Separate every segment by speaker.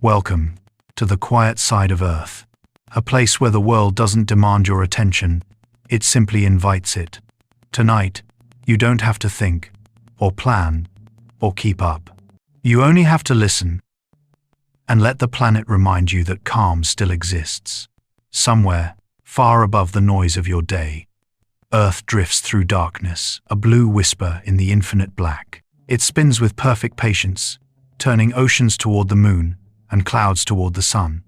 Speaker 1: Welcome to the quiet side of Earth, a place where the world doesn't demand your attention, it simply invites it. Tonight, you don't have to think, or plan, or keep up. You only have to listen, and let the planet remind you that calm still exists. Somewhere, far above the noise of your day, Earth drifts through darkness, a blue whisper in the infinite black. It spins with perfect patience, turning oceans toward the moon and clouds toward the sun.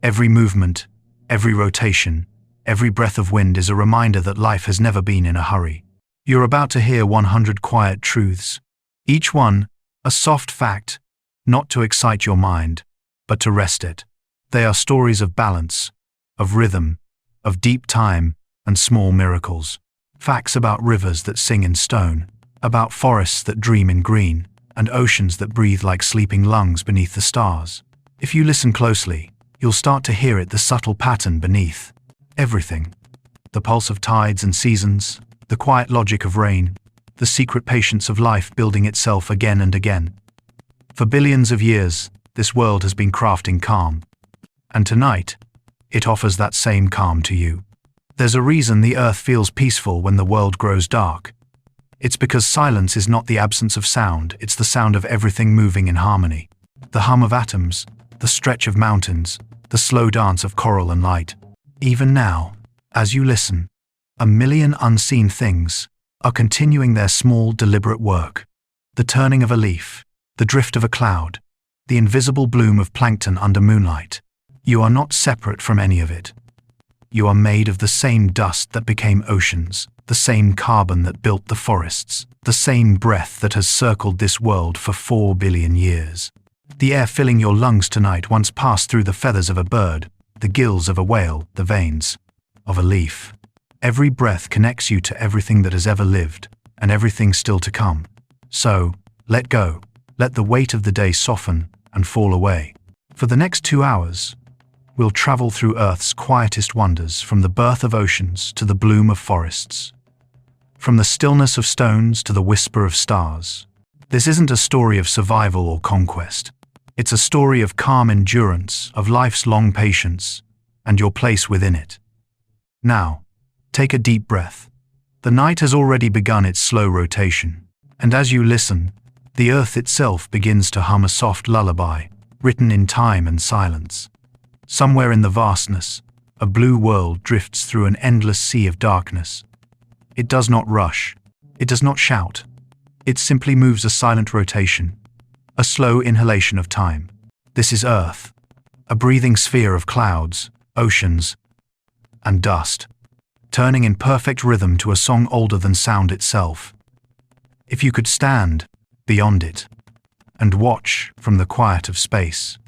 Speaker 1: Every movement, every rotation, every breath of wind is a reminder that life has never been in a hurry. You're about to hear 100 quiet truths, each one a soft fact, not to excite your mind, but to rest it. They are stories of balance, of rhythm, of deep time and small miracles. Facts about rivers that sing in stone, about forests that dream in green, and oceans that breathe like sleeping lungs beneath the stars. If you listen closely, you'll start to hear it, the subtle pattern beneath everything. The pulse of tides and seasons, the quiet logic of rain, the secret patience of life building itself again and again. For billions of years, this world has been crafting calm. And tonight, it offers that same calm to you. There's a reason the Earth feels peaceful when the world grows dark. It's because silence is not the absence of sound, it's the sound of everything moving in harmony. The hum of atoms, the stretch of mountains, the slow dance of coral and light. Even now, as you listen, a million unseen things are continuing their small, deliberate work. The turning of a leaf, the drift of a cloud, the invisible bloom of plankton under moonlight. You are not separate from any of it. You are made of the same dust that became oceans, the same carbon that built the forests, the same breath that has circled this world for 4 billion years. The air filling your lungs tonight once passed through the feathers of a bird, the gills of a whale, the veins of a leaf. Every breath connects you to everything that has ever lived, and everything still to come. So, let go. Let the weight of the day soften and fall away. For the next 2 hours, we'll travel through Earth's quietest wonders, from the birth of oceans to the bloom of forests, from the stillness of stones to the whisper of stars. This isn't a story of survival or conquest. It's a story of calm endurance, of life's long patience, and your place within it. Now, take a deep breath. The night has already begun its slow rotation, and as you listen, the Earth itself begins to hum a soft lullaby, written in time and silence. Somewhere in the vastness, a blue world drifts through an endless sea of darkness. It does not rush. It does not shout. It simply moves a silent rotation, a slow inhalation of time. This is Earth, a breathing sphere of clouds, oceans, and dust, turning in perfect rhythm to a song older than sound itself. If you could stand beyond it and watch from the quiet of space,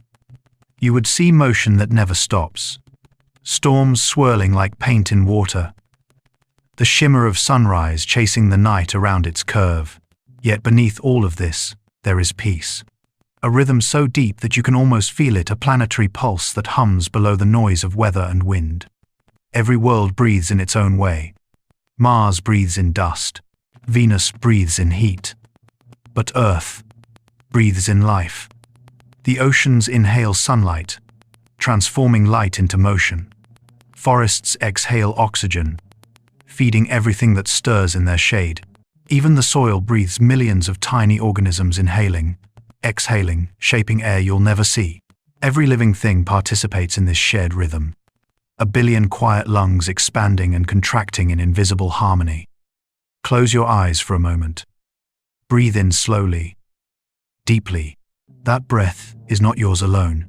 Speaker 1: you would see motion that never stops. Storms swirling like paint in water, the shimmer of sunrise chasing the night around its curve. Yet beneath all of this, there is peace. A rhythm so deep that you can almost feel it, a planetary pulse that hums below the noise of weather and wind. Every world breathes in its own way. Mars breathes in dust. Venus breathes in heat. But Earth breathes in life. The oceans inhale sunlight, transforming light into motion. Forests exhale oxygen, feeding everything that stirs in their shade. Even the soil breathes millions of tiny organisms, inhaling, exhaling, shaping air you'll never see. Every living thing participates in this shared rhythm. A billion quiet lungs expanding and contracting in invisible harmony. Close your eyes for a moment. Breathe in slowly, deeply. That breath is not yours alone.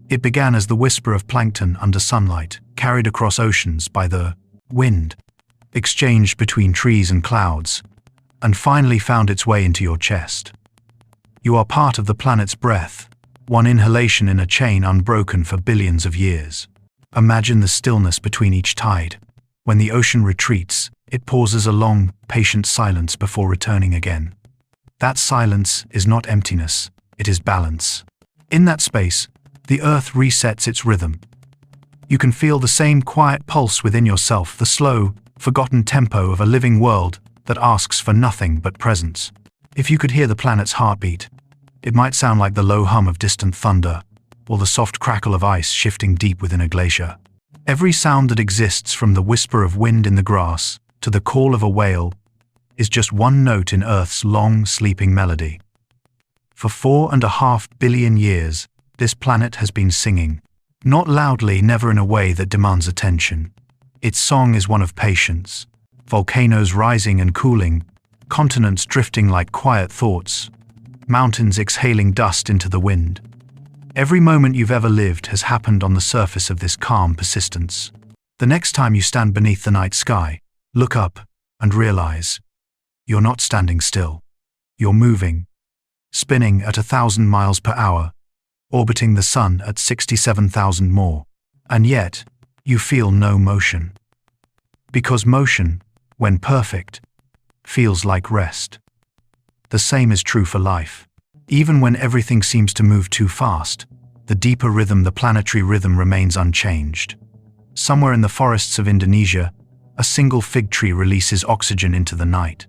Speaker 1: It began as the whisper of plankton under sunlight, carried across oceans by the wind, exchanged between trees and clouds, and finally found its way into your chest. You are part of the planet's breath, one inhalation in a chain unbroken for billions of years. Imagine the stillness between each tide. When the ocean retreats, it pauses a long, patient silence before returning again. That silence is not emptiness, it is balance. In that space, the Earth resets its rhythm. You can feel the same quiet pulse within yourself, the slow, forgotten tempo of a living world that asks for nothing but presence. If you could hear the planet's heartbeat, it might sound like the low hum of distant thunder, or the soft crackle of ice shifting deep within a glacier. Every sound that exists, from the whisper of wind in the grass to the call of a whale, is just one note in Earth's long, sleeping melody. For 4.5 billion years, this planet has been singing. Not loudly, never in a way that demands attention. Its song is one of patience. Volcanoes rising and cooling, continents drifting like quiet thoughts, mountains exhaling dust into the wind. Every moment you've ever lived has happened on the surface of this calm persistence. The next time you stand beneath the night sky, look up and realize you're not standing still. You're moving, spinning at 1,000 miles per hour, orbiting the sun at 67,000 more. And yet, you feel no motion. Because motion, when perfect, feels like rest. The same is true for life. Even when everything seems to move too fast, the deeper rhythm, the planetary rhythm, remains unchanged. Somewhere in the forests of Indonesia, a single fig tree releases oxygen into the night.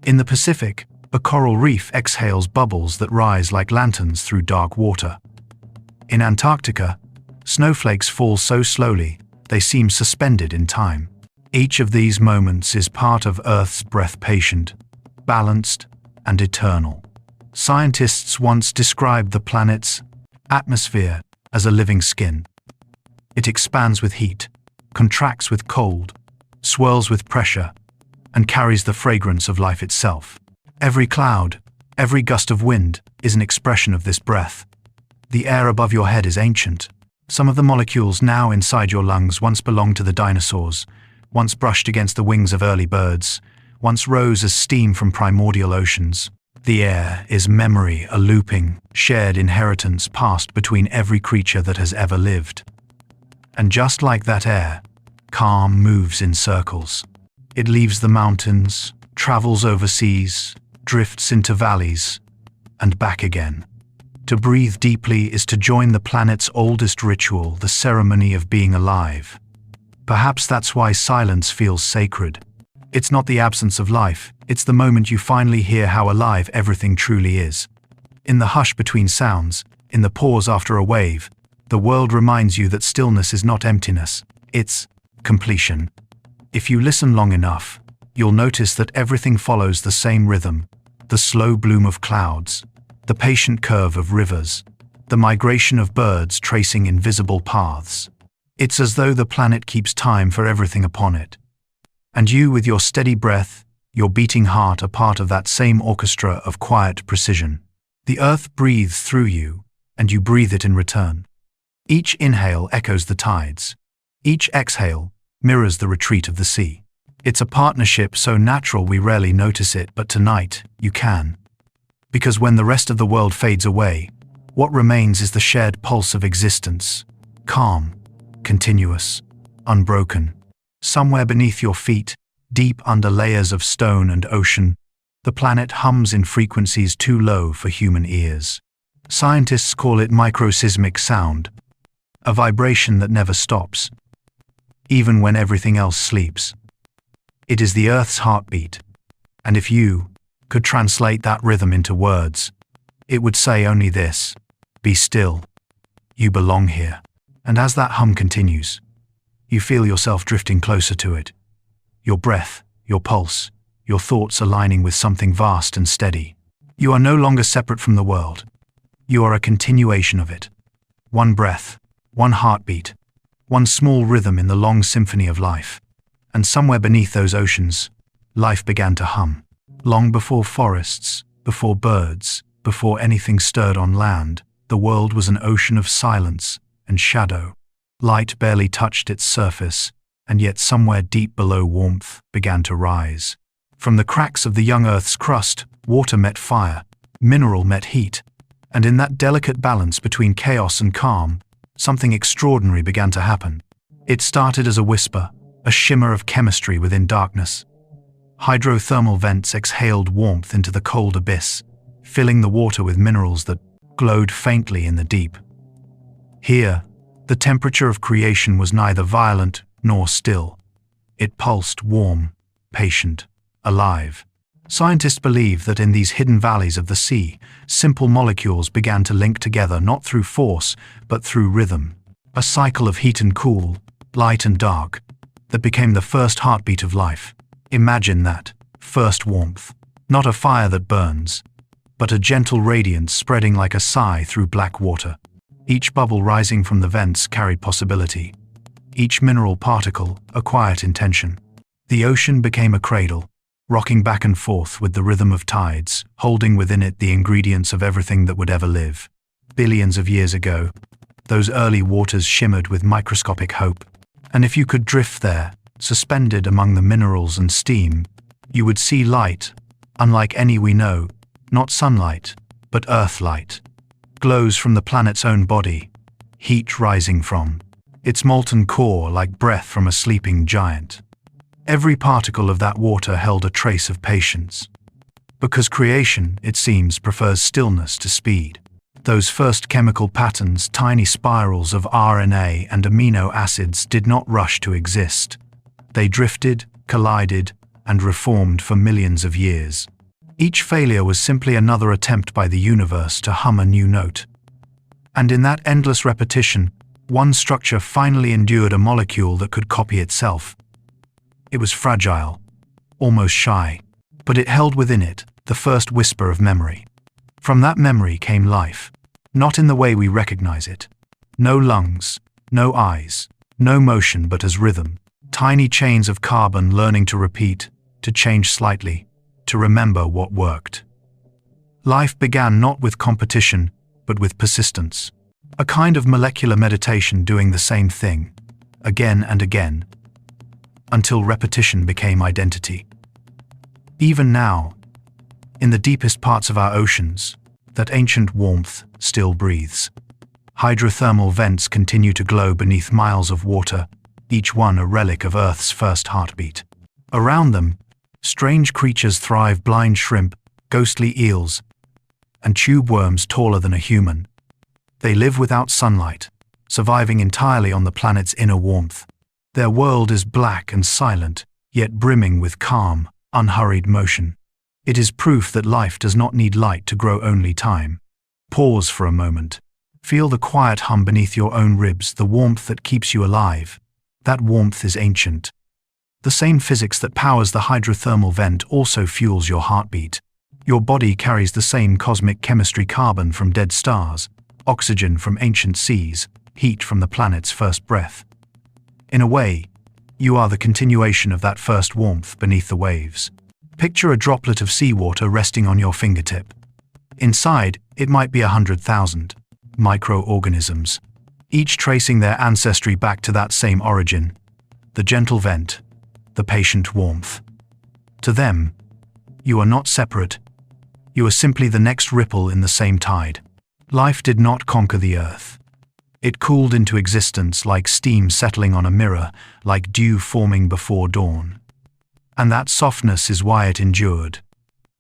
Speaker 1: In the Pacific, a coral reef exhales bubbles that rise like lanterns through dark water. In Antarctica, snowflakes fall so slowly they seem suspended in time. Each of these moments is part of Earth's breath, patient, balanced, and eternal. Scientists once described the planet's atmosphere as a living skin. It expands with heat, contracts with cold, swirls with pressure, and carries the fragrance of life itself. Every cloud, every gust of wind is an expression of this breath. The air above your head is ancient. Some of the molecules now inside your lungs once belonged to the dinosaurs, once brushed against the wings of early birds, once rose as steam from primordial oceans. The air is memory, a looping, shared inheritance passed between every creature that has ever lived. And just like that air, calm moves in circles. It leaves the mountains, travels overseas, drifts into valleys, and back again. To breathe deeply is to join the planet's oldest ritual, the ceremony of being alive. Perhaps that's why silence feels sacred. It's not the absence of life, it's the moment you finally hear how alive everything truly is. In the hush between sounds, in the pause after a wave, the world reminds you that stillness is not emptiness, it's completion. If you listen long enough, you'll notice that everything follows the same rhythm: the slow bloom of clouds, the patient curve of rivers, the migration of birds tracing invisible paths. It's as though the planet keeps time for everything upon it. And you, with your steady breath, your beating heart, are part of that same orchestra of quiet precision. The earth breathes through you, and you breathe it in return. Each inhale echoes the tides. Each exhale mirrors the retreat of the sea. It's a partnership so natural we rarely notice it, but tonight you can. Because when the rest of the world fades away, what remains is the shared pulse of existence, calm, continuous, unbroken. Somewhere beneath your feet, deep under layers of stone and ocean, the planet hums in frequencies too low for human ears. Scientists call it microseismic sound, a vibration that never stops, even when everything else sleeps. It is the Earth's heartbeat, and if you could translate that rhythm into words, it would say only this: be still, you belong here. And as that hum continues, you feel yourself drifting closer to it. Your breath, your pulse, your thoughts aligning with something vast and steady. You are no longer separate from the world. You are a continuation of it. One breath, one heartbeat, one small rhythm in the long symphony of life. And somewhere beneath those oceans, life began to hum. Long before forests, before birds, before anything stirred on land, the world was an ocean of silence and shadow. Light barely touched its surface, and yet somewhere deep below warmth began to rise. From the cracks of the young Earth's crust, water met fire, mineral met heat, and in that delicate balance between chaos and calm, something extraordinary began to happen. It started as a whisper, a shimmer of chemistry within darkness. Hydrothermal vents exhaled warmth into the cold abyss, filling the water with minerals that glowed faintly in the deep. Here, the temperature of creation was neither violent nor still. It pulsed warm, patient, alive. Scientists believe that in these hidden valleys of the sea, simple molecules began to link together not through force, but through rhythm. A cycle of heat and cool, light and dark, that became the first heartbeat of life. Imagine that, first warmth. Not a fire that burns, but a gentle radiance spreading like a sigh through black water. Each bubble rising from the vents carried possibility. Each mineral particle, a quiet intention. The ocean became a cradle, rocking back and forth with the rhythm of tides, holding within it the ingredients of everything that would ever live. Billions of years ago, those early waters shimmered with microscopic hope. And if you could drift there, suspended among the minerals and steam, you would see light, unlike any we know, not sunlight, but earth light. Glows from the planet's own body, heat rising from its molten core like breath from a sleeping giant. Every particle of that water held a trace of patience. Because creation, it seems, prefers stillness to speed. Those first chemical patterns, tiny spirals of RNA and amino acids, did not rush to exist. They drifted, collided, and reformed for millions of years. Each failure was simply another attempt by the universe to hum a new note. And in that endless repetition, one structure finally endured a molecule that could copy itself. It was fragile, almost shy, but it held within it the first whisper of memory. From that memory came life, not in the way we recognize it. No lungs, no eyes, no motion, but as rhythm. Tiny chains of carbon learning to repeat, to change slightly, to remember what worked. Life began not with competition, but with persistence. A kind of molecular meditation, doing the same thing, again and again, until repetition became identity. Even now, in the deepest parts of our oceans, that ancient warmth still breathes. Hydrothermal vents continue to glow beneath miles of water, each one a relic of Earth's first heartbeat. Around them, strange creatures thrive: blind shrimp, ghostly eels, and tube worms taller than a human. They live without sunlight, surviving entirely on the planet's inner warmth. Their world is black and silent, yet brimming with calm, unhurried motion. It is proof that life does not need light to grow, only time. Pause for a moment. Feel the quiet hum beneath your own ribs, the warmth that keeps you alive. That warmth is ancient. The same physics that powers the hydrothermal vent also fuels your heartbeat. Your body carries the same cosmic chemistry: carbon from dead stars, oxygen from ancient seas, heat from the planet's first breath. In a way, you are the continuation of that first warmth beneath the waves. Picture a droplet of seawater resting on your fingertip. Inside, it might be 100,000 microorganisms, each tracing their ancestry back to that same origin: the gentle vent, the patient warmth. To them, you are not separate. You are simply the next ripple in the same tide. Life did not conquer the earth. It cooled into existence like steam settling on a mirror, like dew forming before dawn. And that softness is why it endured.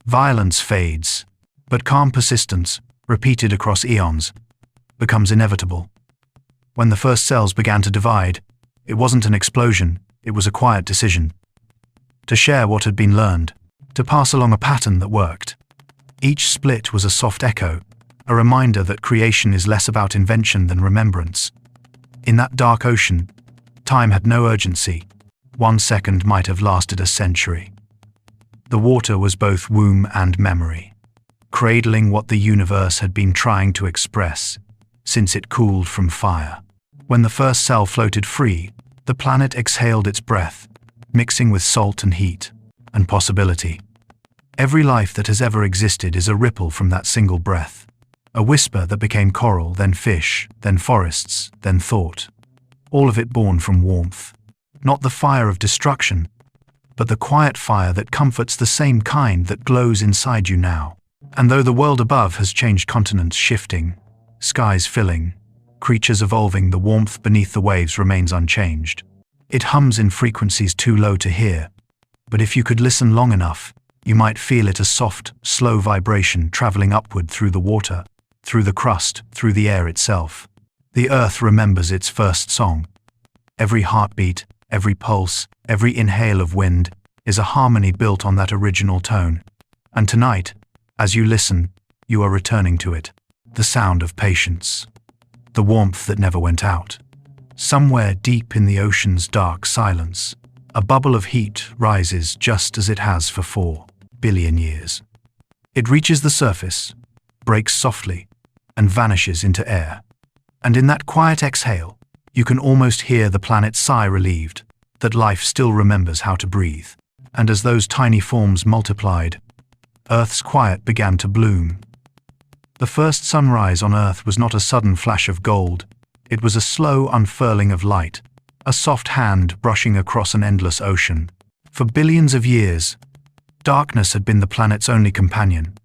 Speaker 1: Violence fades, but calm persistence, repeated across eons, becomes inevitable. When the first cells began to divide, it wasn't an explosion, it was a quiet decision. To share what had been learned, to pass along a pattern that worked. Each split was a soft echo, a reminder that creation is less about invention than remembrance. In that dark ocean, time had no urgency. 1 second might have lasted a century. The water was both womb and memory, cradling what the universe had been trying to express since it cooled from fire. When the first cell floated free, the planet exhaled its breath, mixing with salt and heat and possibility. Every life that has ever existed is a ripple from that single breath. A whisper that became coral, then fish, then forests, then thought. All of it born from warmth. Not the fire of destruction, but the quiet fire that comforts, the same kind that glows inside you now. And though the world above has changed, continents shifting, skies filling, creatures evolving, the warmth beneath the waves remains unchanged. It hums in frequencies too low to hear, but if you could listen long enough, you might feel it, a soft, slow vibration traveling upward through the water, through the crust, through the air itself. The earth remembers its first song. Every heartbeat, every pulse, every inhale of wind is a harmony built on that original tone. And tonight, as you listen, you are returning to it. The sound of patience. The warmth that never went out. Somewhere deep in the ocean's dark silence, a bubble of heat rises just as it has for 4 billion years. It reaches the surface, breaks softly, and vanishes into air. And in that quiet exhale, you can almost hear the planet sigh relieved that life still remembers how to breathe. And as those tiny forms multiplied, Earth's quiet began to bloom. The first sunrise on Earth was not a sudden flash of gold. It was a slow unfurling of light, a soft hand brushing across an endless ocean. For billions of years, darkness had been the planet's only companion.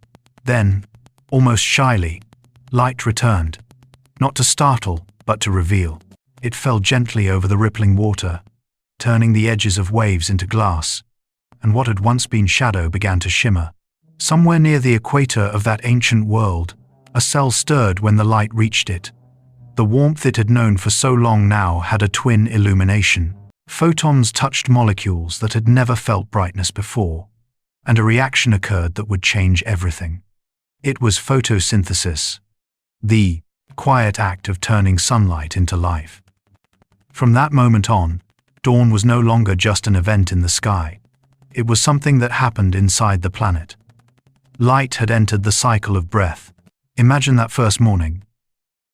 Speaker 1: Then, almost shyly, light returned, not to startle, but to reveal. It fell gently over the rippling water, turning the edges of waves into glass, and what had once been shadow began to shimmer. Somewhere near the equator of that ancient world, a cell stirred when the light reached it. The warmth it had known for so long now had a twin illumination. Photons touched molecules that had never felt brightness before, and a reaction occurred that would change everything. It was photosynthesis, the quiet act of turning sunlight into life. From that moment on, dawn was no longer just an event in the sky. It was something that happened inside the planet. Light had entered the cycle of breath. Imagine that first morning.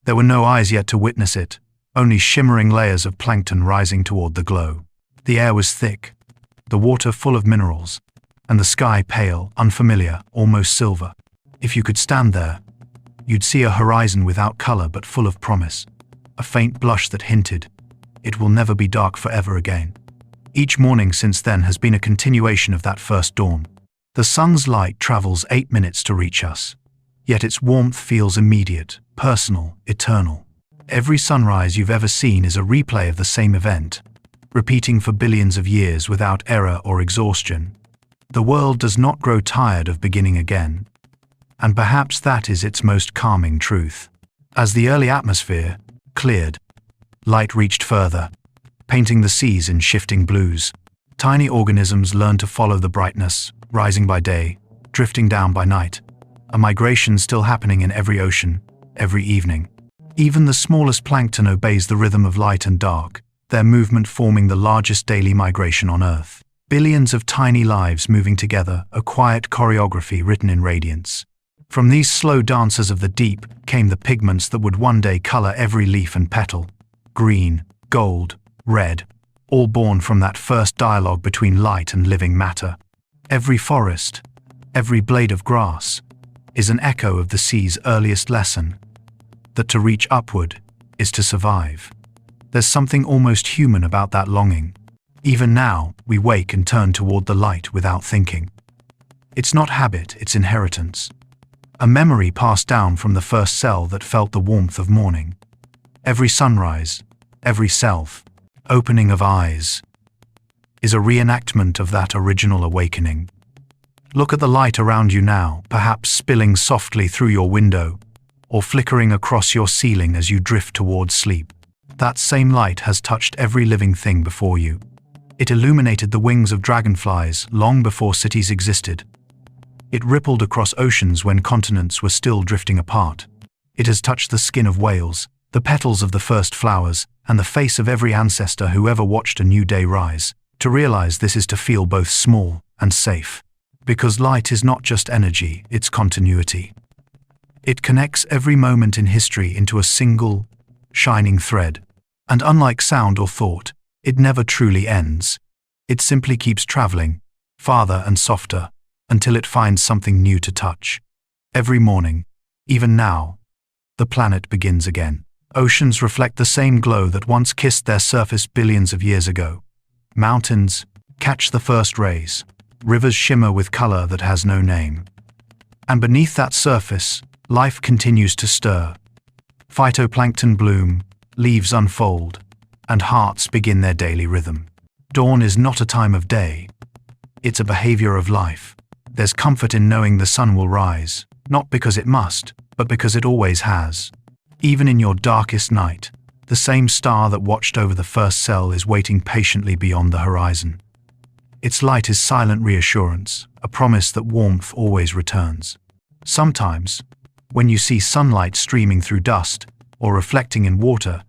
Speaker 1: There were no eyes yet to witness it, only shimmering layers of plankton rising toward the glow. The air was thick, the water full of minerals, and the sky pale, unfamiliar, almost silver. If you could stand there, you'd see a horizon without color but full of promise, a faint blush that hinted, it will never be dark forever again. Each morning since then has been a continuation of that first dawn. The sun's light travels 8 minutes to reach us, yet its warmth feels immediate, personal, eternal. Every sunrise you've ever seen is a replay of the same event, repeating for billions of years without error or exhaustion. The world does not grow tired of beginning again, and perhaps that is its most calming truth. As the early atmosphere cleared, light reached further, painting the seas in shifting blues. Tiny organisms learned to follow the brightness, rising by day, drifting down by night. A migration still happening in every ocean, every evening. Even the smallest plankton obeys the rhythm of light and dark, their movement forming the largest daily migration on Earth. Billions of tiny lives moving together, a quiet choreography written in radiance. From these slow dancers of the deep came the pigments that would one day color every leaf and petal. Green, gold, red, all born from that first dialogue between light and living matter. Every forest, every blade of grass, is an echo of the sea's earliest lesson, that to reach upward is to survive. There's something almost human about that longing. Even now, we wake and turn toward the light without thinking. It's not habit, it's inheritance. A memory passed down from the first cell that felt the warmth of morning. Every sunrise, every opening of eyes, is a reenactment of that original awakening. Look at the light around you now, perhaps spilling softly through your window, or flickering across your ceiling as you drift towards sleep. That same light has touched every living thing before you. It illuminated the wings of dragonflies long before cities existed. It rippled across oceans when continents were still drifting apart. It has touched the skin of whales, the petals of the first flowers, and the face of every ancestor who ever watched a new day rise. To realize this is to feel both small and safe. Because light is not just energy, it's continuity. It connects every moment in history into a single, shining thread. And unlike sound or thought, it never truly ends. It simply keeps traveling, farther and softer, until it finds something new to touch. Every morning, even now, the planet begins again. Oceans reflect the same glow that once kissed their surface billions of years ago. Mountains catch the first rays. Rivers shimmer with color that has no name. And beneath that surface, life continues to stir. Phytoplankton bloom, leaves unfold, and hearts begin their daily rhythm. Dawn is not a time of day. It's a behavior of life. There's comfort in knowing the sun will rise, not because it must, but because it always has. Even in your darkest night, the same star that watched over the first cell is waiting patiently beyond the horizon. Its light is silent reassurance, a promise that warmth always returns. Sometimes, when you see sunlight streaming through dust or reflecting in water,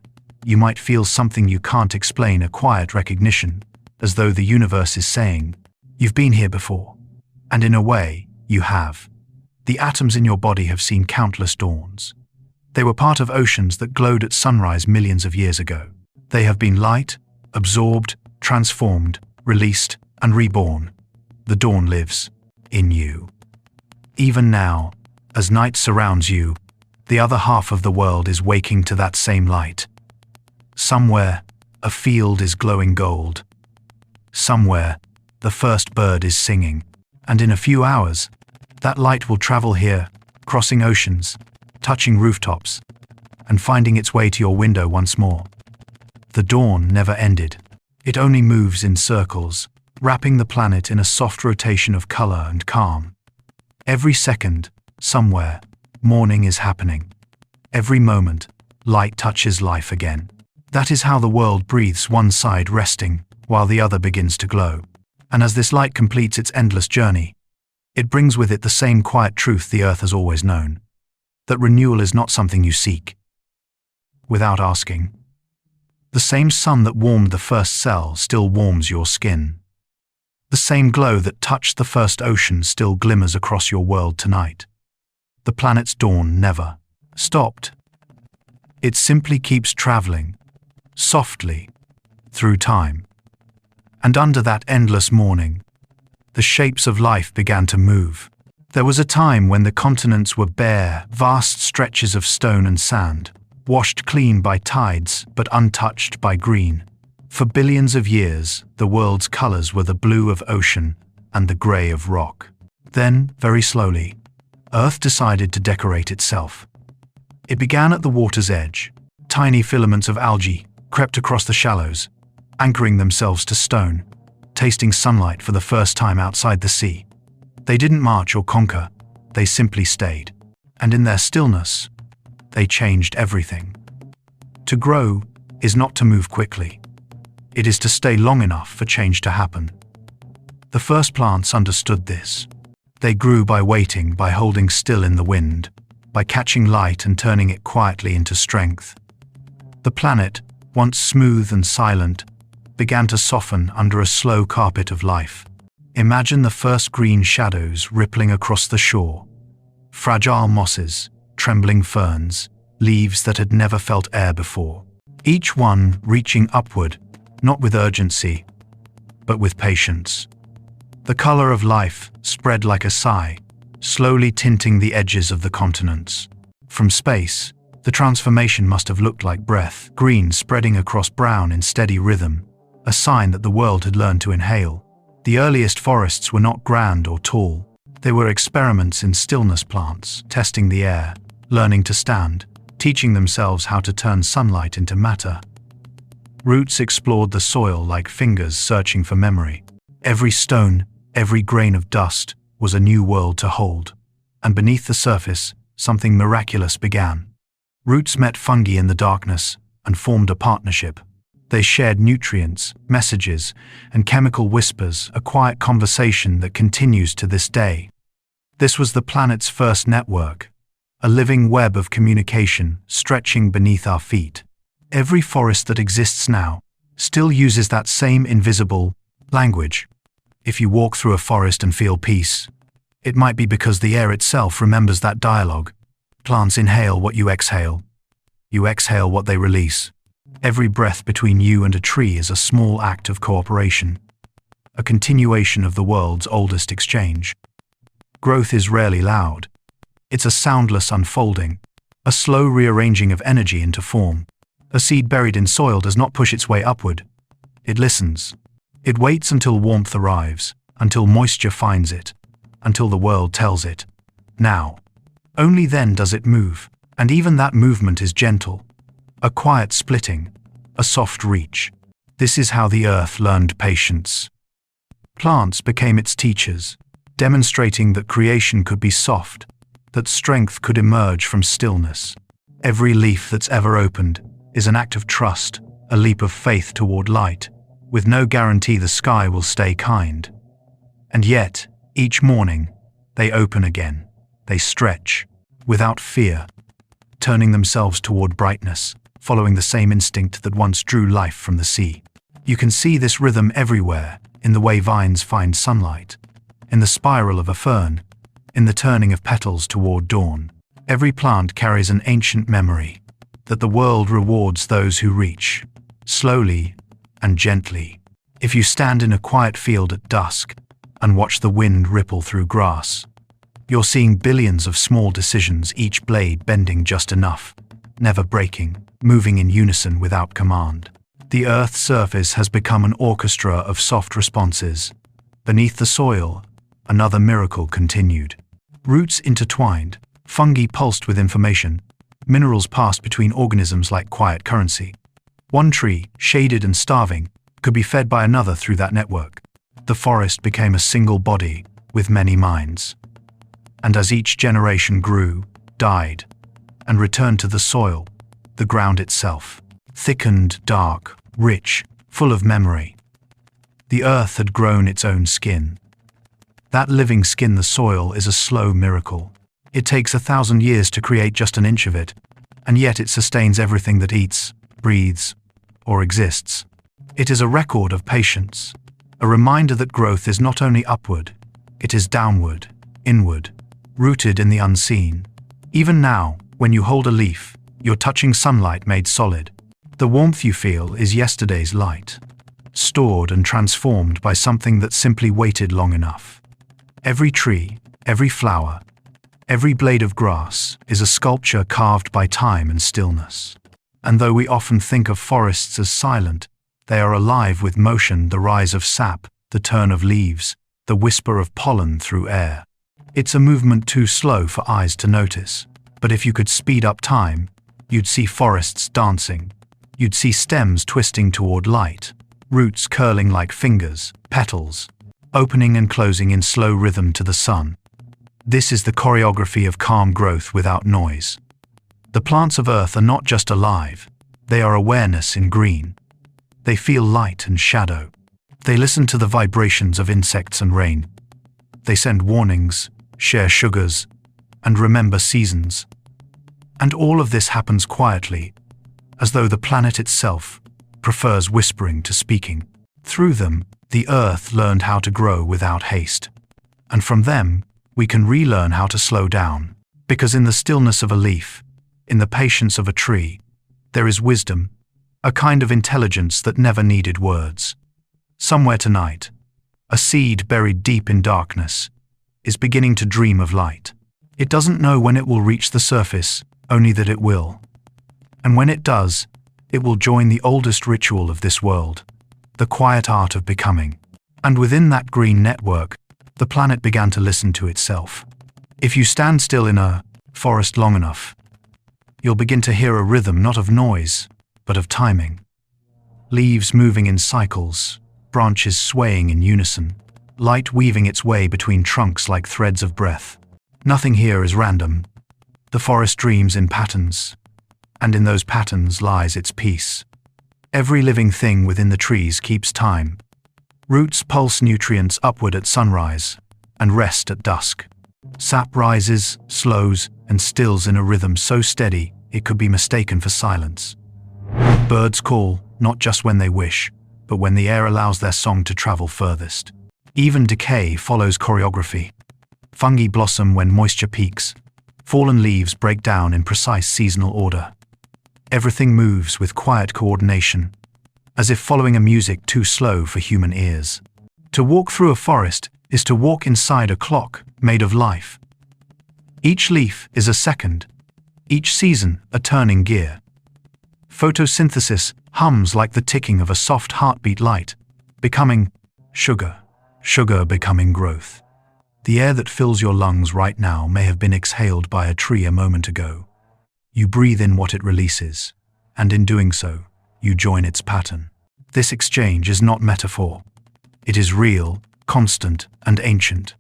Speaker 1: you might feel something you can't explain, a quiet recognition, as though the universe is saying, "You've been here before." And in a way, you have. The atoms in your body have seen countless dawns. They were part of oceans that glowed at sunrise millions of years ago. They have been light, absorbed, transformed, released, and reborn. The dawn lives in you. Even now, as night surrounds you, the other half of the world is waking to that same light. Somewhere, a field is glowing gold. Somewhere, the first bird is singing. And in a few hours, that light will travel here, crossing oceans, touching rooftops, and finding its way to your window once more. The dawn never ended. It only moves in circles, wrapping the planet in a soft rotation of color and calm. Every second, somewhere, morning is happening. Every moment, light touches life again. That is how the world breathes, one side resting, while the other begins to glow. And as this light completes its endless journey, it brings with it the same quiet truth the earth has always known, that renewal is not something you seek without asking. The same sun that warmed the first cell still warms your skin. The same glow that touched the first ocean still glimmers across your world tonight. The planet's dawn never stopped. It simply keeps traveling, softly, through time. And under that endless morning, the shapes of life began to move. There was a time when the continents were bare, vast stretches of stone and sand, washed clean by tides but untouched by green. For billions of years, the world's colors were the blue of ocean and the gray of rock. Then, very slowly, Earth decided to decorate itself. It began at the water's edge. Tiny filaments of algae crept across the shallows, anchoring themselves to stone, tasting sunlight for the first time outside the sea. They didn't march or conquer, they simply stayed. And in their stillness, they changed everything. To grow is not to move quickly. It is to stay long enough for change to happen. The first plants understood this. They grew by waiting, by holding still in the wind, by catching light and turning it quietly into strength. The planet, once smooth and silent, began to soften under a slow carpet of life. Imagine the first green shadows rippling across the shore. Fragile mosses, trembling ferns, leaves that had never felt air before. Each one reaching upward, not with urgency, but with patience. The color of life spread like a sigh, slowly tinting the edges of the continents. From space, the transformation must have looked like breath, green spreading across brown in steady rhythm, a sign that the world had learned to inhale. The earliest forests were not grand or tall. They were experiments in stillness, plants, testing the air, learning to stand, teaching themselves how to turn sunlight into matter. Roots explored the soil like fingers searching for memory. Every stone, every grain of dust was a new world to hold. And beneath the surface, something miraculous began. Roots met fungi in the darkness and formed a partnership. They shared nutrients, messages, and chemical whispers, a quiet conversation that continues to this day. This was the planet's first network, a living web of communication stretching beneath our feet. Every forest that exists now still uses that same invisible language. If you walk through a forest and feel peace, it might be because the air itself remembers that dialogue. Plants inhale what you exhale. You exhale what they release. Every breath between you and a tree is a small act of cooperation, a continuation of the world's oldest exchange. Growth is rarely loud. It's a soundless unfolding, a slow rearranging of energy into form. A seed buried in soil does not push its way upward. It listens. It waits until warmth arrives, until moisture finds it, until the world tells it, now. Only then does it move, and even that movement is gentle. A quiet splitting, a soft reach. This is how the earth learned patience. Plants became its teachers, demonstrating that creation could be soft, that strength could emerge from stillness. Every leaf that's ever opened is an act of trust, a leap of faith toward light, with no guarantee the sky will stay kind. And yet, each morning, they open again. They stretch, without fear, turning themselves toward brightness, following the same instinct that once drew life from the sea. You can see this rhythm everywhere, in the way vines find sunlight, in the spiral of a fern, in the turning of petals toward dawn. Every plant carries an ancient memory, that the world rewards those who reach, slowly and gently. If you stand in a quiet field at dusk and watch the wind ripple through grass, you're seeing billions of small decisions, each blade bending just enough, never breaking, moving in unison without command. The Earth's surface has become an orchestra of soft responses. Beneath the soil, another miracle continued. Roots intertwined, fungi pulsed with information, minerals passed between organisms like quiet currency. One tree, shaded and starving, could be fed by another through that network. The forest became a single body, with many minds. And as each generation grew, died, and returned to the soil, the ground itself, thickened, dark, rich, full of memory. The earth had grown its own skin. That living skin, the soil, is a slow miracle. It takes 1,000 years to create just an inch of it, and yet it sustains everything that eats, breathes, or exists. It is a record of patience, a reminder that growth is not only upward, it is downward, inward, rooted in the unseen. Even now, when you hold a leaf, you're touching sunlight made solid. The warmth you feel is yesterday's light, stored and transformed by something that simply waited long enough. Every tree, every flower, every blade of grass is a sculpture carved by time and stillness. And though we often think of forests as silent, they are alive with motion, the rise of sap, the turn of leaves, the whisper of pollen through air. It's a movement too slow for eyes to notice, but if you could speed up time, you'd see forests dancing. You'd see stems twisting toward light, roots curling like fingers, petals, opening and closing in slow rhythm to the sun. This is the choreography of calm growth without noise. The plants of Earth are not just alive, they are awareness in green. They feel light and shadow. They listen to the vibrations of insects and rain. They send warnings, share sugars, and remember seasons. And all of this happens quietly, as though the planet itself prefers whispering to speaking. Through them, the Earth learned how to grow without haste. And from them, we can relearn how to slow down. Because in the stillness of a leaf, in the patience of a tree, there is wisdom, a kind of intelligence that never needed words. Somewhere tonight, a seed buried deep in darkness is beginning to dream of light. It doesn't know when it will reach the surface, only that it will. And when it does, it will join the oldest ritual of this world, the quiet art of becoming. And within that green network, the planet began to listen to itself. If you stand still in a forest long enough, you'll begin to hear a rhythm not of noise, but of timing. Leaves moving in cycles, branches swaying in unison, light weaving its way between trunks like threads of breath. Nothing here is random. The forest dreams in patterns, and in those patterns lies its peace. Every living thing within the trees keeps time. Roots pulse nutrients upward at sunrise and rest at dusk. Sap rises, slows, and stills in a rhythm so steady it could be mistaken for silence. Birds call, not just when they wish, but when the air allows their song to travel furthest. Even decay follows choreography. Fungi blossom when moisture peaks. Fallen leaves break down in precise seasonal order. Everything moves with quiet coordination, as if following a music too slow for human ears. To walk through a forest is to walk inside a clock made of life. Each leaf is a second, each season a turning gear. Photosynthesis hums like the ticking of a soft heartbeat, light becoming sugar, sugar becoming growth. The air that fills your lungs right now may have been exhaled by a tree a moment ago. You breathe in what it releases, and in doing so, you join its pattern. This exchange is not metaphor. It is real, constant, and ancient.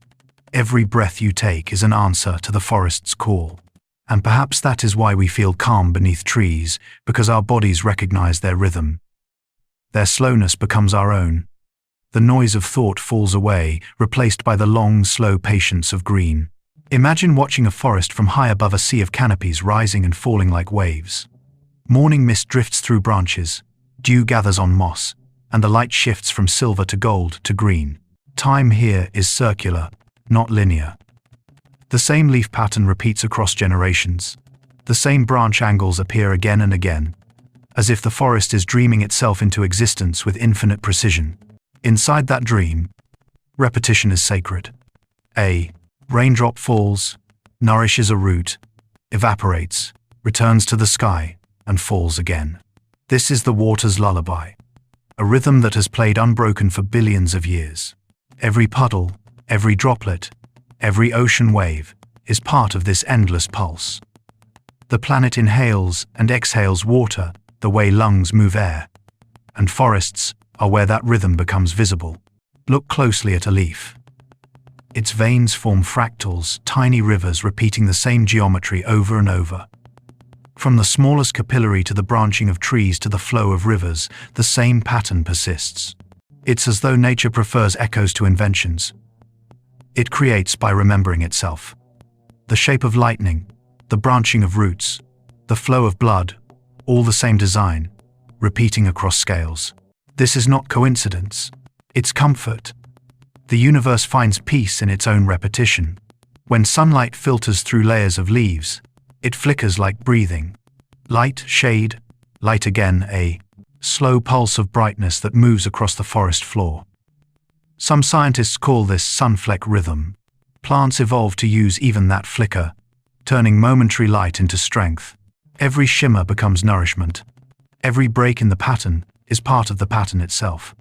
Speaker 1: Every breath you take is an answer to the forest's call. And perhaps that is why we feel calm beneath trees, because our bodies recognize their rhythm. Their slowness becomes our own. The noise of thought falls away, replaced by the long, slow patience of green. Imagine watching a forest from high above a sea of canopies rising and falling like waves. Morning mist drifts through branches, dew gathers on moss, and the light shifts from silver to gold to green. Time here is circular, not linear. The same leaf pattern repeats across generations. The same branch angles appear again and again, as if the forest is dreaming itself into existence with infinite precision. Inside that dream, repetition is sacred. A raindrop falls, nourishes a root, evaporates, returns to the sky, and falls again. This is the water's lullaby, a rhythm that has played unbroken for billions of years. Every puddle, every droplet, every ocean wave is part of this endless pulse. The planet inhales and exhales water the way lungs move air, and forests are where that rhythm becomes visible. Look closely at a leaf. Its veins form fractals, tiny rivers repeating the same geometry over and over. From the smallest capillary to the branching of trees to the flow of rivers, the same pattern persists. It's as though nature prefers echoes to inventions. It creates by remembering itself. The shape of lightning, the branching of roots, the flow of blood, all the same design, repeating across scales. This is not coincidence. It's comfort. The universe finds peace in its own repetition. When sunlight filters through layers of leaves, it flickers like breathing. Light, shade, light again, a slow pulse of brightness that moves across the forest floor. Some scientists call this sunfleck rhythm. Plants evolved to use even that flicker, turning momentary light into strength. Every shimmer becomes nourishment. Every break in the pattern is part of the pattern itself.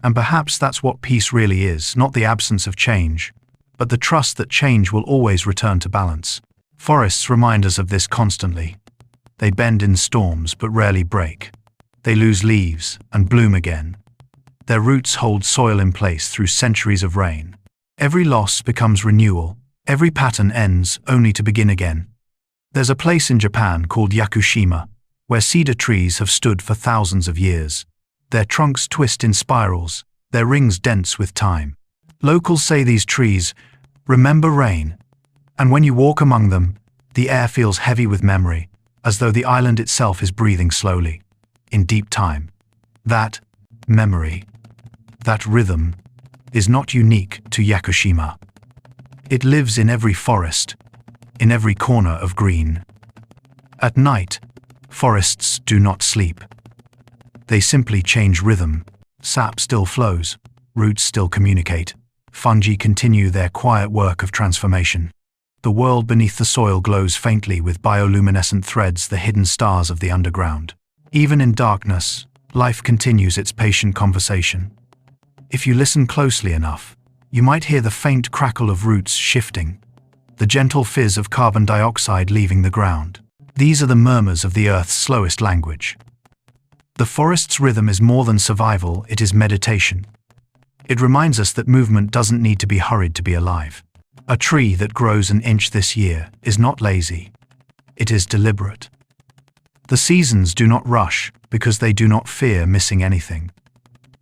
Speaker 1: And perhaps that's what peace really is, not the absence of change, but the trust that change will always return to balance. Forests remind us of this constantly. They bend in storms but rarely break. They lose leaves and bloom again. Their roots hold soil in place through centuries of rain. Every loss becomes renewal. Every pattern ends only to begin again. There's a place in Japan called Yakushima, where cedar trees have stood for thousands of years. Their trunks twist in spirals, their rings dense with time. Locals say these trees remember rain, and when you walk among them, the air feels heavy with memory, as though the island itself is breathing slowly, in deep time. That memory, that rhythm, is not unique to Yakushima. It lives in every forest, in every corner of green. At night, forests do not sleep. They simply change rhythm. Sap still flows, roots still communicate, fungi continue their quiet work of transformation. The world beneath the soil glows faintly with bioluminescent threads, the hidden stars of the underground. Even in darkness, life continues its patient conversation. If you listen closely enough, you might hear the faint crackle of roots shifting, the gentle fizz of carbon dioxide leaving the ground. These are the murmurs of the Earth's slowest language. The forest's rhythm is more than survival, it is meditation. It reminds us that movement doesn't need to be hurried to be alive. A tree that grows an inch this year is not lazy. It is deliberate. The seasons do not rush because they do not fear missing anything.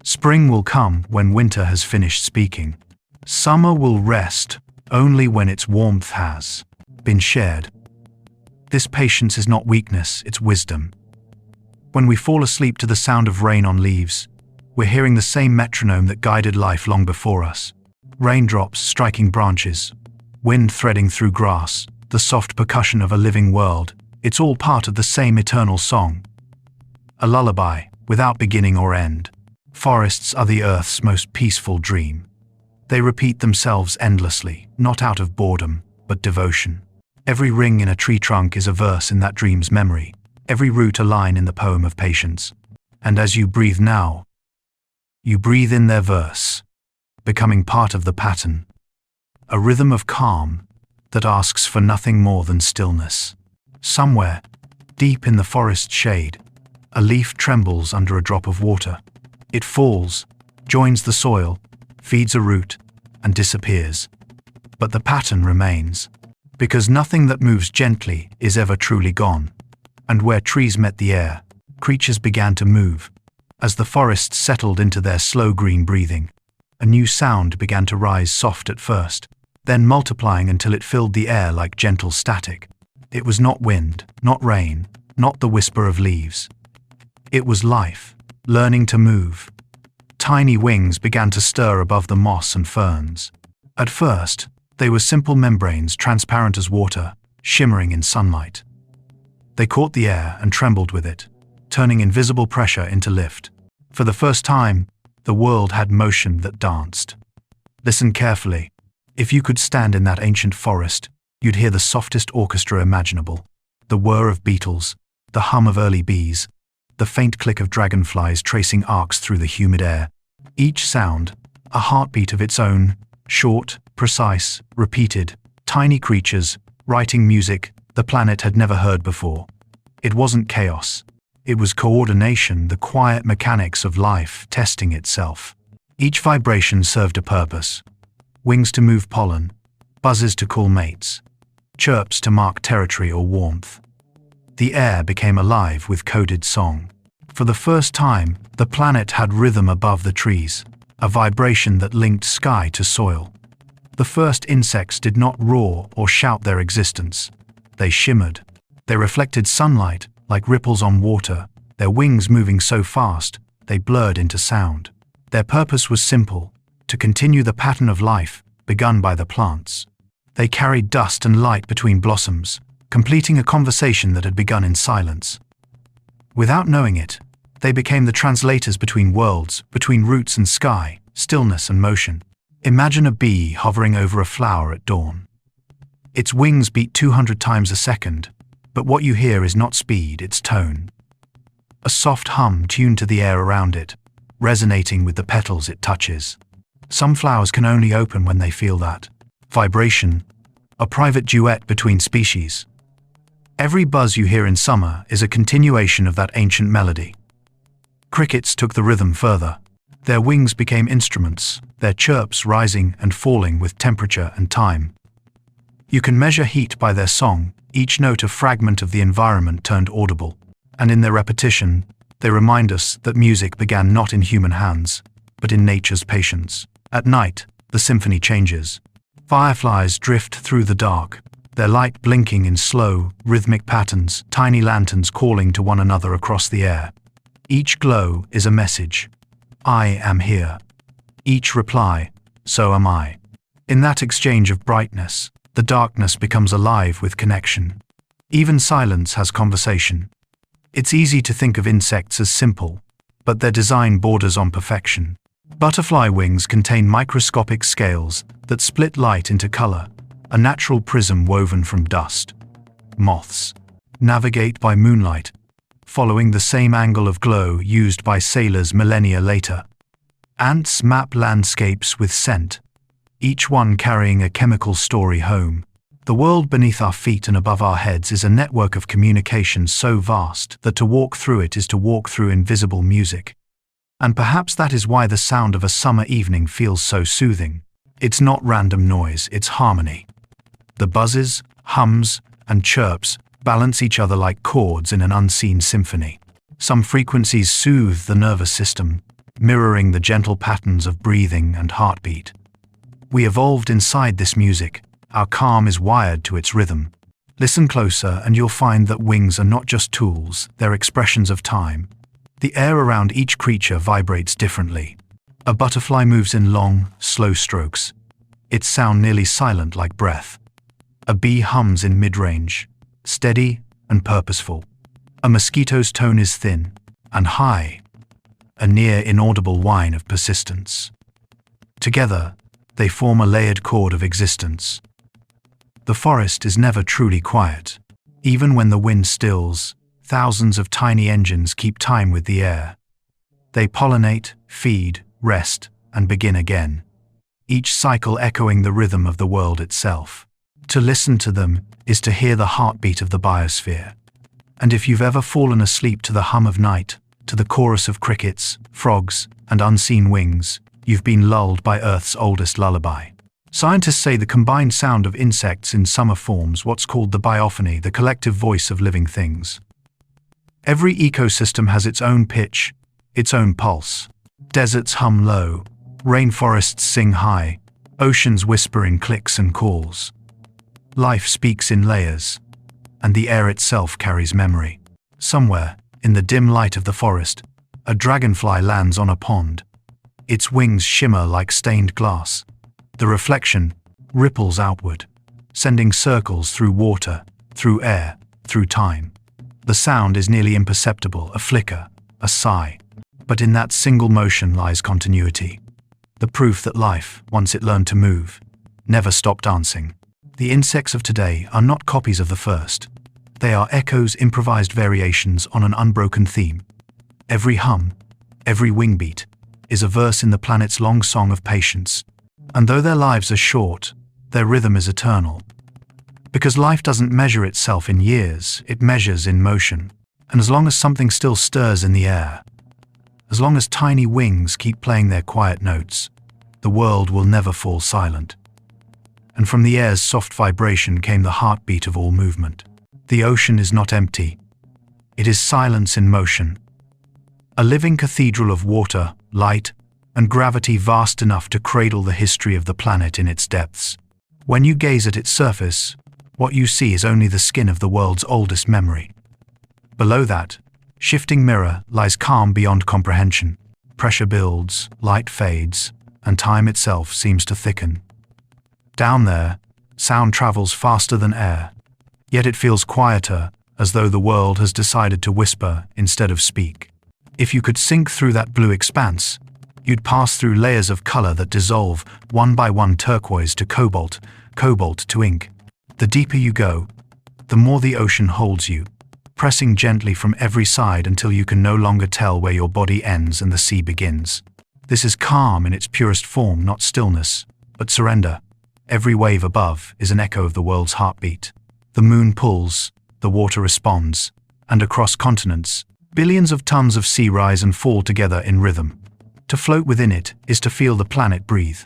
Speaker 1: Spring will come when winter has finished speaking. Summer will rest only when its warmth has been shared. This patience is not weakness, it's wisdom. When we fall asleep to the sound of rain on leaves, we're hearing the same metronome that guided life long before us. Raindrops striking branches, wind threading through grass, the soft percussion of a living world, it's all part of the same eternal song. A lullaby, without beginning or end. Forests are the Earth's most peaceful dream. They repeat themselves endlessly, not out of boredom, but devotion. Every ring in a tree trunk is a verse in that dream's memory, every root a line in the poem of patience. And as you breathe now, you breathe in their verse, becoming part of the pattern, a rhythm of calm that asks for nothing more than stillness. Somewhere, deep in the forest shade, a leaf trembles under a drop of water. It falls, joins the soil, feeds a root, and disappears. But the pattern remains, because nothing that moves gently is ever truly gone. And where trees met the air, creatures began to move. As the forests settled into their slow green breathing, a new sound began to rise, soft at first, then multiplying until it filled the air like gentle static. It was not wind, not rain, not the whisper of leaves. It was life, learning to move. Tiny wings began to stir above the moss and ferns. At first, they were simple membranes, transparent as water, shimmering in sunlight. They caught the air and trembled with it, turning invisible pressure into lift. For the first time, the world had motion that danced. Listen carefully. If you could stand in that ancient forest, you'd hear the softest orchestra imaginable. The whir of beetles, the hum of early bees, the faint click of dragonflies tracing arcs through the humid air. Each sound, a heartbeat of its own, short, precise, repeated, tiny creatures, writing music the planet had never heard before. It wasn't chaos. It was coordination, the quiet mechanics of life testing itself. Each vibration served a purpose. Wings to move pollen, buzzes to call mates, chirps to mark territory or warmth. The air became alive with coded song. For the first time, the planet had rhythm above the trees, a vibration that linked sky to soil. The first insects did not roar or shout their existence. They shimmered. They reflected sunlight like ripples on water, their wings moving so fast they blurred into sound. Their purpose was simple: to continue the pattern of life begun by the plants. They carried dust and light between blossoms, completing a conversation that had begun in silence. Without knowing it, they became the translators between worlds, between roots and sky, stillness and motion. Imagine a bee hovering over a flower at dawn. Its wings beat 200 times a second, but what you hear is not speed, it's tone. A soft hum tuned to the air around it, resonating with the petals it touches. Some flowers can only open when they feel that vibration, a private duet between species. Every buzz you hear in summer is a continuation of that ancient melody. Crickets took the rhythm further. Their wings became instruments, their chirps rising and falling with temperature and time. You can measure heat by their song, each note a fragment of the environment turned audible. And in their repetition, they remind us that music began not in human hands, but in nature's patience. At night, the symphony changes. Fireflies drift through the dark, their light blinking in slow, rhythmic patterns, tiny lanterns calling to one another across the air. Each glow is a message. I am here. Each reply, so am I. In that exchange of brightness, the darkness becomes alive with connection. Even silence has conversation. It's easy to think of insects as simple, but their design borders on perfection. Butterfly wings contain microscopic scales that split light into color, a natural prism woven from dust. Moths navigate by moonlight, following the same angle of glow used by sailors millennia later. Ants map landscapes with scent, each one carrying a chemical story home. The world beneath our feet and above our heads is a network of communication so vast that to walk through it is to walk through invisible music. And perhaps that is why the sound of a summer evening feels so soothing. It's not random noise, it's harmony. The buzzes, hums, and chirps balance each other like chords in an unseen symphony. Some frequencies soothe the nervous system, mirroring the gentle patterns of breathing and heartbeat. We evolved inside this music. Our calm is wired to its rhythm. Listen closer and you'll find that wings are not just tools, they're expressions of time. The air around each creature vibrates differently. A butterfly moves in long, slow strokes. Its sound nearly silent like breath. A bee hums in mid-range, steady and purposeful. A mosquito's tone is thin and high, a near inaudible whine of persistence. Together, they form a layered chord of existence. The forest is never truly quiet. Even when the wind stills, thousands of tiny engines keep time with the air. They pollinate, feed, rest, and begin again, each cycle echoing the rhythm of the world itself. To listen to them is to hear the heartbeat of the biosphere. And if you've ever fallen asleep to the hum of night, to the chorus of crickets, frogs, and unseen wings, you've been lulled by Earth's oldest lullaby. Scientists say the combined sound of insects in summer forms what's called the biophony, the collective voice of living things. Every ecosystem has its own pitch, its own pulse. Deserts hum low, rainforests sing high, oceans whisper in clicks and calls. Life speaks in layers, and the air itself carries memory. Somewhere, in the dim light of the forest, a dragonfly lands on a pond. Its wings shimmer like stained glass. The reflection ripples outward, sending circles through water, through air, through time. The sound is nearly imperceptible, a flicker, a sigh. But in that single motion lies continuity. The proof that life, once it learned to move, never stopped dancing. The insects of today are not copies of the first. They are echoes, improvised variations on an unbroken theme. Every hum, every wing beat, is a verse in the planet's long song of patience. And though their lives are short, their rhythm is eternal. Because life doesn't measure itself in years, it measures in motion. And as long as something still stirs in the air, as long as tiny wings keep playing their quiet notes, the world will never fall silent. And from the air's soft vibration came the heartbeat of all movement. The ocean is not empty. It is silence in motion. A living cathedral of water, light, and gravity vast enough to cradle the history of the planet in its depths. When you gaze at its surface, what you see is only the skin of the world's oldest memory. Below that, shifting mirror lies calm beyond comprehension. Pressure builds, light fades, and time itself seems to thicken. Down there, sound travels faster than air, yet it feels quieter, as though the world has decided to whisper instead of speak. If you could sink through that blue expanse, you'd pass through layers of color that dissolve, one by one, turquoise to cobalt, cobalt to ink. The deeper you go, the more the ocean holds you, pressing gently from every side until you can no longer tell where your body ends and the sea begins. This is calm in its purest form, not stillness, but surrender. Every wave above is an echo of the world's heartbeat. The moon pulls, the water responds, and across continents, billions of tons of sea rise and fall together in rhythm. To float within it is to feel the planet breathe.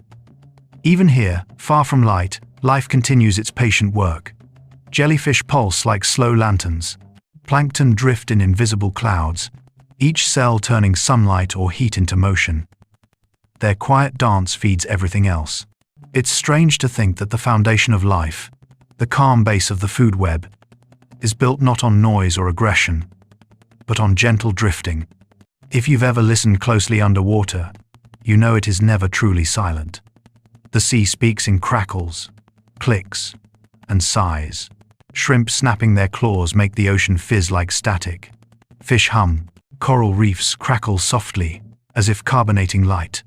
Speaker 1: Even here, far from light, life continues its patient work. Jellyfish pulse like slow lanterns. Plankton drift in invisible clouds, each cell turning sunlight or heat into motion. Their quiet dance feeds everything else. It's strange to think that the foundation of life, the calm base of the food web, is built not on noise or aggression, but on gentle drifting. If you've ever listened closely underwater, you know it is never truly silent. The sea speaks in crackles, clicks, and sighs. Shrimp snapping their claws make the ocean fizz like static. Fish hum, coral reefs crackle softly, as if carbonating light.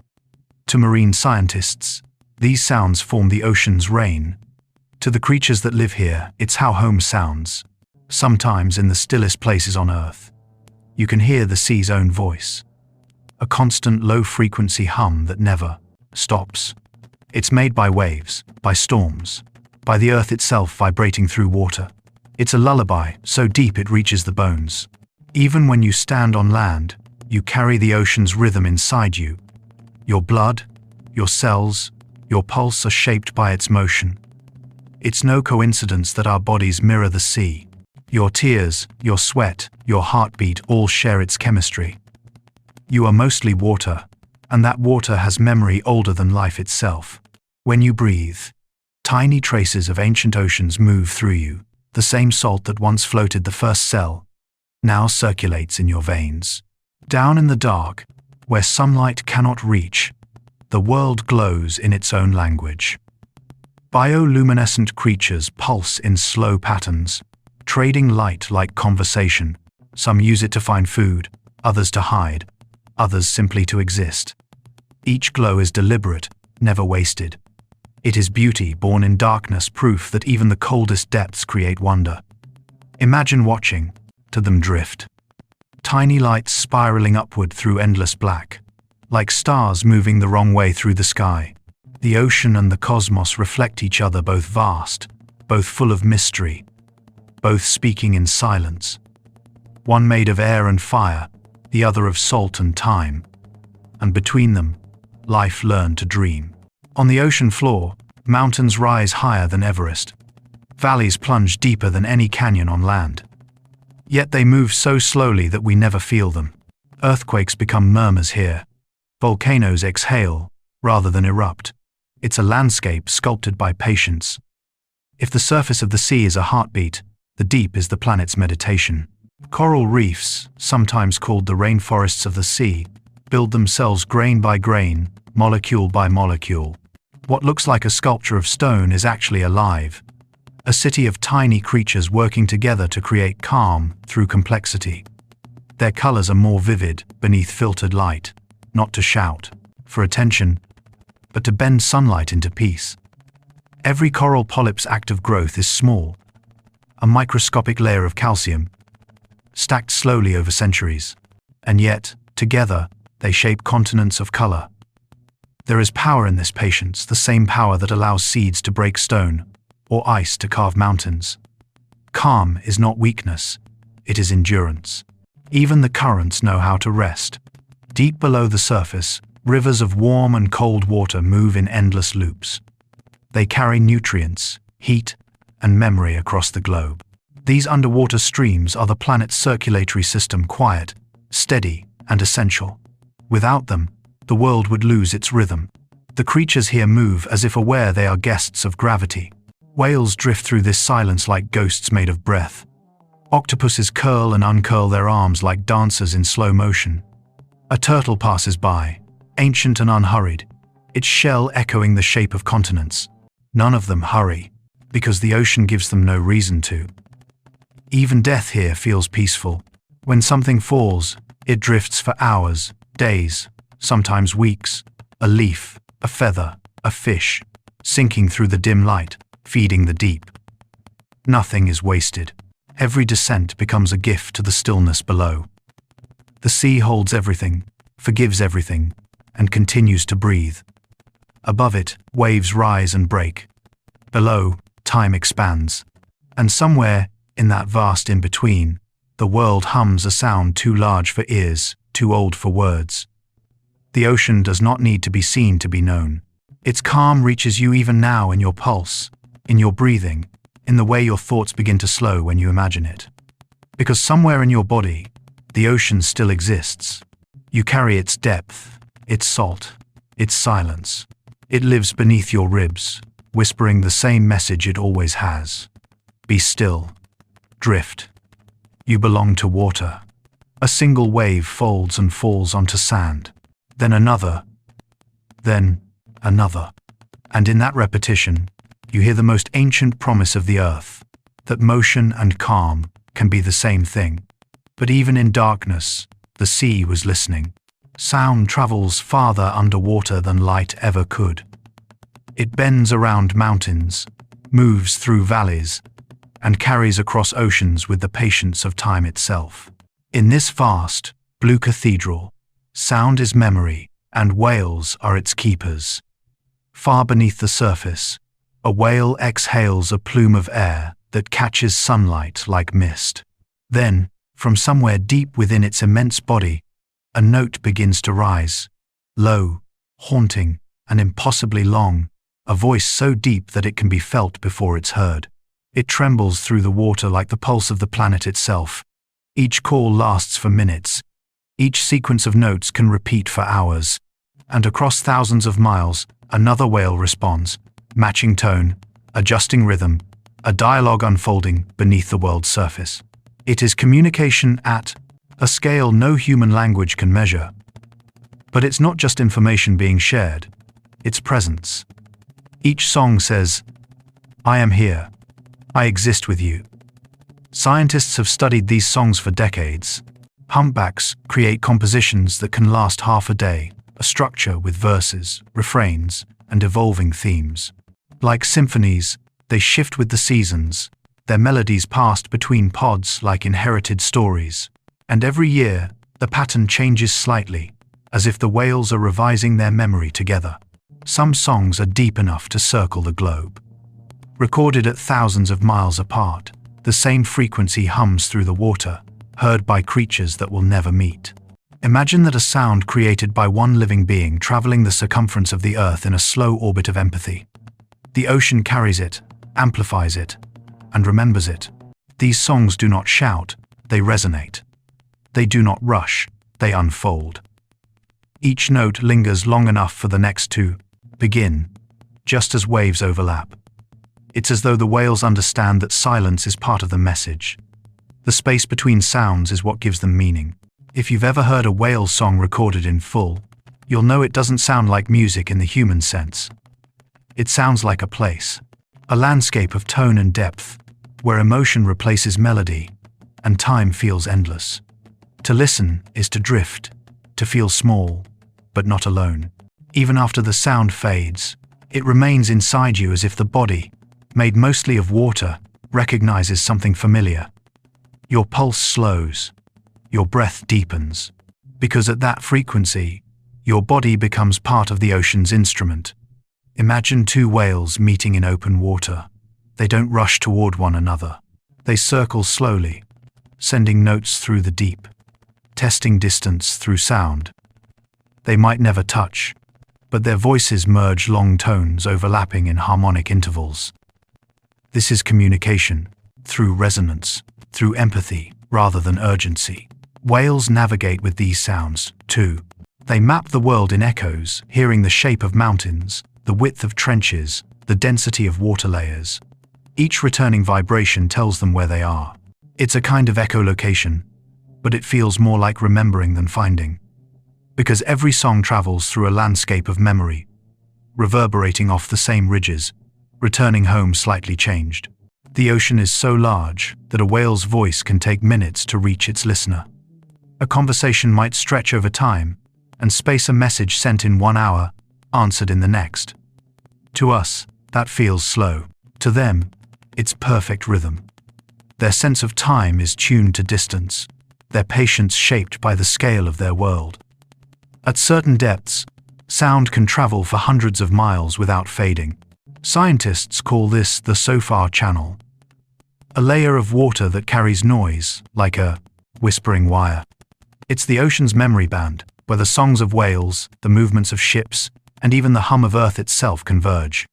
Speaker 1: To marine scientists, these sounds form the ocean's rain. To the creatures that live here, it's how home sounds. Sometimes in the stillest places on Earth, you can hear the sea's own voice. A constant low-frequency hum that never stops. It's made by waves, by storms, by the earth itself vibrating through water. It's a lullaby, so deep it reaches the bones. Even when you stand on land, you carry the ocean's rhythm inside you. Your blood, your cells, your pulse are shaped by its motion. It's no coincidence that our bodies mirror the sea. Your tears, your sweat, your heartbeat all share its chemistry. You are mostly water, and that water has memory older than life itself. When you breathe, tiny traces of ancient oceans move through you. The same salt that once floated the first cell now circulates in your veins. Down in the dark, where sunlight cannot reach, the world glows in its own language. Bioluminescent creatures pulse in slow patterns, trading light like conversation. Some use it to find food, others to hide, others simply to exist. Each glow is deliberate, never wasted. It is beauty born in darkness, proof that even the coldest depths create wonder. Imagine watching to them drift. Tiny lights spiraling upward through endless black, like stars moving the wrong way through the sky. The ocean and the cosmos reflect each other, both vast, both full of mystery, both speaking in silence. One made of air and fire, the other of salt and time. And between them, life learned to dream. On the ocean floor, mountains rise higher than Everest. Valleys plunge deeper than any canyon on land. Yet they move so slowly that we never feel them. Earthquakes become murmurs here. Volcanoes exhale rather than erupt. It's a landscape sculpted by patience. If the surface of the sea is a heartbeat, the deep is the planet's meditation. Coral reefs, sometimes called the rainforests of the sea, build themselves grain by grain, molecule by molecule. What looks like a sculpture of stone is actually alive. A city of tiny creatures working together to create calm through complexity. Their colors are more vivid beneath filtered light, not to shout for attention, but to bend sunlight into peace. Every coral polyp's act of growth is small, a microscopic layer of calcium, stacked slowly over centuries, and yet, together, they shape continents of color. There is power in this patience, the same power that allows seeds to break stone, or ice to carve mountains. Calm is not weakness, it is endurance. Even the currents know how to rest. Deep below the surface, rivers of warm and cold water move in endless loops. They carry nutrients, heat, and memory across the globe. These underwater streams are the planet's circulatory system, quiet, steady, and essential. Without them, the world would lose its rhythm. The creatures here move as if aware they are guests of gravity. Whales drift through this silence like ghosts made of breath. Octopuses curl and uncurl their arms like dancers in slow motion. A turtle passes by, ancient and unhurried, its shell echoing the shape of continents. None of them hurry, because the ocean gives them no reason to. Even death here feels peaceful. When something falls, it drifts for hours, days, sometimes weeks. A leaf, a feather, a fish, sinking through the dim light, feeding the deep. Nothing is wasted. Every descent becomes a gift to the stillness below. The sea holds everything, forgives everything, and continues to breathe. Above it, waves rise and break. Below, time expands. And somewhere, in that vast in-between, the world hums a sound too large for ears, too old for words. The ocean does not need to be seen to be known. Its calm reaches you even now in your pulse, in your breathing, in the way your thoughts begin to slow when you imagine it. Because somewhere in your body, the ocean still exists. You carry its depth, its salt, its silence. It lives beneath your ribs, whispering the same message it always has. Be still. Drift. You belong to water. A single wave folds and falls onto sand. Then another. Then another. And in that repetition, you hear the most ancient promise of the earth, that motion and calm can be the same thing. But even in darkness, the sea was listening. Sound travels farther underwater than light ever could. It bends around mountains, moves through valleys, and carries across oceans with the patience of time itself. In this vast, blue cathedral, sound is memory, and whales are its keepers. Far beneath the surface, a whale exhales a plume of air that catches sunlight like mist. Then, from somewhere deep within its immense body, a note begins to rise, low, haunting, and impossibly long, a voice so deep that it can be felt before it's heard. It trembles through the water like the pulse of the planet itself. Each call lasts for minutes. Each sequence of notes can repeat for hours. And across thousands of miles, another whale responds, matching tone, adjusting rhythm, a dialogue unfolding beneath the world's surface. It is communication at a scale no human language can measure. But it's not just information being shared, it's presence. Each song says, I am here. I exist with you. Scientists have studied these songs for decades. Humpbacks create compositions that can last half a day, a structure with verses, refrains, and evolving themes. Like symphonies, they shift with the seasons, their melodies passed between pods like inherited stories. And every year, the pattern changes slightly, as if the whales are revising their memory together. Some songs are deep enough to circle the globe. Recorded at thousands of miles apart, the same frequency hums through the water, heard by creatures that will never meet. Imagine that a sound created by one living being traveling the circumference of the Earth in a slow orbit of empathy. The ocean carries it, amplifies it, and remembers it. These songs do not shout, they resonate. They do not rush, they unfold. Each note lingers long enough for the next to begin, just as waves overlap. It's as though the whales understand that silence is part of the message. The space between sounds is what gives them meaning. If you've ever heard a whale song recorded in full, you'll know it doesn't sound like music in the human sense. It sounds like a place, a landscape of tone and depth, where emotion replaces melody, and time feels endless. To listen is to drift, to feel small, but not alone. Even after the sound fades, it remains inside you as if the body, made mostly of water, recognizes something familiar. Your pulse slows, your breath deepens, because at that frequency, your body becomes part of the ocean's instrument. Imagine two whales meeting in open water. They don't rush toward one another. They circle slowly, sending notes through the deep, testing distance through sound. They might never touch, but their voices merge long tones overlapping in harmonic intervals. This is communication, through resonance, through empathy, rather than urgency. Whales navigate with these sounds, too. They map the world in echoes, hearing the shape of mountains, the width of trenches, the density of water layers. Each returning vibration tells them where they are. It's a kind of echolocation, but it feels more like remembering than finding. Because every song travels through a landscape of memory, reverberating off the same ridges, returning home slightly changed. The ocean is so large that a whale's voice can take minutes to reach its listener. A conversation might stretch over time and space a message sent in 1 hour, answered in the next. To us, that feels slow. To them, it's perfect rhythm. Their sense of time is tuned to distance, their patience shaped by the scale of their world. At certain depths, sound can travel for hundreds of miles without fading. Scientists call this the soothe channel, a layer of water that carries noise like a whispering wire. It's the ocean's memory band, where the songs of whales, the movements of ships, and even the hum of Earth itself converge.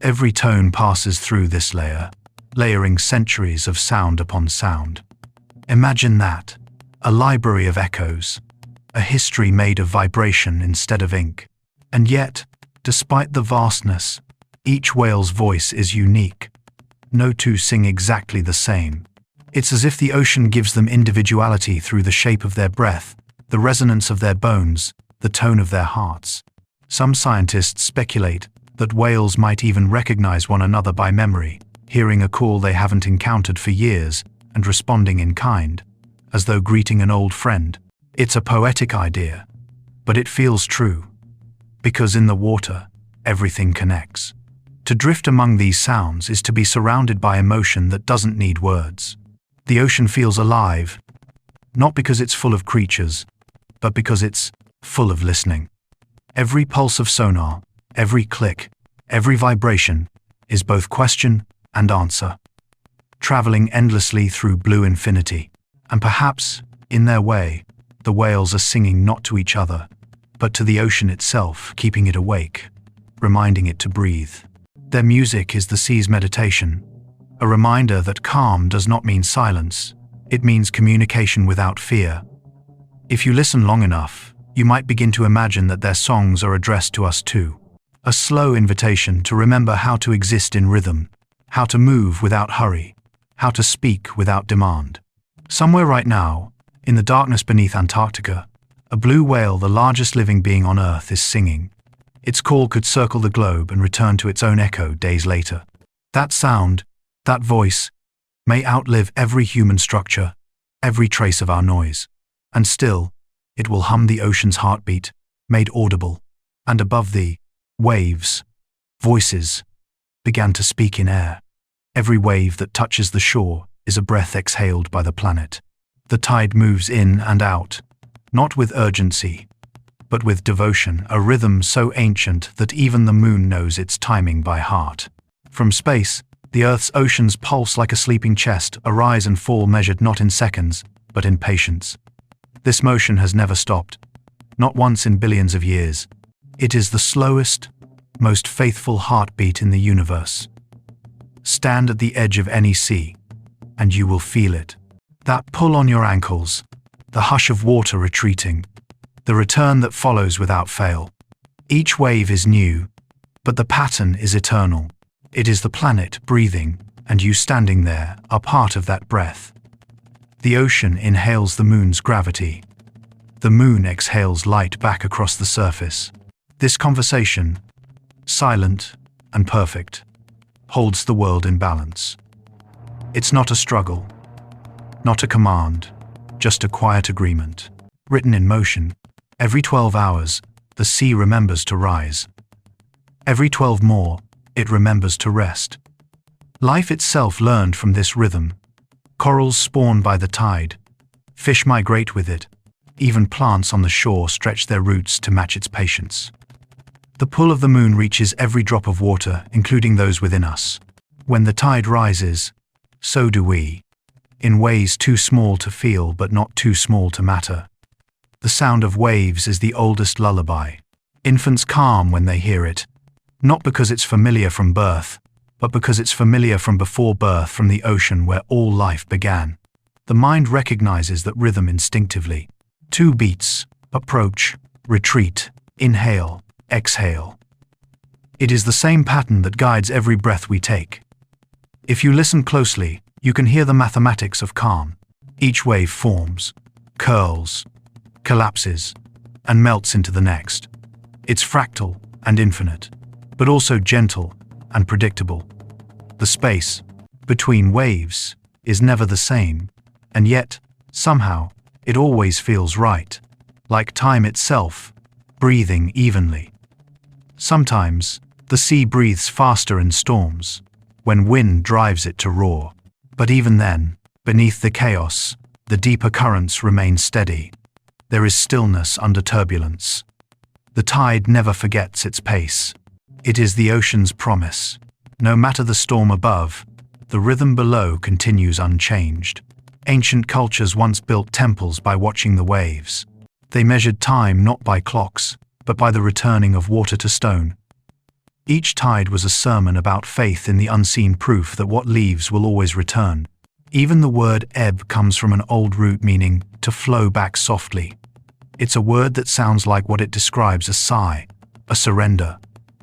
Speaker 1: Every tone passes through this layer, layering centuries of sound upon sound. Imagine that, a library of echoes, a history made of vibration instead of ink. And yet, despite the vastness, each whale's voice is unique. No two sing exactly the same. It's as if the ocean gives them individuality through the shape of their breath, the resonance of their bones, the tone of their hearts. Some scientists speculate that whales might even recognize one another by memory, hearing a call they haven't encountered for years and responding in kind, as though greeting an old friend. It's a poetic idea, but it feels true, because in the water, everything connects. To drift among these sounds is to be surrounded by emotion that doesn't need words. The ocean feels alive, not because it's full of creatures, but because it's full of listening. Every pulse of sonar, every click, every vibration is both question and answer, traveling endlessly through blue infinity. And perhaps, in their way, the whales are singing not to each other, but to the ocean itself, keeping it awake, reminding it to breathe. Their music is the sea's meditation, a reminder that calm does not mean silence, it means communication without fear. If you listen long enough, you might begin to imagine that their songs are addressed to us too. A slow invitation to remember how to exist in rhythm, how to move without hurry, how to speak without demand. Somewhere right now, in the darkness beneath Antarctica, a blue whale, the largest living being on Earth, is singing. Its call could circle the globe and return to its own echo days later. That sound, that voice, may outlive every human structure, every trace of our noise. And still, it will hum the ocean's heartbeat, made audible. And above the waves, voices began to speak in air. Every wave that touches the shore is a breath exhaled by the planet. The tide moves in and out, not with urgency, but with devotion, a rhythm so ancient that even the moon knows its timing by heart. From space, the Earth's oceans pulse like a sleeping chest, a rise and fall measured not in seconds, but in patience. This motion has never stopped, not once in billions of years. It is the slowest, most faithful heartbeat in the universe. Stand at the edge of any sea, and you will feel it. That pull on your ankles, the hush of water retreating, the return that follows without fail. Each wave is new, but the pattern is eternal. It is the planet breathing, and you standing there are part of that breath. The ocean inhales the moon's gravity. The moon exhales light back across the surface. This conversation, silent and perfect, holds the world in balance. It's not a struggle, not a command, just a quiet agreement. Written in motion, every 12 hours, the sea remembers to rise. Every 12 more, it remembers to rest. Life itself learned from this rhythm. Corals spawn by the tide. Fish migrate with it. Even plants on the shore stretch their roots to match its patience. The pull of the moon reaches every drop of water, including those within us. When the tide rises, so do we, in ways too small to feel but not too small to matter. The sound of waves is the oldest lullaby. Infants calm when they hear it, not because it's familiar from birth, but because it's familiar from before birth, from the ocean where all life began. The mind recognizes that rhythm instinctively. 2 beats, approach, retreat, inhale, exhale. It is the same pattern that guides every breath we take. If you listen closely, you can hear the mathematics of calm. Each wave forms, curls, collapses, and melts into the next. It's fractal and infinite, but also gentle and predictable. The space between waves is never the same, and yet, somehow, it always feels right, like time itself, breathing evenly. Sometimes, the sea breathes faster in storms, when wind drives it to roar. But even then, beneath the chaos, the deeper currents remain steady. There is stillness under turbulence. The tide never forgets its pace. It is the ocean's promise. No matter the storm above, the rhythm below continues unchanged. Ancient cultures once built temples by watching the waves. They measured time not by clocks, but by the returning of water to stone. Each tide was a sermon about faith in the unseen proof that what leaves will always return. Even the word ebb comes from an old root meaning to flow back softly. It's a word that sounds like what it describes: a sigh, a surrender.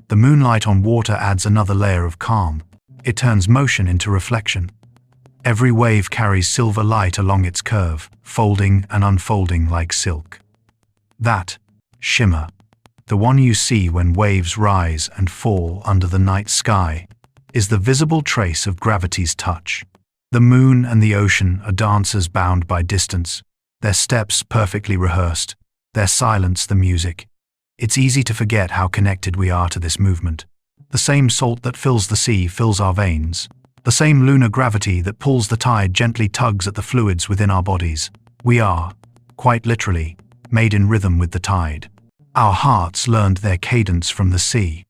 Speaker 1: The moonlight on water adds another layer of calm. It turns motion into reflection. Every wave carries silver light along its curve, folding and unfolding like silk. That shimmer, the one you see when waves rise and fall under the night sky, is the visible trace of gravity's touch. The moon and the ocean are dancers bound by distance, their steps perfectly rehearsed, their silence the music. It's easy to forget how connected we are to this movement. The same salt that fills the sea fills our veins. The same lunar gravity that pulls the tide gently tugs at the fluids within our bodies. We are, quite literally, made in rhythm with the tide. Our hearts learned their cadence from the sea.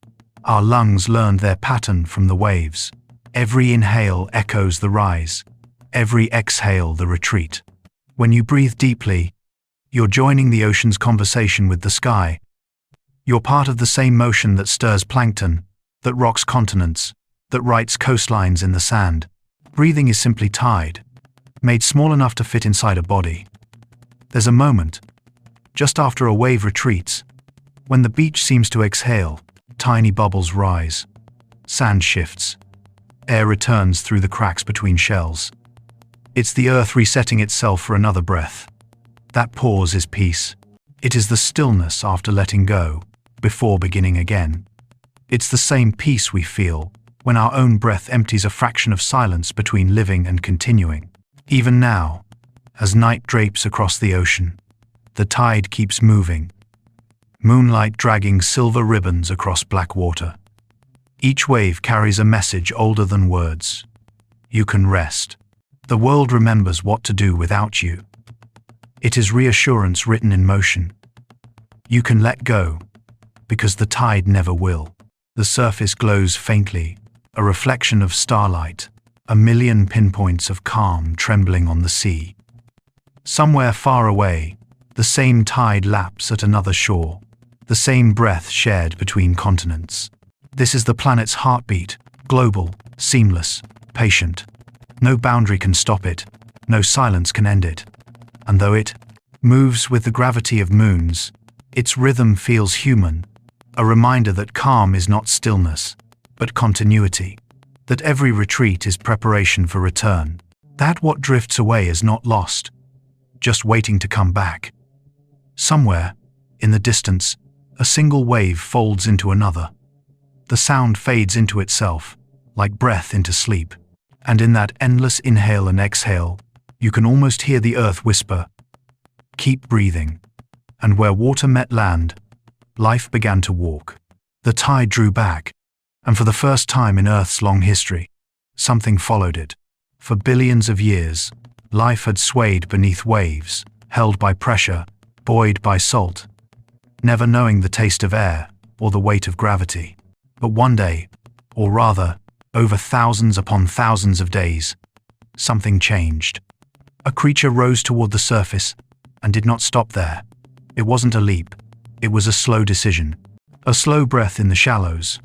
Speaker 1: Our lungs learned their pattern from the waves. Every inhale echoes the rise. Every exhale the retreat. When you breathe deeply, you're joining the ocean's conversation with the sky. You're part of the same motion that stirs plankton, that rocks continents, that writes coastlines in the sand. Breathing is simply tide, made small enough to fit inside a body. There's a moment, just after a wave retreats, when the beach seems to exhale. Tiny bubbles rise. Sand shifts. Air returns through the cracks between shells. It's the earth resetting itself for another breath. That pause is peace. It is the stillness after letting go, before beginning again. It's the same peace we feel when our own breath empties a fraction of silence between living and continuing. Even now, as night drapes across the ocean, the tide keeps moving. Moonlight dragging silver ribbons across black water. Each wave carries a message older than words. You can rest. The world remembers what to do without you. It is reassurance written in motion. You can let go, because the tide never will. The surface glows faintly, a reflection of starlight, a million pinpoints of calm trembling on the sea. Somewhere far away, the same tide laps at another shore, the same breath shared between continents. This is the planet's heartbeat, global, seamless, patient. No boundary can stop it, no silence can end it. And though it moves with the gravity of moons. Its rhythm feels human, a reminder that calm is not stillness, but continuity, that every retreat is preparation for return, that what drifts away is not lost, just waiting to come back. Somewhere, in the distance, a single wave folds into another. The sound fades into itself, like breath into sleep. And in that endless inhale and exhale, you can almost hear the earth whisper, "Keep breathing." And where water met land, life began to walk. The tide drew back, and for the first time in Earth's long history, something followed it. For billions of years, life had swayed beneath waves, held by pressure, buoyed by salt, never knowing the taste of air or the weight of gravity. But one day, or rather, over thousands upon thousands of days, something changed. A creature rose toward the surface and did not stop there. It wasn't a leap, it was a slow decision. A slow breath in the shallows.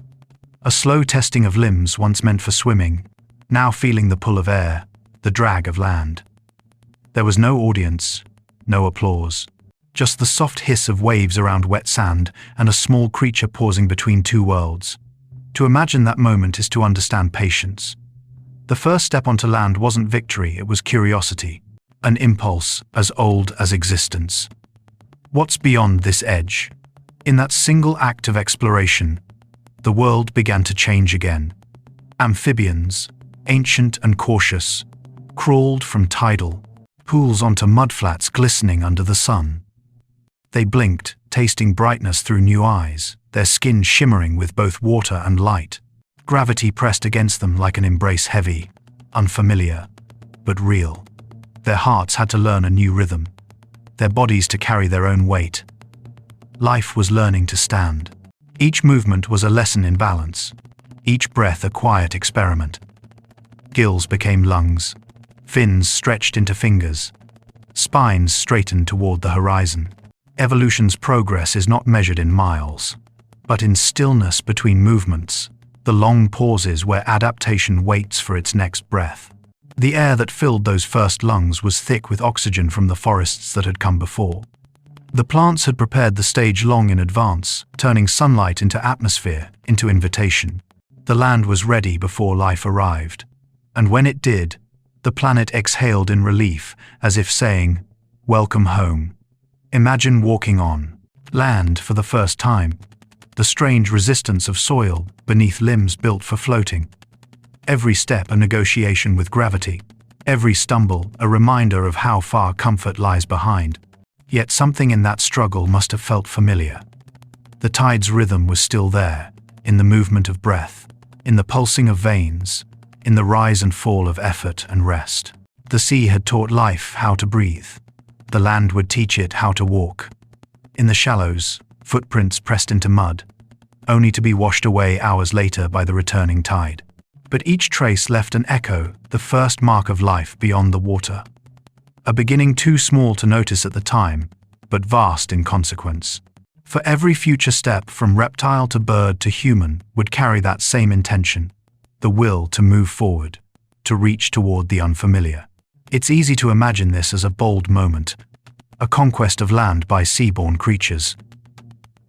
Speaker 1: A slow testing of limbs once meant for swimming, now feeling the pull of air, the drag of land. There was no audience, no applause. Just the soft hiss of waves around wet sand and a small creature pausing between two worlds. To imagine that moment is to understand patience. The first step onto land wasn't victory, it was curiosity, an impulse as old as existence. What's beyond this edge? In that single act of exploration, the world began to change again. Amphibians, ancient and cautious, crawled from tidal pools onto mudflats glistening under the sun. They blinked, tasting brightness through new eyes, their skin shimmering with both water and light. Gravity pressed against them like an embrace, heavy, unfamiliar, but real. Their hearts had to learn a new rhythm, their bodies to carry their own weight. Life was learning to stand. Each movement was a lesson in balance, each breath a quiet experiment. Gills became lungs, fins stretched into fingers, spines straightened toward the horizon. Evolution's progress is not measured in miles, but in stillness between movements, the long pauses where adaptation waits for its next breath. The air that filled those first lungs was thick with oxygen from the forests that had come before. The plants had prepared the stage long in advance, turning sunlight into atmosphere, into invitation. The land was ready before life arrived. And when it did, the planet exhaled in relief, as if saying, "Welcome home." Imagine walking on land for the first time, the strange resistance of soil beneath limbs built for floating. Every step a negotiation with gravity, every stumble a reminder of how far comfort lies behind. Yet something in that struggle must have felt familiar. The tide's rhythm was still there, in the movement of breath, in the pulsing of veins, in the rise and fall of effort and rest. The sea had taught life how to breathe. The land would teach it how to walk. In the shallows, footprints pressed into mud, only to be washed away hours later by the returning tide. But each trace left an echo, the first mark of life beyond the water. A beginning too small to notice at the time, but vast in consequence. For every future step from reptile to bird to human would carry that same intention, the will to move forward, to reach toward the unfamiliar. It's easy to imagine this as a bold moment, a conquest of land by seaborne creatures.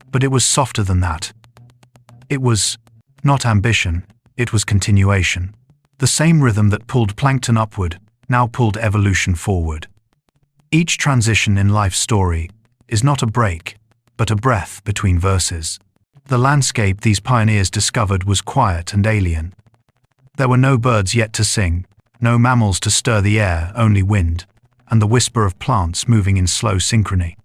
Speaker 1: But it was softer than that. It was not ambition, it was continuation. The same rhythm that pulled plankton upward now pulled evolution forward. Each transition in life's story is not a break, but a breath between verses. The landscape these pioneers discovered was quiet and alien. There were no birds yet to sing, no mammals to stir the air, only wind, and the whisper of plants moving in slow synchrony.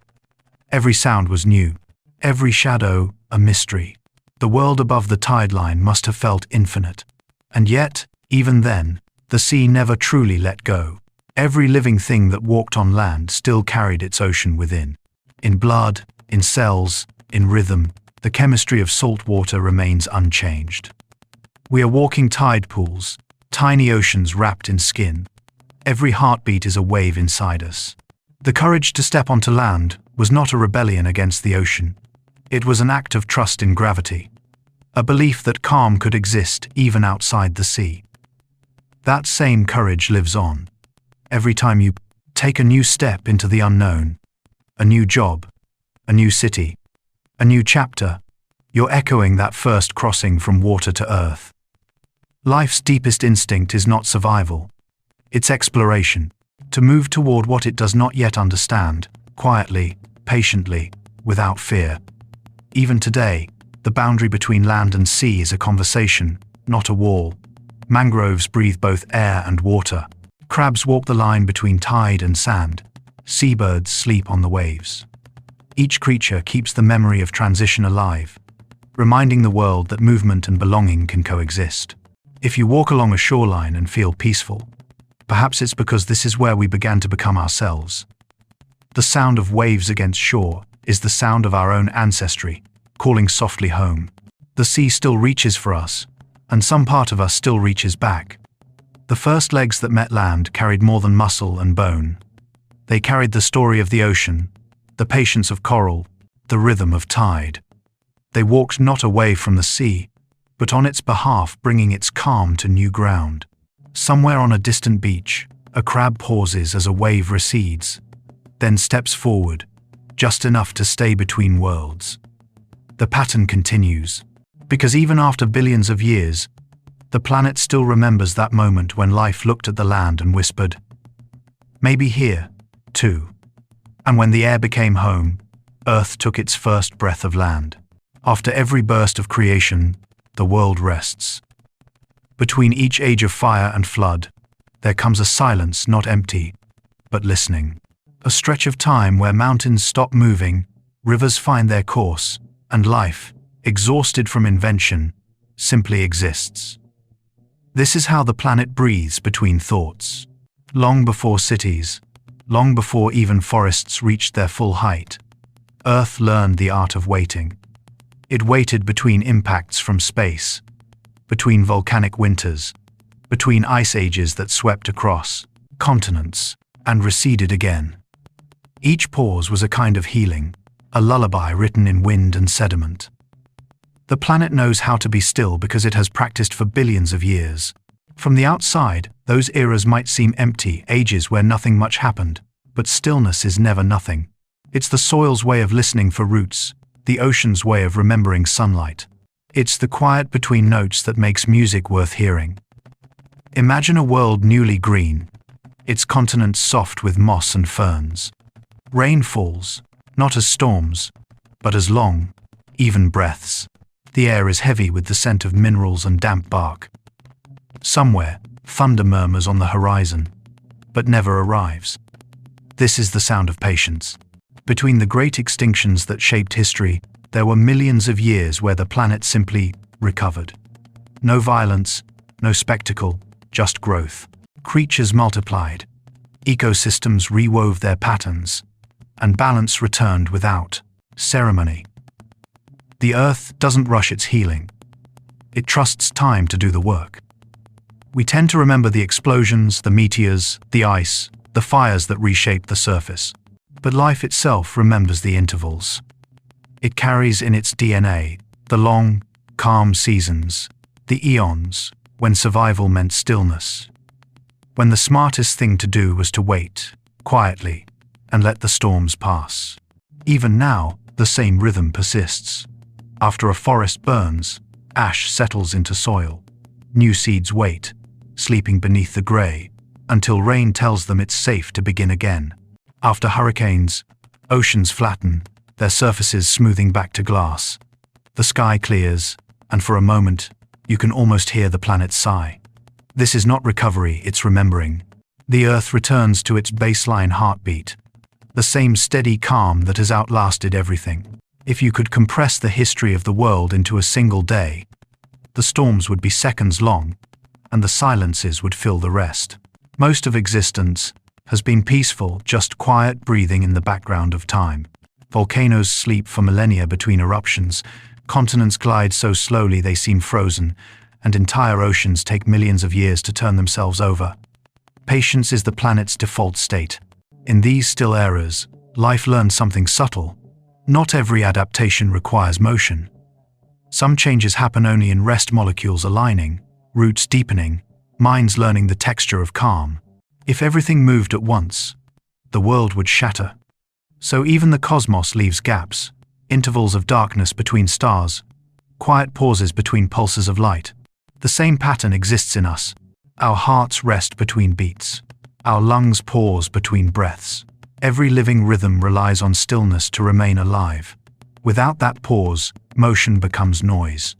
Speaker 1: Every sound was new, every shadow a mystery. The world above the tide line must have felt infinite. And yet, even then, the sea never truly let go. Every living thing that walked on land still carried its ocean within. In blood, in cells, in rhythm, the chemistry of salt water remains unchanged. We are walking tide pools, tiny oceans wrapped in skin. Every heartbeat is a wave inside us. The courage to step onto land was not a rebellion against the ocean. It was an act of trust in gravity, a belief that calm could exist even outside the sea. That same courage lives on. Every time you take a new step into the unknown, a new job, a new city, a new chapter. You're echoing that first crossing from water to earth. Life's deepest instinct is not survival. It's exploration, to move toward what it does not yet understand, quietly, patiently, without fear. Even today, the boundary between land and sea is a conversation, not a wall. Mangroves breathe both air and water. Crabs walk the line between tide and sand. Seabirds sleep on the waves. Each creature keeps the memory of transition alive, reminding the world that movement and belonging can coexist. If you walk along a shoreline and feel peaceful, perhaps it's because this is where we began to become ourselves. The sound of waves against shore is the sound of our own ancestry, calling softly home. The sea still reaches for us, and some part of us still reaches back. The first legs that met land carried more than muscle and bone. They carried the story of the ocean, the patience of coral, the rhythm of tide. They walked not away from the sea, but on its behalf, bringing its calm to new ground. Somewhere on a distant beach, a crab pauses as a wave recedes, then steps forward, just enough to stay between worlds. The pattern continues, because even after billions of years, the planet still remembers that moment when life looked at the land and whispered, "Maybe here, too." And when the air became home, Earth took its first breath of land. After every burst of creation, the world rests. Between each age of fire and flood, there comes a silence not empty, but listening. A stretch of time where mountains stop moving, rivers find their course, and life, exhausted from invention, simply exists. This is how the planet breathes between thoughts. Long before cities, long before even forests reached their full height, Earth learned the art of waiting. It waited between impacts from space, between volcanic winters, between ice ages that swept across continents and receded again. Each pause was a kind of healing, a lullaby written in wind and sediment. The planet knows how to be still because it has practiced for billions of years. From the outside, those eras might seem empty, ages where nothing much happened, but stillness is never nothing. It's the soil's way of listening for roots, the ocean's way of remembering sunlight. It's the quiet between notes that makes music worth hearing. Imagine a world newly green, its continents soft with moss and ferns. Rain falls, not as storms, but as long, even breaths. The air is heavy with the scent of minerals and damp bark. Somewhere, thunder murmurs on the horizon, but never arrives. This is the sound of patience. Between the great extinctions that shaped history, there were millions of years where the planet simply recovered. No violence, no spectacle, just growth. Creatures multiplied, ecosystems rewove their patterns, and balance returned without ceremony. The Earth doesn't rush its healing. It trusts time to do the work. We tend to remember the explosions, the meteors, the ice, the fires that reshape the surface. But life itself remembers the intervals. It carries in its DNA the long, calm seasons, the eons, when survival meant stillness. When the smartest thing to do was to wait, quietly, and let the storms pass. Even now, the same rhythm persists. After a forest burns, ash settles into soil. New seeds wait, sleeping beneath the gray, until rain tells them it's safe to begin again. After hurricanes, oceans flatten, their surfaces smoothing back to glass. The sky clears, and for a moment, you can almost hear the planet sigh. This is not recovery, it's remembering. The Earth returns to its baseline heartbeat, the same steady calm that has outlasted everything. If you could compress the history of the world into a single day, the storms would be seconds long, and the silences would fill the rest. Most of existence has been peaceful, just quiet breathing in the background of time. Volcanoes sleep for millennia between eruptions, continents glide so slowly they seem frozen, and entire oceans take millions of years to turn themselves over. Patience is the planet's default state. In these still eras, life learns something subtle. Not every adaptation requires motion. Some changes happen only in rest, molecules aligning, roots deepening, minds learning the texture of calm. If everything moved at once, the world would shatter. So even the cosmos leaves gaps, intervals of darkness between stars, quiet pauses between pulses of light. The same pattern exists in us. Our hearts rest between beats. Our lungs pause between breaths. Every living rhythm relies on stillness to remain alive. Without that pause, motion becomes noise.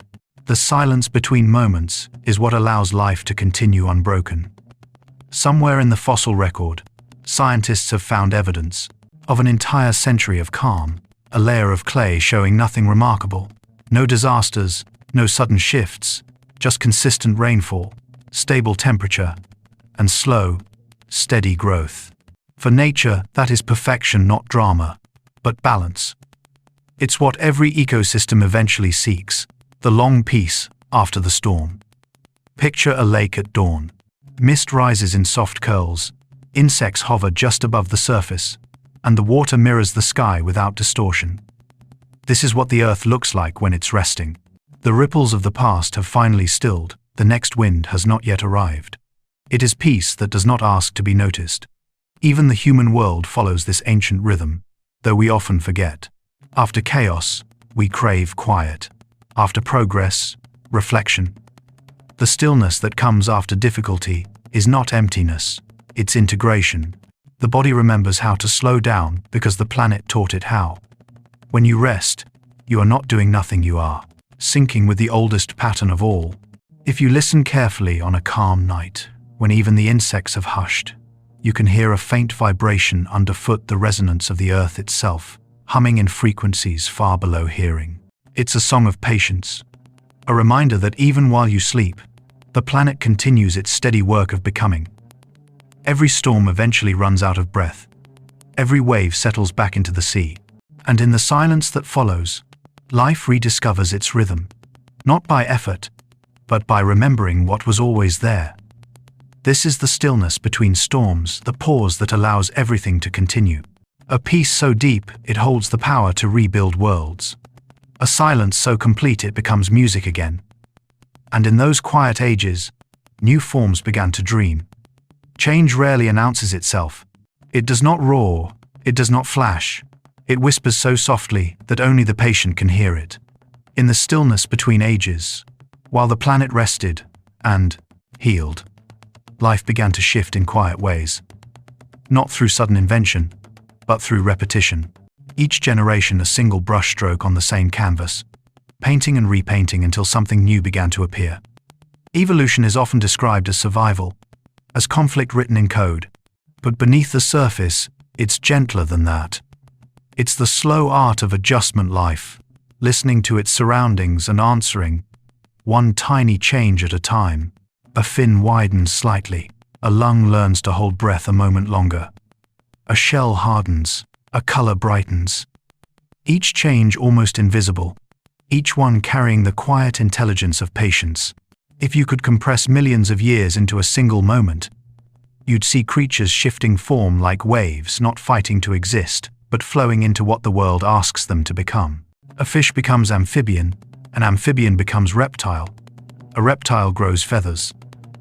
Speaker 1: The silence between moments is what allows life to continue unbroken. Somewhere in the fossil record, scientists have found evidence of an entire century of calm, a layer of clay showing nothing remarkable. No disasters, no sudden shifts, just consistent rainfall, stable temperature, and slow, steady growth. For nature, that is perfection, not drama, but balance. It's what every ecosystem eventually seeks, the long peace after the storm. Picture a lake at dawn. Mist rises in soft curls, insects hover just above the surface, and the water mirrors the sky without distortion. This is what the earth looks like when it's resting. The ripples of the past have finally stilled, the next wind has not yet arrived. It is peace that does not ask to be noticed. Even the human world follows this ancient rhythm, though we often forget. After chaos, we crave quiet. After progress, reflection. The stillness that comes after difficulty is not emptiness, it's integration. The body remembers how to slow down because the planet taught it how. When you rest, you are not doing nothing, you are syncing with the oldest pattern of all. If you listen carefully on a calm night, when even the insects have hushed, you can hear a faint vibration underfoot, the resonance of the earth itself, humming in frequencies far below hearing. It's a song of patience, a reminder that even while you sleep, the planet continues its steady work of becoming. Every storm eventually runs out of breath. Every wave settles back into the sea. And in the silence that follows, life rediscovers its rhythm, not by effort, but by remembering what was always there. This is the stillness between storms, the pause that allows everything to continue. A peace so deep it holds the power to rebuild worlds. A silence so complete it becomes music again. And in those quiet ages, new forms began to dream. Change rarely announces itself. It does not roar, it does not flash. It whispers so softly that only the patient can hear it. In the stillness between ages, while the planet rested and healed, life began to shift in quiet ways. Not through sudden invention, but through repetition. Each generation a single brushstroke on the same canvas, painting and repainting until something new began to appear. Evolution is often described as survival, as conflict written in code, but beneath the surface, it's gentler than that. It's the slow art of adjustment, life, listening to its surroundings and answering, one tiny change at a time. A fin widens slightly, a lung learns to hold breath a moment longer. A shell hardens, a color brightens. Each change almost invisible, each one carrying the quiet intelligence of patience. If you could compress millions of years into a single moment, you'd see creatures shifting form like waves, not fighting to exist, but flowing into what the world asks them to become. A fish becomes amphibian, an amphibian becomes reptile. A reptile grows feathers.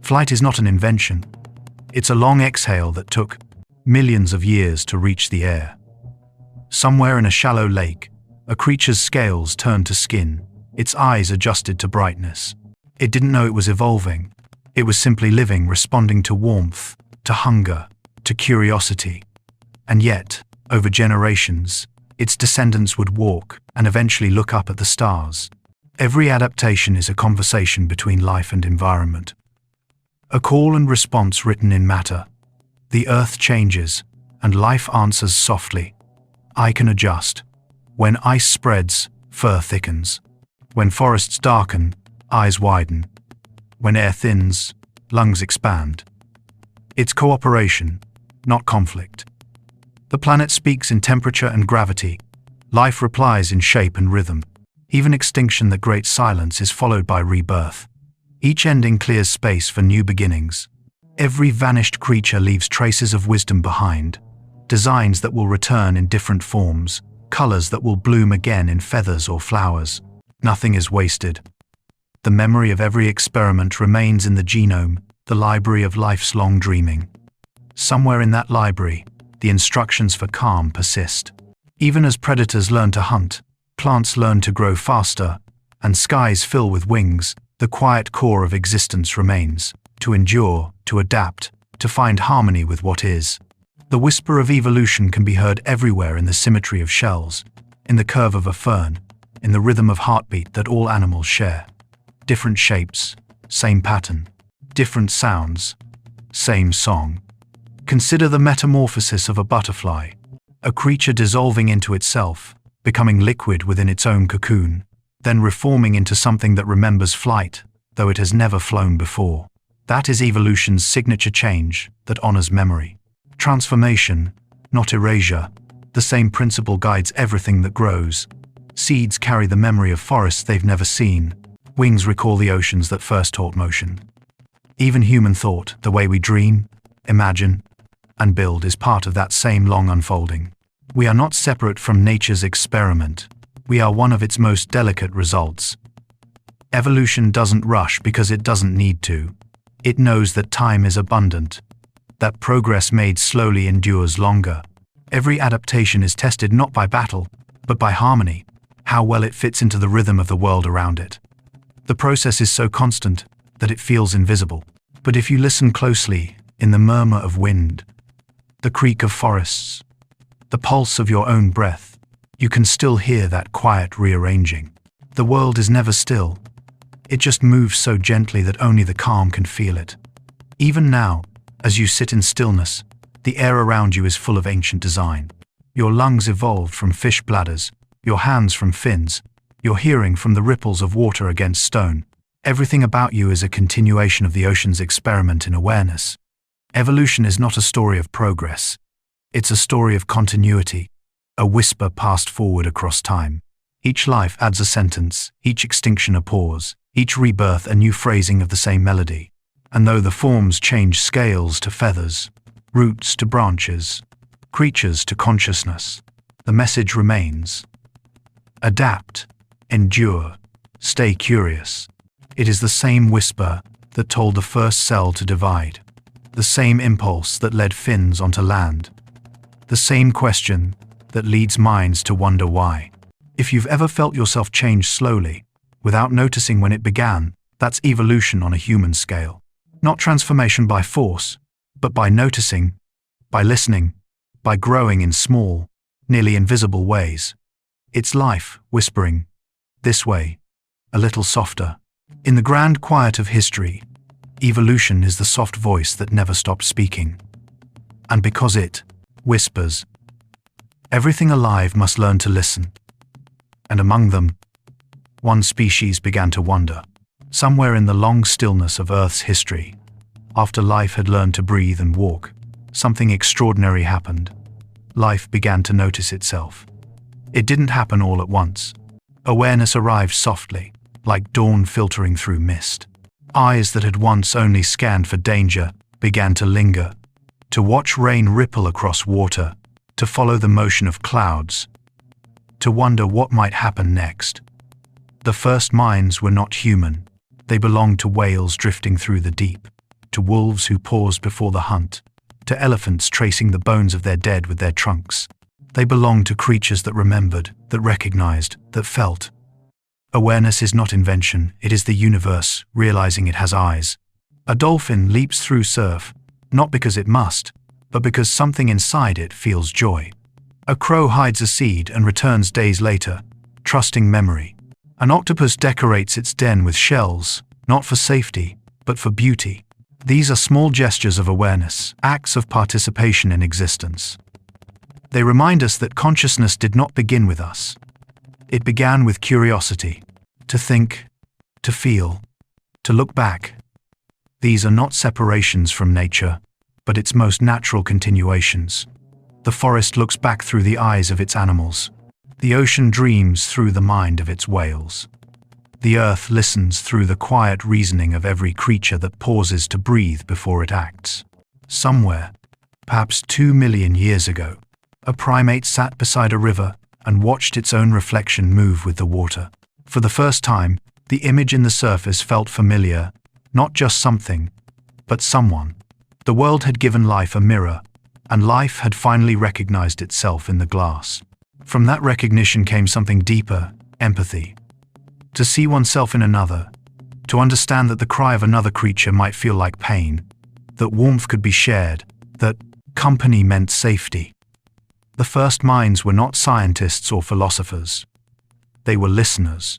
Speaker 1: Flight is not an invention. It's a long exhale that took millions of years to reach the air. Somewhere in a shallow lake, a creature's scales turned to skin, its eyes adjusted to brightness. It didn't know it was evolving. It was simply living, responding to warmth, to hunger, to curiosity. And yet, over generations, its descendants would walk and eventually look up at the stars. Every adaptation is a conversation between life and environment. A call and response written in matter. The earth changes, and life answers softly. I can adjust. When ice spreads, fur thickens. When forests darken, eyes widen. When air thins, lungs expand. It's cooperation, not conflict. The planet speaks in temperature and gravity. Life replies in shape and rhythm. Even extinction, the great silence, is followed by rebirth. Each ending clears space for new beginnings. Every vanished creature leaves traces of wisdom behind, designs that will return in different forms, colors that will bloom again in feathers or flowers. Nothing is wasted. The memory of every experiment remains in the genome, the library of life's long dreaming. Somewhere in that library, the instructions for calm persist. Even as predators learn to hunt, plants learn to grow faster, and skies fill with wings, the quiet core of existence remains, to endure, to adapt, to find harmony with what is. The whisper of evolution can be heard everywhere in the symmetry of shells, in the curve of a fern, in the rhythm of heartbeat that all animals share. Different shapes, same pattern. Different sounds, same song. Consider the metamorphosis of a butterfly, a creature dissolving into itself, becoming liquid within its own cocoon, then reforming into something that remembers flight, though it has never flown before. That is evolution's signature change that honors memory. Transformation, not erasure. The same principle guides everything that grows. Seeds carry the memory of forests they've never seen. Wings recall the oceans that first taught motion. Even human thought, the way we dream, imagine, and build, is part of that same long unfolding. We are not separate from nature's experiment. We are one of its most delicate results. Evolution doesn't rush because it doesn't need to. It knows that time is abundant, that progress made slowly endures longer. Every adaptation is tested not by battle, but by harmony, how well it fits into the rhythm of the world around it. The process is so constant that it feels invisible. But if you listen closely, in the murmur of wind, the creak of forests, the pulse of your own breath, you can still hear that quiet rearranging. The world is never still. It just moves so gently that only the calm can feel it. Even now, as you sit in stillness, the air around you is full of ancient design. Your lungs evolved from fish bladders, your hands from fins, your hearing from the ripples of water against stone. Everything about you is a continuation of the ocean's experiment in awareness. Evolution is not a story of progress. It's a story of continuity, a whisper passed forward across time. Each life adds a sentence, each extinction a pause, each rebirth a new phrasing of the same melody. And though the forms change, scales to feathers, roots to branches, creatures to consciousness, the message remains. Adapt, endure, stay curious. It is the same whisper that told the first cell to divide, the same impulse that led fins onto land, the same question that leads minds to wonder why. If you've ever felt yourself change slowly, without noticing when it began, that's evolution on a human scale. Not transformation by force, but by noticing, by listening, by growing in small, nearly invisible ways. It's life whispering, this way, a little softer. In the grand quiet of history, evolution is the soft voice that never stops speaking. And because it whispers, everything alive must learn to listen. And among them, one species began to wander. Somewhere in the long stillness of Earth's history, after life had learned to breathe and walk, something extraordinary happened. Life began to notice itself. It didn't happen all at once. Awareness arrived softly, like dawn filtering through mist. Eyes that had once only scanned for danger began to linger, to watch rain ripple across water, to follow the motion of clouds, to wonder what might happen next. The first minds were not human. They belonged to whales drifting through the deep, to wolves who paused before the hunt, to elephants tracing the bones of their dead with their trunks. They belonged to creatures that remembered, that recognized, that felt. Awareness is not invention, it is the universe realizing it has eyes. A dolphin leaps through surf, not because it must, but because something inside it feels joy. A crow hides a seed and returns days later, trusting memory. An octopus decorates its den with shells, not for safety, but for beauty. These are small gestures of awareness, acts of participation in existence. They remind us that consciousness did not begin with us. It began with curiosity, to think, to feel, to look back. These are not separations from nature, but its most natural continuations. The forest looks back through the eyes of its animals. The ocean dreams through the mind of its whales. The earth listens through the quiet reasoning of every creature that pauses to breathe before it acts. Somewhere, perhaps 2 million years ago, a primate sat beside a river and watched its own reflection move with the water. For the first time, the image in the surface felt familiar, not just something, but someone. The world had given life a mirror, and life had finally recognized itself in the glass. From that recognition came something deeper, empathy. To see oneself in another, to understand that the cry of another creature might feel like pain, that warmth could be shared, that company meant safety. The first minds were not scientists or philosophers. They were listeners.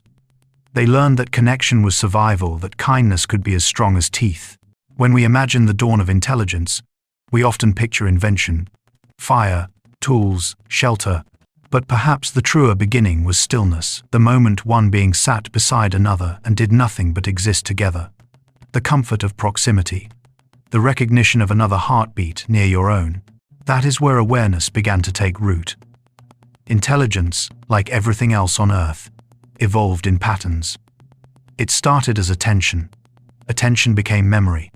Speaker 1: They learned that connection was survival, that kindness could be as strong as teeth. When we imagine the dawn of intelligence, we often picture invention, fire, tools, shelter, but perhaps the truer beginning was stillness, the moment one being sat beside another and did nothing but exist together. The comfort of proximity, the recognition of another heartbeat near your own. That is where awareness began to take root. Intelligence, like everything else on Earth, evolved in patterns. It started as attention. Attention became memory.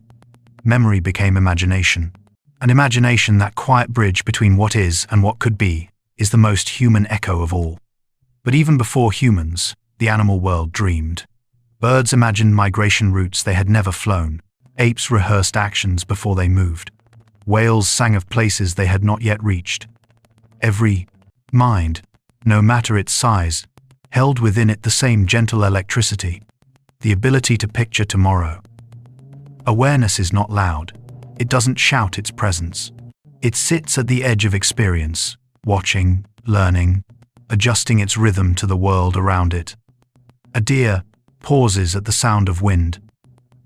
Speaker 1: Memory became imagination. And imagination, that quiet bridge between what is and what could be, is the most human echo of all. But even before humans, the animal world dreamed. Birds imagined migration routes they had never flown. Apes rehearsed actions before they moved. Whales sang of places they had not yet reached. Every mind, no matter its size, held within it the same gentle electricity, the ability to picture tomorrow. Awareness is not loud. It doesn't shout its presence. It sits at the edge of experience, watching, learning, adjusting its rhythm to the world around it. A deer pauses at the sound of wind.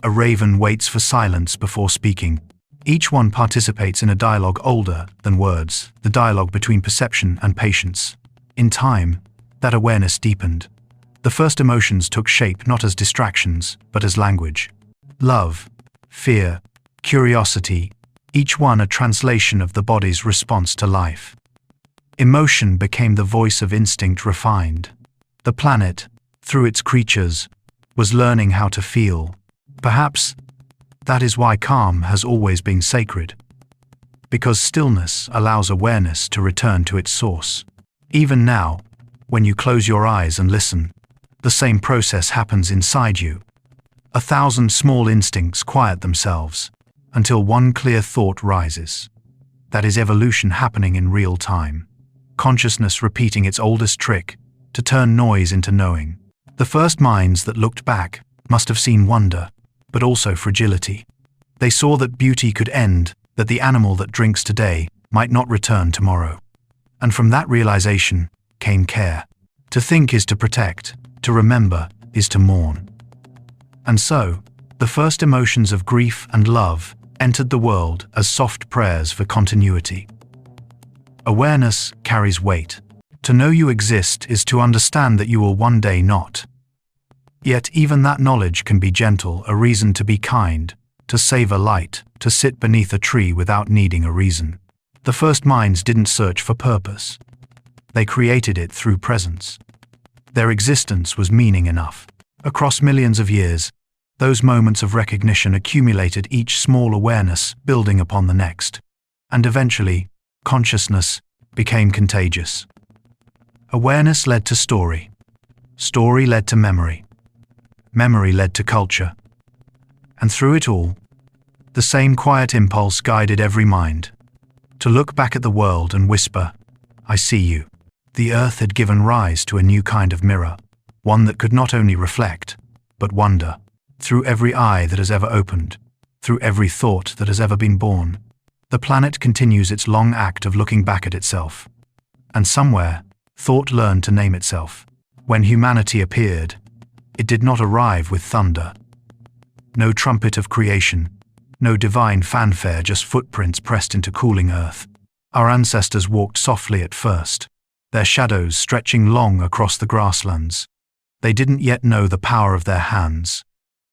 Speaker 1: A raven waits for silence before speaking. Each one participates in a dialogue older than words, the dialogue between perception and patience. In time, that awareness deepened. The first emotions took shape not as distractions, but as language. Love, fear, curiosity, each one a translation of the body's response to life. Emotion became the voice of instinct refined. The planet, through its creatures, was learning how to feel. Perhaps that is why calm has always been sacred. Because stillness allows awareness to return to its source. Even now, when you close your eyes and listen, the same process happens inside you. 1,000 small instincts quiet themselves until one clear thought rises. That is evolution happening in real time. Consciousness repeating its oldest trick to turn noise into knowing. The first minds that looked back must have seen wonder, but also fragility. They saw that beauty could end, that the animal that drinks today might not return tomorrow. And from that realization came care. To think is to protect, to remember is to mourn. And so, the first emotions of grief and love entered the world as soft prayers for continuity. Awareness carries weight. To know you exist is to understand that you will one day not. Yet even that knowledge can be gentle, a reason to be kind, to save a light, to sit beneath a tree without needing a reason. The first minds didn't search for purpose. They created it through presence. Their existence was meaning enough. Across millions of years, those moments of recognition accumulated, each small awareness building upon the next. And eventually, consciousness became contagious. Awareness led to story. Story led to memory. Memory led to culture. And through it all, the same quiet impulse guided every mind. To look back at the world and whisper, "I see you." The earth had given rise to a new kind of mirror, one that could not only reflect, but wonder. Through every eye that has ever opened, through every thought that has ever been born, the planet continues its long act of looking back at itself. And somewhere, thought learned to name itself. When humanity appeared, it did not arrive with thunder. No trumpet of creation, no divine fanfare, just footprints pressed into cooling earth. Our ancestors walked softly at first, their shadows stretching long across the grasslands. They didn't yet know the power of their hands,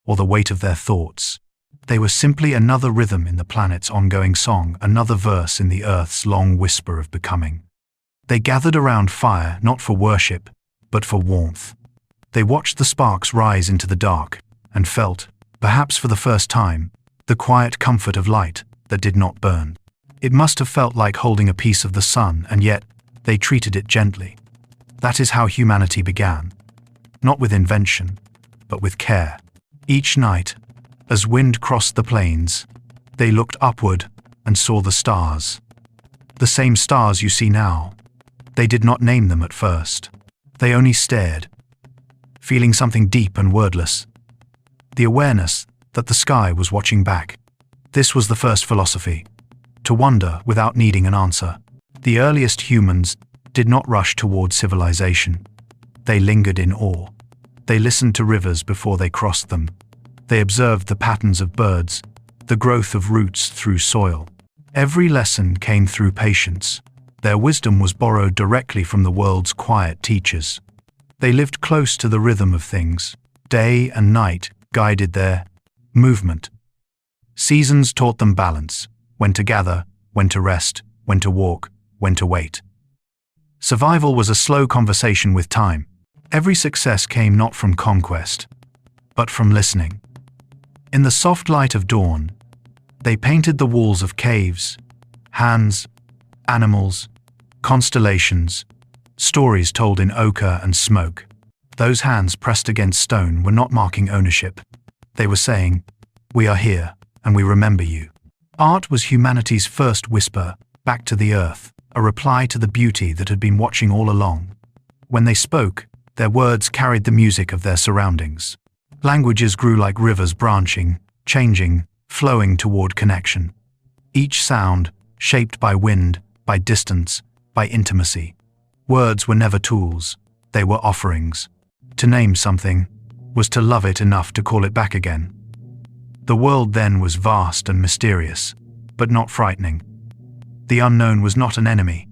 Speaker 1: or the weight of their thoughts. They were simply another rhythm in the planet's ongoing song, another verse in the earth's long whisper of becoming. They gathered around fire not for worship, but for warmth. They watched the sparks rise into the dark, and felt, perhaps for the first time, the quiet comfort of light that did not burn. It must have felt like holding a piece of the sun, and yet they treated it gently. That is how humanity began. Not with invention, but with care. Each night, as wind crossed the plains, they looked upward and saw the stars. The same stars you see now. They did not name them at first. They only stared, feeling something deep and wordless. The awareness that the sky was watching back. This was the first philosophy, to wonder without needing an answer. The earliest humans did not rush toward civilization. They lingered in awe. They listened to rivers before they crossed them. They observed the patterns of birds, the growth of roots through soil. Every lesson came through patience. Their wisdom was borrowed directly from the world's quiet teachers. They lived close to the rhythm of things. Day and night guided their movement. Seasons taught them balance, when to gather, when to rest, when to walk, when to wait. Survival was a slow conversation with time. Every success came not from conquest, but from listening. In the soft light of dawn, they painted the walls of caves, hands, animals, constellations, stories told in ochre and smoke. Those hands pressed against stone were not marking ownership. They were saying, "We are here, and we remember you." Art was humanity's first whisper back to the earth, a reply to the beauty that had been watching all along. When they spoke, their words carried the music of their surroundings. Languages grew like rivers branching, changing, flowing toward connection. Each sound, shaped by wind, by distance, by intimacy. Words were never tools, they were offerings. To name something was to love it enough to call it back again. The world then was vast and mysterious, but not frightening. The unknown was not an enemy,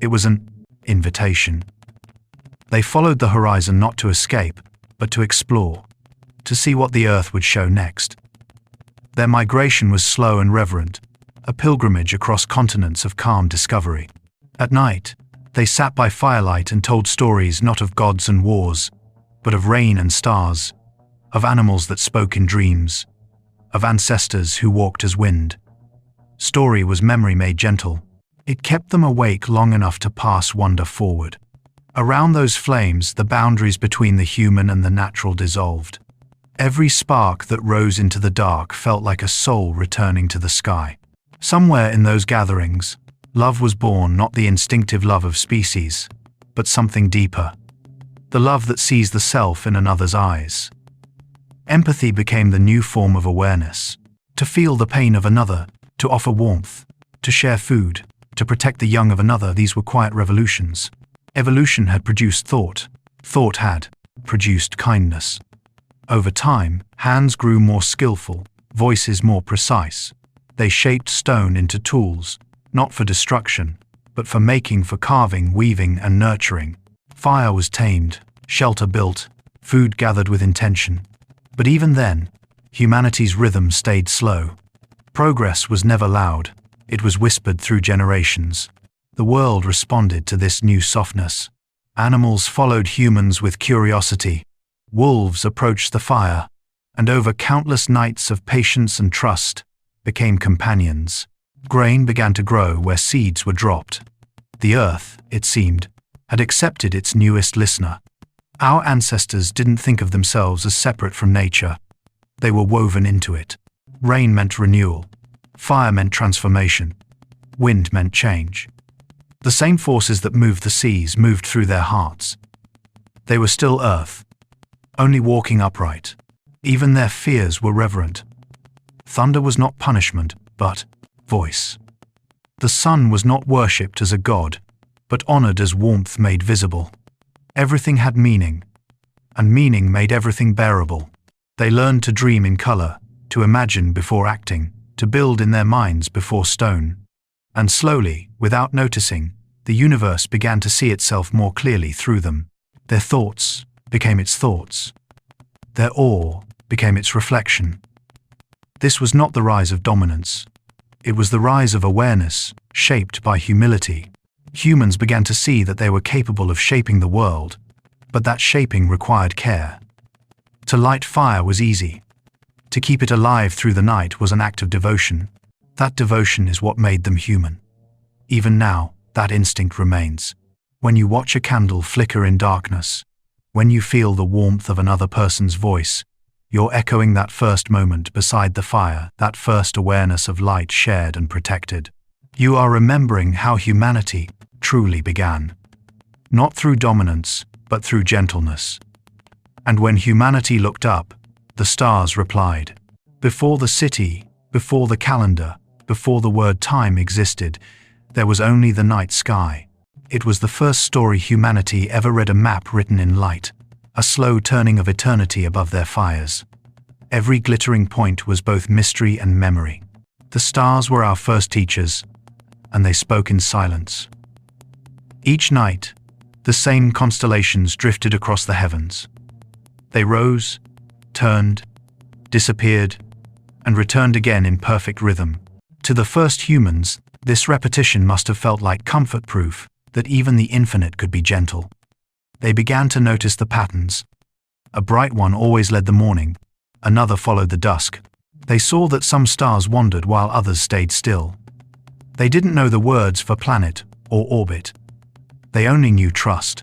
Speaker 1: it was an invitation. They followed the horizon not to escape, but to explore, to see what the earth would show next. Their migration was slow and reverent, a pilgrimage across continents of calm discovery. At night, they sat by firelight and told stories not of gods and wars, but of rain and stars, of animals that spoke in dreams, of ancestors who walked as wind. Story was memory made gentle. It kept them awake long enough to pass wonder forward. Around those flames, the boundaries between the human and the natural dissolved. Every spark that rose into the dark felt like a soul returning to the sky. Somewhere in those gatherings, love was born, not the instinctive love of species, but something deeper. The love that sees the self in another's eyes. Empathy became the new form of awareness. To feel the pain of another, to offer warmth, to share food, to protect the young of another, these were quiet revolutions. Evolution had produced thought. Thought had produced kindness. Over time, hands grew more skillful, voices more precise. They shaped stone into tools, not for destruction, but for making, for carving, weaving, and nurturing. Fire was tamed, shelter built, food gathered with intention. But even then, humanity's rhythm stayed slow. Progress was never loud, it was whispered through generations. The world responded to this new softness. Animals followed humans with curiosity. Wolves approached the fire, and over countless nights of patience and trust, became companions. Grain began to grow where seeds were dropped. The earth, it seemed, had accepted its newest listener. Our ancestors didn't think of themselves as separate from nature. They were woven into it. Rain meant renewal. Fire meant transformation. Wind meant change. The same forces that moved the seas moved through their hearts. They were still earth, only walking upright. Even their fears were reverent. Thunder was not punishment, but voice. The sun was not worshipped as a god, but honored as warmth made visible. Everything had meaning, and meaning made everything bearable. They learned to dream in color, to imagine before acting, to build in their minds before stone. And slowly, without noticing, the universe began to see itself more clearly through them. Their thoughts became its thoughts. Their awe became its reflection. This was not the rise of dominance. It was the rise of awareness, shaped by humility. Humans began to see that they were capable of shaping the world, but that shaping required care. To light fire was easy. To keep it alive through the night was an act of devotion. That devotion is what made them human. Even now, that instinct remains. When you watch a candle flicker in darkness, when you feel the warmth of another person's voice, you're echoing that first moment beside the fire, that first awareness of light shared and protected. You are remembering how humanity truly began. not through dominance, but through gentleness. And when humanity looked up, the stars replied. Before the city, before the calendar, before the word time existed, there was only the night sky. It was the first story humanity ever read, a map written in light, a slow turning of eternity above their fires. Every glittering point was both mystery and memory. The stars were our first teachers, and they spoke in silence. Each night, the same constellations drifted across the heavens. They rose, turned, disappeared, and returned again in perfect rhythm. To the first humans, this repetition must have felt like comfort proof that even the infinite could be gentle. They began to notice the patterns. A bright one always led the morning, another followed the dusk. They saw that some stars wandered while others stayed still. They didn't know the words for planet or orbit. They only knew trust.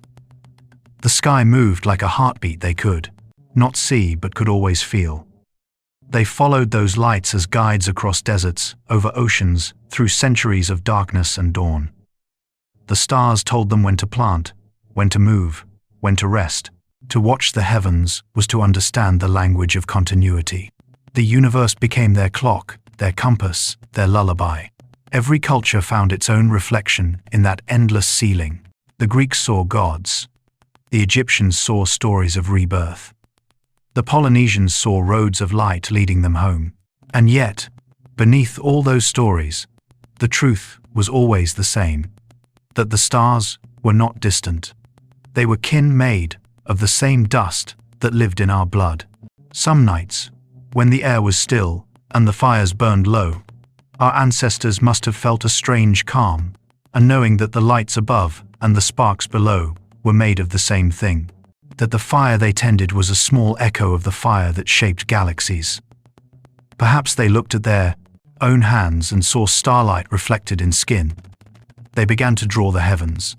Speaker 1: The sky moved like a heartbeat they could not see but could always feel. They followed those lights as guides across deserts, over oceans, through centuries of darkness and dawn. The stars told them when to plant, when to move, when to rest. To watch the heavens was to understand the language of continuity. The universe became their clock, their compass, their lullaby. Every culture found its own reflection in that endless ceiling. The Greeks saw gods. The Egyptians saw stories of rebirth. The Polynesians saw roads of light leading them home. And yet, beneath all those stories, the truth was always the same, that the stars were not distant. They were kin made of the same dust that lived in our blood. Some nights, when the air was still and the fires burned low, our ancestors must have felt a strange calm, and knowing that the lights above and the sparks below were made of the same thing, that the fire they tended was a small echo of the fire that shaped galaxies. Perhaps they looked at their own hands and saw starlight reflected in skin. They began to draw the heavens,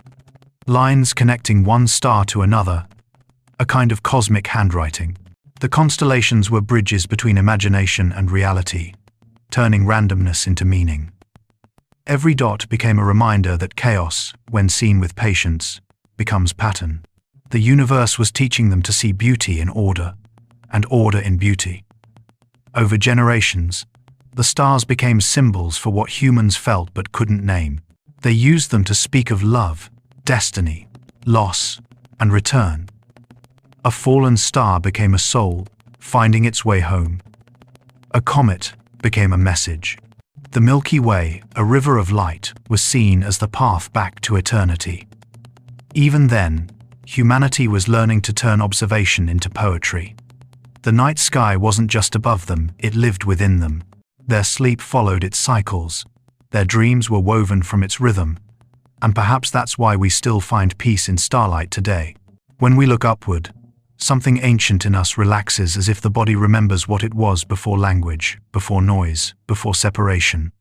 Speaker 1: lines connecting one star to another, a kind of cosmic handwriting. The constellations were bridges between imagination and reality, turning randomness into meaning. Every dot became a reminder that chaos, when seen with patience, becomes pattern. The universe was teaching them to see beauty in order, and order in beauty. Over generations, the stars became symbols for what humans felt but couldn't name. They used them to speak of love, destiny, loss, and return. A fallen star became a soul, finding its way home. A comet became a message. The Milky Way, a river of light, was seen as the path back to eternity. Even then, humanity was learning to turn observation into poetry. The night sky wasn't just above them, it lived within them. Their sleep followed its cycles. Their dreams were woven from its rhythm. And perhaps that's why we still find peace in starlight today. When we look upward, something ancient in us relaxes, as if the body remembers what it was before language, before noise, before separation.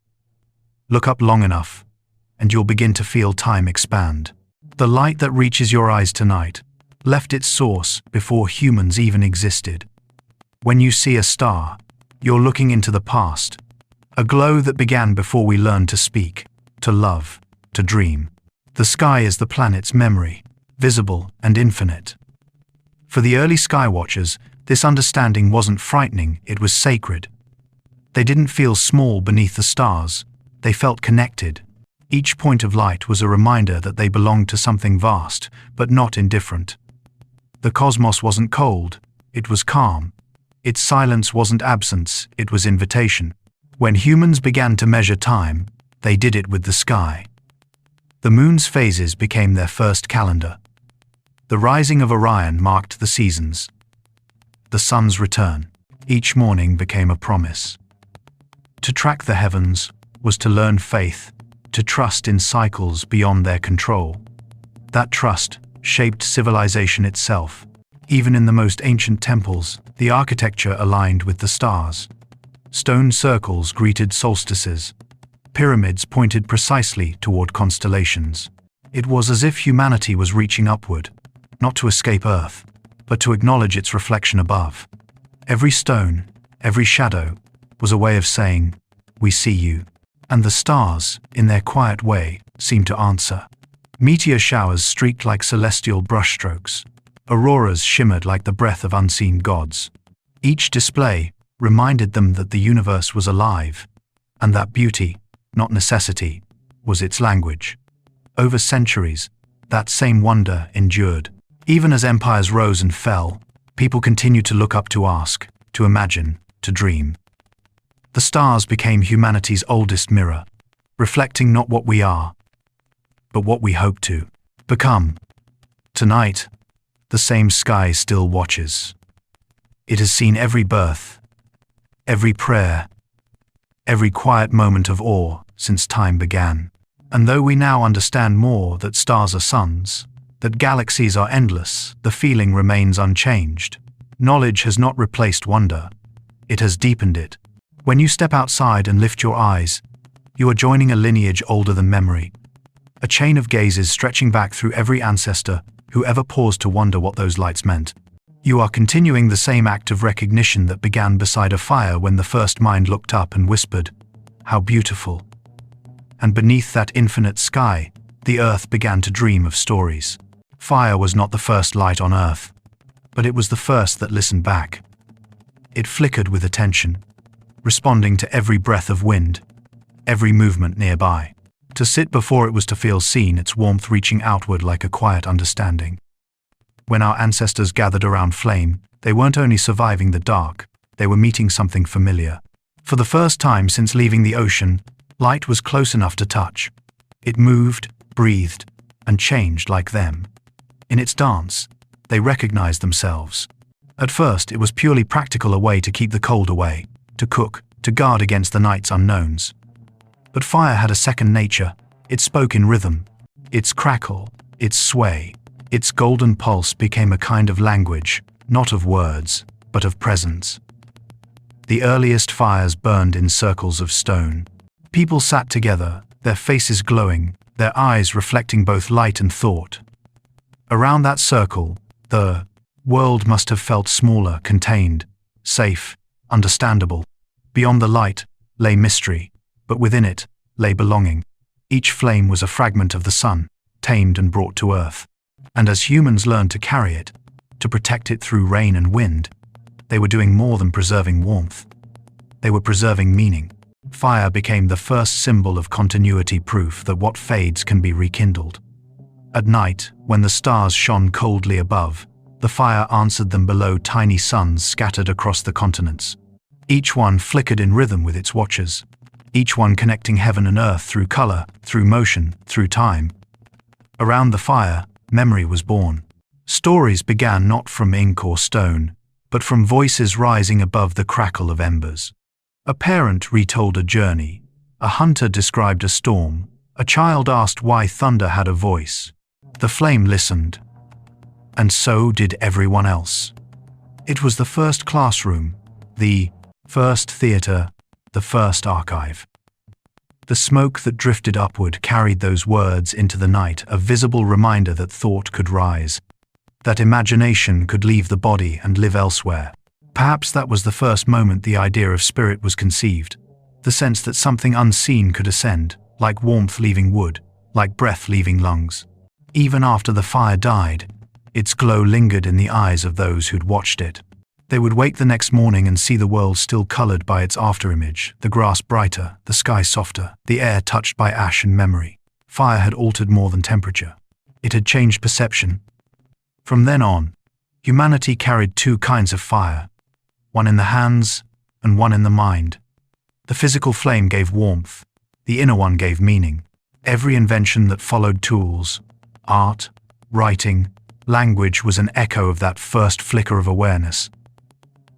Speaker 1: Look up long enough, and you'll begin to feel time expand. The light that reaches your eyes tonight left its source before humans even existed. When you see a star, you're looking into the past, a glow that began before we learned to speak, to love, to dream. The sky is the planet's memory, visible and infinite. For the early skywatchers, this understanding wasn't frightening, it was sacred. They didn't feel small beneath the stars, they felt connected. Each point of light was a reminder that they belonged to something vast, but not indifferent. The cosmos wasn't cold, it was calm. Its silence wasn't absence, it was invitation. When humans began to measure time, they did it with the sky. The moon's phases became their first calendar. The rising of Orion marked the seasons. The sun's return, each morning, became a promise. To track the heavens was to learn faith, to trust in cycles beyond their control. That trust shaped civilization itself. Even in the most ancient temples, the architecture aligned with the stars. Stone circles greeted solstices. Pyramids pointed precisely toward constellations. It was as if humanity was reaching upward, not to escape Earth, but to acknowledge its reflection above. Every stone, every shadow, was a way of saying, "We see you." And the stars, in their quiet way, seemed to answer. Meteor showers streaked like celestial brushstrokes. Auroras shimmered like the breath of unseen gods. Each display reminded them that the universe was alive, and that beauty, not necessity, was its language. Over centuries, that same wonder endured. Even as empires rose and fell, people continued to look up, to ask, to imagine, to dream. The stars became humanity's oldest mirror, reflecting not what we are, but what we hope to become. Tonight, the same sky still watches. It has seen every birth, every prayer, every quiet moment of awe since time began. And though we now understand more that stars are suns, that galaxies are endless, the feeling remains unchanged. Knowledge has not replaced wonder, it has deepened it. When you step outside and lift your eyes, you are joining a lineage older than memory, a chain of gazes stretching back through every ancestor who ever paused to wonder what those lights meant. You are continuing the same act of recognition that began beside a fire when the first mind looked up and whispered, "How beautiful." And beneath that infinite sky, the earth began to dream of stories. Fire was not the first light on earth, but it was the first that listened back. It flickered with attention, responding to every breath of wind, every movement nearby. To sit before it was to feel seen, its warmth reaching outward like a quiet understanding. When our ancestors gathered around flame, they weren't only surviving the dark, they were meeting something familiar. For the first time since leaving the ocean, light was close enough to touch. It moved, breathed, and changed like them. In its dance, they recognized themselves. At first, it was purely practical, a way to keep the cold away, to cook, to guard against the night's unknowns. But fire had a second nature. It spoke in rhythm. Its crackle, its sway, its golden pulse became a kind of language, not of words, but of presence. The earliest fires burned in circles of stone. People sat together, their faces glowing, their eyes reflecting both light and thought. Around that circle, the world must have felt smaller, contained, safe, understandable. Beyond the light lay mystery, but within it lay belonging. Each flame was a fragment of the sun, tamed and brought to earth. And as humans learned to carry it, to protect it through rain and wind, they were doing more than preserving warmth. They were preserving meaning. Fire became the first symbol of continuity, proof that what fades can be rekindled. At night, when the stars shone coldly above, the fire answered them below, tiny suns scattered across the continents. Each one flickered in rhythm with its watchers, each one connecting heaven and earth through color, through motion, through time. Around the fire, memory was born. Stories began not from ink or stone, but from voices rising above the crackle of embers. A parent retold a journey, a hunter described a storm, a child asked why thunder had a voice. The flame listened, and so did everyone else. It was the first classroom, the first theater, the first archive. The smoke that drifted upward carried those words into the night, a visible reminder that thought could rise, that imagination could leave the body and live elsewhere. Perhaps that was the first moment the idea of spirit was conceived, the sense that something unseen could ascend, like warmth leaving wood, like breath leaving lungs. Even after the fire died, its glow lingered in the eyes of those who'd watched it. They would wake the next morning and see the world still colored by its afterimage, the grass brighter, the sky softer, the air touched by ash and memory. Fire had altered more than temperature. It had changed perception. From then on, humanity carried two kinds of fire, one in the hands and one in the mind. The physical flame gave warmth, the inner one gave meaning. Every invention that followed, tools, art, writing, language, was an echo of that first flicker of awareness.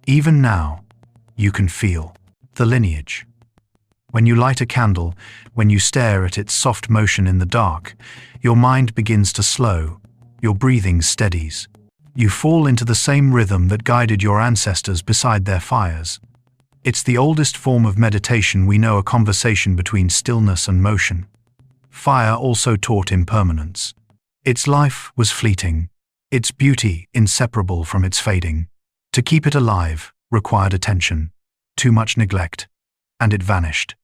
Speaker 1: Even now, you can feel the lineage. When you light a candle, when you stare at its soft motion in the dark, your mind begins to slow, your breathing steadies. You fall into the same rhythm that guided your ancestors beside their fires. It's the oldest form of meditation we know, a conversation between stillness and motion. Fire also taught impermanence. Its life was fleeting, its beauty inseparable from its fading. To keep it alive required attention, too much neglect, and it vanished.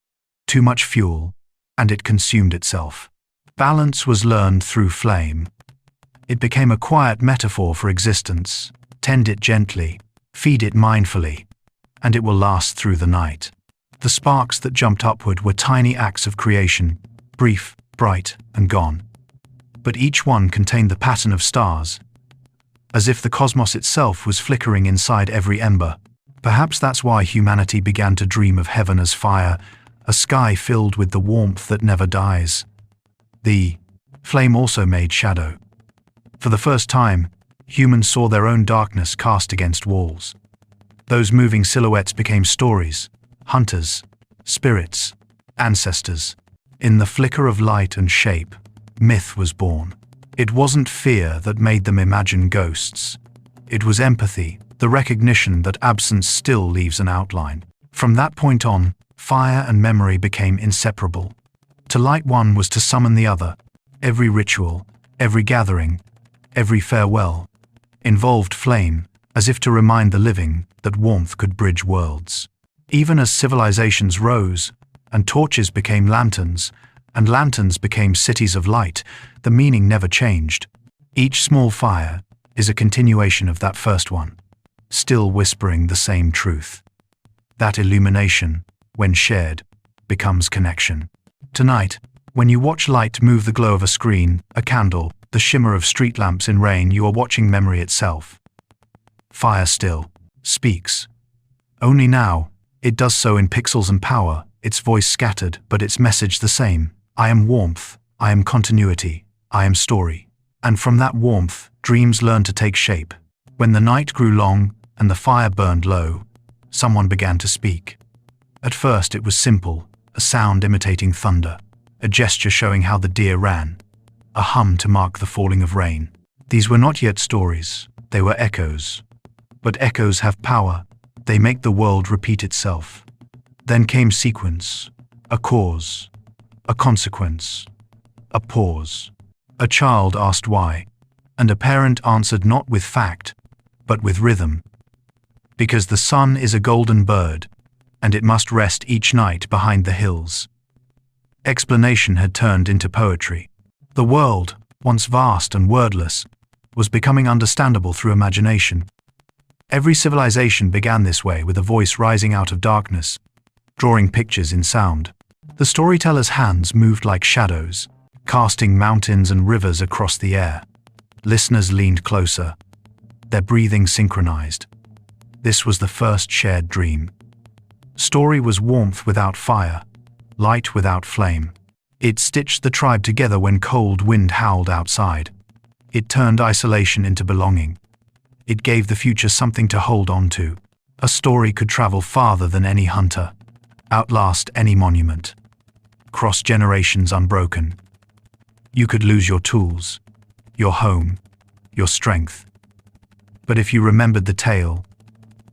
Speaker 1: Too much fuel, and it consumed itself. Balance was learned through flame. It became a quiet metaphor for existence. Tend it gently, feed it mindfully, and it will last through the night. The sparks that jumped upward were tiny acts of creation, brief, bright, and gone. But each one contained the pattern of stars, as if the cosmos itself was flickering inside every ember. Perhaps that's why humanity began to dream of heaven as fire, a sky filled with the warmth that never dies. The flame also made shadow. For the first time, humans saw their own darkness cast against walls. Those moving silhouettes became stories, hunters, spirits, ancestors. In the flicker of light and shape, myth was born. It wasn't fear that made them imagine ghosts. It was empathy, the recognition that absence still leaves an outline. From that point on, fire and memory became inseparable. To light one was to summon the other. Every ritual, every gathering, every farewell involved flame, as if to remind the living that warmth could bridge worlds. Even as civilizations rose, and torches became lanterns, and lanterns became cities of light, the meaning never changed. Each small fire is a continuation of that first one, still whispering the same truth. That illumination, when shared, becomes connection. Tonight, when you watch light move the glow of a screen, a candle, the shimmer of street lamps in rain, you are watching memory itself. Fire still speaks. Only now, it does so in pixels and power, its voice scattered, but its message the same. I am warmth, I am continuity, I am story. And from that warmth, dreams learn to take shape. When the night grew long and the fire burned low, someone began to speak. At first it was simple, a sound imitating thunder, a gesture showing how the deer ran, a hum to mark the falling of rain. These were not yet stories, they were echoes. But echoes have power, they make the world repeat itself. Then came sequence, a cause, a consequence, a pause. A child asked why, and a parent answered not with fact, but with rhythm. Because the sun is a golden bird, and it must rest each night behind the hills. Explanation had turned into poetry. The world, once vast and wordless, was becoming understandable through imagination. Every civilization began this way, with a voice rising out of darkness, drawing pictures in sound. The storyteller's hands moved like shadows, casting mountains and rivers across the air. Listeners leaned closer, their breathing synchronized. This was the first shared dream. Story was warmth without fire, light without flame. It stitched the tribe together when cold wind howled outside. It turned isolation into belonging. It gave the future something to hold on to. A story could travel farther than any hunter, outlast any monument, cross generations unbroken. You could lose your tools, your home, your strength. But if you remembered the tale,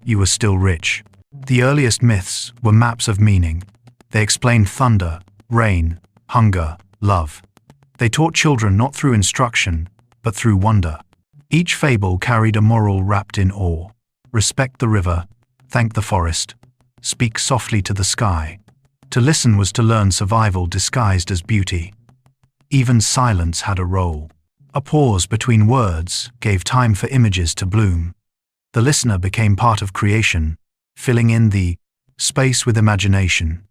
Speaker 1: you were still rich. The earliest myths were maps of meaning. They explained thunder, rain, hunger, love. They taught children not through instruction, but through wonder. Each fable carried a moral wrapped in awe. Respect the river, thank the forest, speak softly to the sky. To listen was to learn survival disguised as beauty. Even silence had a role. A pause between words gave time for images to bloom. The listener became part of creation, filling in the space with imagination.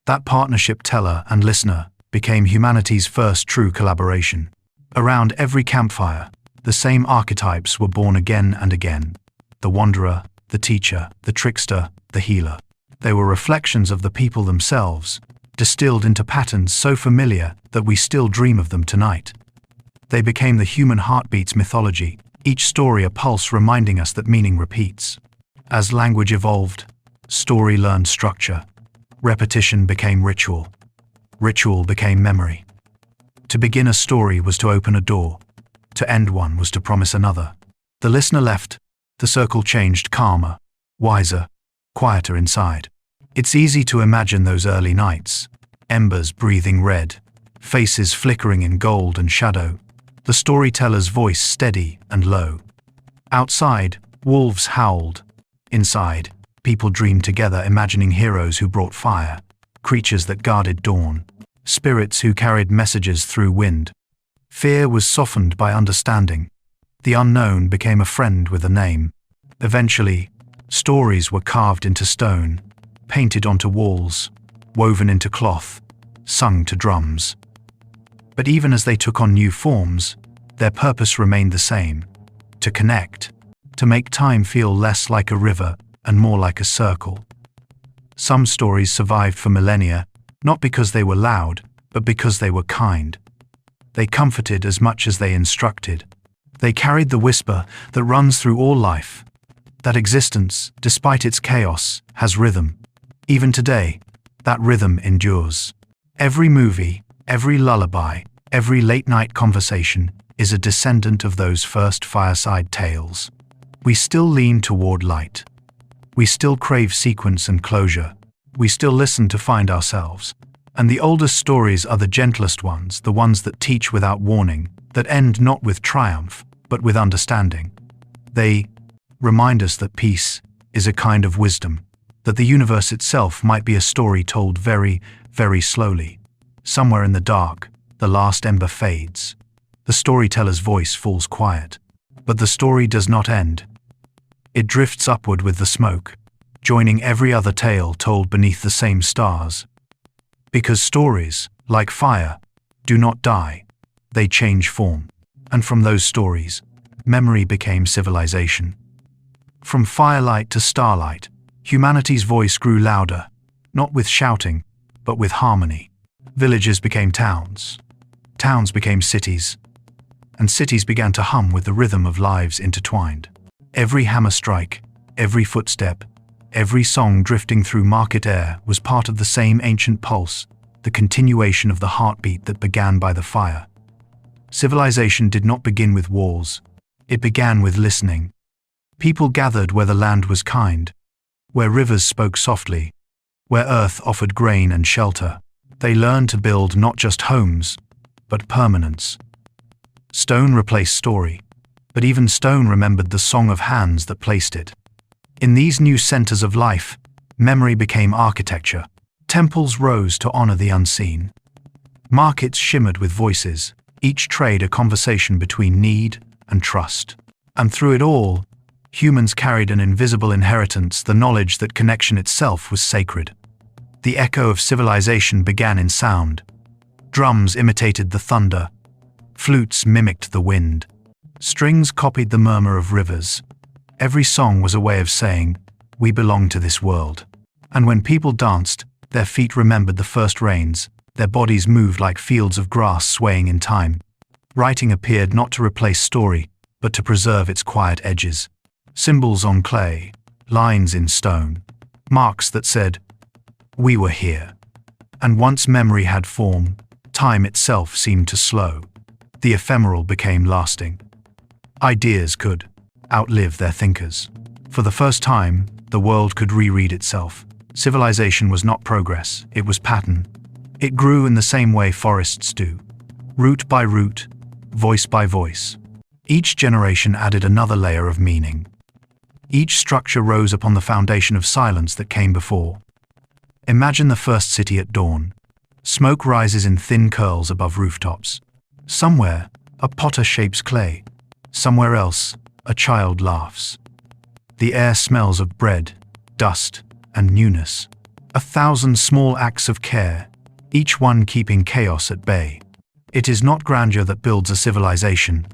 Speaker 1: That partnership, teller and listener, became humanity's first true collaboration. Around every campfire, the same archetypes were born again and again. The wanderer, the teacher, the trickster, the healer. They were reflections of the people themselves, distilled into patterns so familiar that we still dream of them tonight. They became the human heartbeat's mythology, each story a pulse reminding us that meaning repeats. As language evolved, story learned structure. Repetition became ritual. Ritual became memory. To begin a story was to open a door. To end one was to promise another. The listener left, the circle changed, calmer, wiser, quieter inside. It's easy to imagine those early nights, embers breathing red, faces flickering in gold and shadow, the storyteller's voice steady and low. Outside, wolves howled. Inside, people dreamed together, imagining heroes who brought fire, creatures that guarded dawn. spirits who carried messages through wind. Fear was softened by understanding. The unknown became a friend with a name. Eventually, stories were carved into stone, painted onto walls, woven into cloth, sung to drums. But even as they took on new forms, their purpose remained the same: to connect, to make time feel less like a river and more like a circle. Some stories survived for millennia, not because they were loud, but because they were kind. They comforted as much as they instructed. They carried the whisper that runs through all life, that existence, despite its chaos, has rhythm. Even today, that rhythm endures. Every movie, every lullaby, every late-night conversation is a descendant of those first fireside tales. We still lean toward light. We still crave sequence and closure. We still listen to find ourselves. And the oldest stories are the gentlest ones, the ones that teach without warning, that end not with triumph, but with understanding. They remind us that peace is a kind of wisdom, that the universe itself might be a story told very, very slowly. Somewhere in the dark, the last ember fades. The storyteller's voice falls quiet. But the story does not end. It drifts upward with the smoke, joining every other tale told beneath the same stars. Because stories, like fire, do not die. They change form. And from those stories, memory became civilization. From firelight to starlight, humanity's voice grew louder, not with shouting, but with harmony. Villages became towns. Towns became cities. And cities began to hum with the rhythm of lives intertwined. Every hammer strike, every footstep, every song drifting through market air was part of the same ancient pulse, the continuation of the heartbeat that began by the fire. Civilization did not begin with wars. It began with listening. People gathered where the land was kind, where rivers spoke softly, where earth offered grain and shelter. They learned to build not just homes, but permanence. Stone replaced story, but even stone remembered the song of hands that placed it. In these new centers of life, memory became architecture. Temples rose to honor the unseen. Markets shimmered with voices, each trade a conversation between need and trust. And through it all, humans carried an invisible inheritance, the knowledge that connection itself was sacred. The echo of civilization began in sound. Drums imitated the thunder. Flutes mimicked the wind. Strings copied the murmur of rivers. Every song was a way of saying, "We belong to this world." And when people danced, their feet remembered the first rains, their bodies moved like fields of grass swaying in time. Writing appeared not to replace story, but to preserve its quiet edges. Symbols on clay, lines in stone, marks that said, "We were here." And once memory had form, time itself seemed to slow. The ephemeral became lasting. Ideas could outlive their thinkers. For the first time, the world could reread itself. Civilization was not progress, it was pattern. It grew in the same way forests do, root by root, voice by voice. Each generation added another layer of meaning. Each structure rose upon the foundation of silence that came before. Imagine the first city at dawn. Smoke rises in thin curls above rooftops. Somewhere, a potter shapes clay. Somewhere else, a child laughs. The air smells of bread, dust, and newness. 1,000 small acts of care, each one keeping chaos at bay. It is not grandeur that builds a civilization.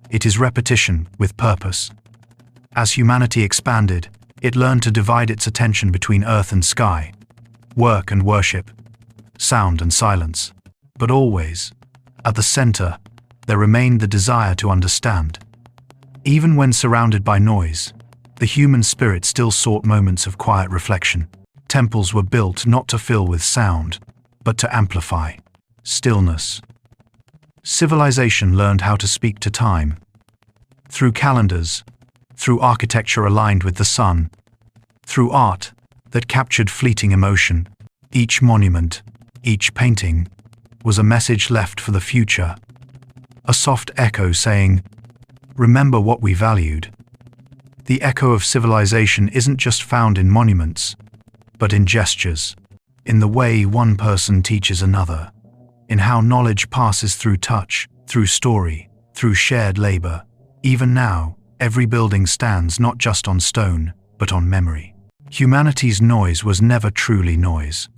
Speaker 1: It is repetition with purpose. As humanity expanded, it learned to divide its attention between earth and sky, work and worship, sound and silence. But always, at the center, there remained the desire to understand. Even when surrounded by noise, the human spirit still sought moments of quiet reflection. Temples were built not to fill with sound, but to amplify stillness. Civilization learned how to speak to time. Through calendars, through architecture aligned with the sun, through art that captured fleeting emotion. Each monument, each painting, was a message left for the future. A soft echo saying, "Remember what we valued." The echo of civilization isn't just found in monuments, but in gestures, in the way one person teaches another, in how knowledge passes through touch, through story, through shared labor. Even now, every building stands not just on stone, but on memory. Humanity's noise was never truly noise.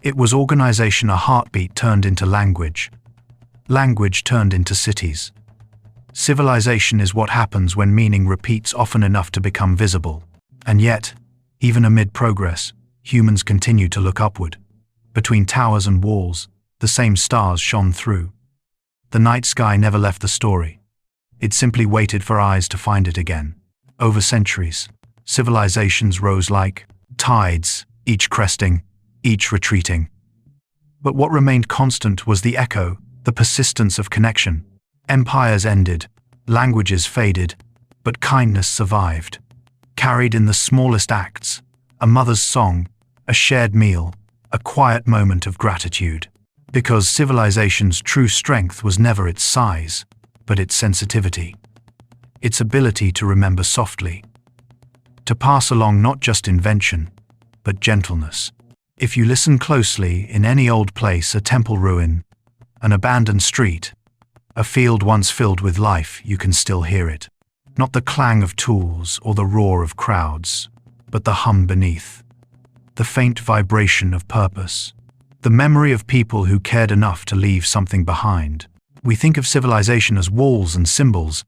Speaker 1: It was organization, a heartbeat turned into language. Language turned into cities. Civilization is what happens when meaning repeats often enough to become visible. And yet, even amid progress, humans continue to look upward. Between towers and walls, the same stars shone through. The night sky never left the story. It simply waited for eyes to find it again. Over centuries, civilizations rose like tides, each cresting, each retreating. But what remained constant was the echo, the persistence of connection. Empires ended, languages faded, but kindness survived. Carried in the smallest acts, a mother's song, a shared meal, a quiet moment of gratitude. Because civilization's true strength was never its size, but its sensitivity. Its ability to remember softly. To pass along not just invention, but gentleness. If you listen closely, in any old place, a temple ruin, an abandoned street, a field once filled with life, you can still hear it. Not the clang of tools or the roar of crowds, but the hum beneath. The faint vibration of purpose. The memory of people who cared enough to leave something behind. We think of civilization as walls and symbols,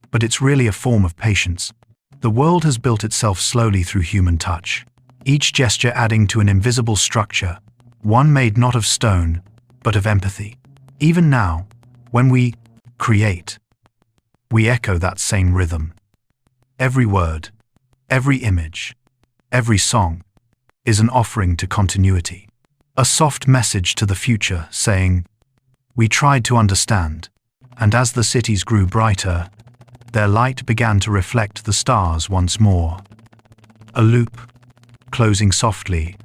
Speaker 1: but it's really a form of patience. The world has built itself slowly through human touch, each gesture adding to an invisible structure, one made not of stone, but of empathy. Even now, when we create, we echo that same rhythm. Every word, every image, every song is an offering to continuity. A soft message to the future saying, we tried to understand, and as the cities grew brighter, their light began to reflect the stars once more. A loop, closing softly,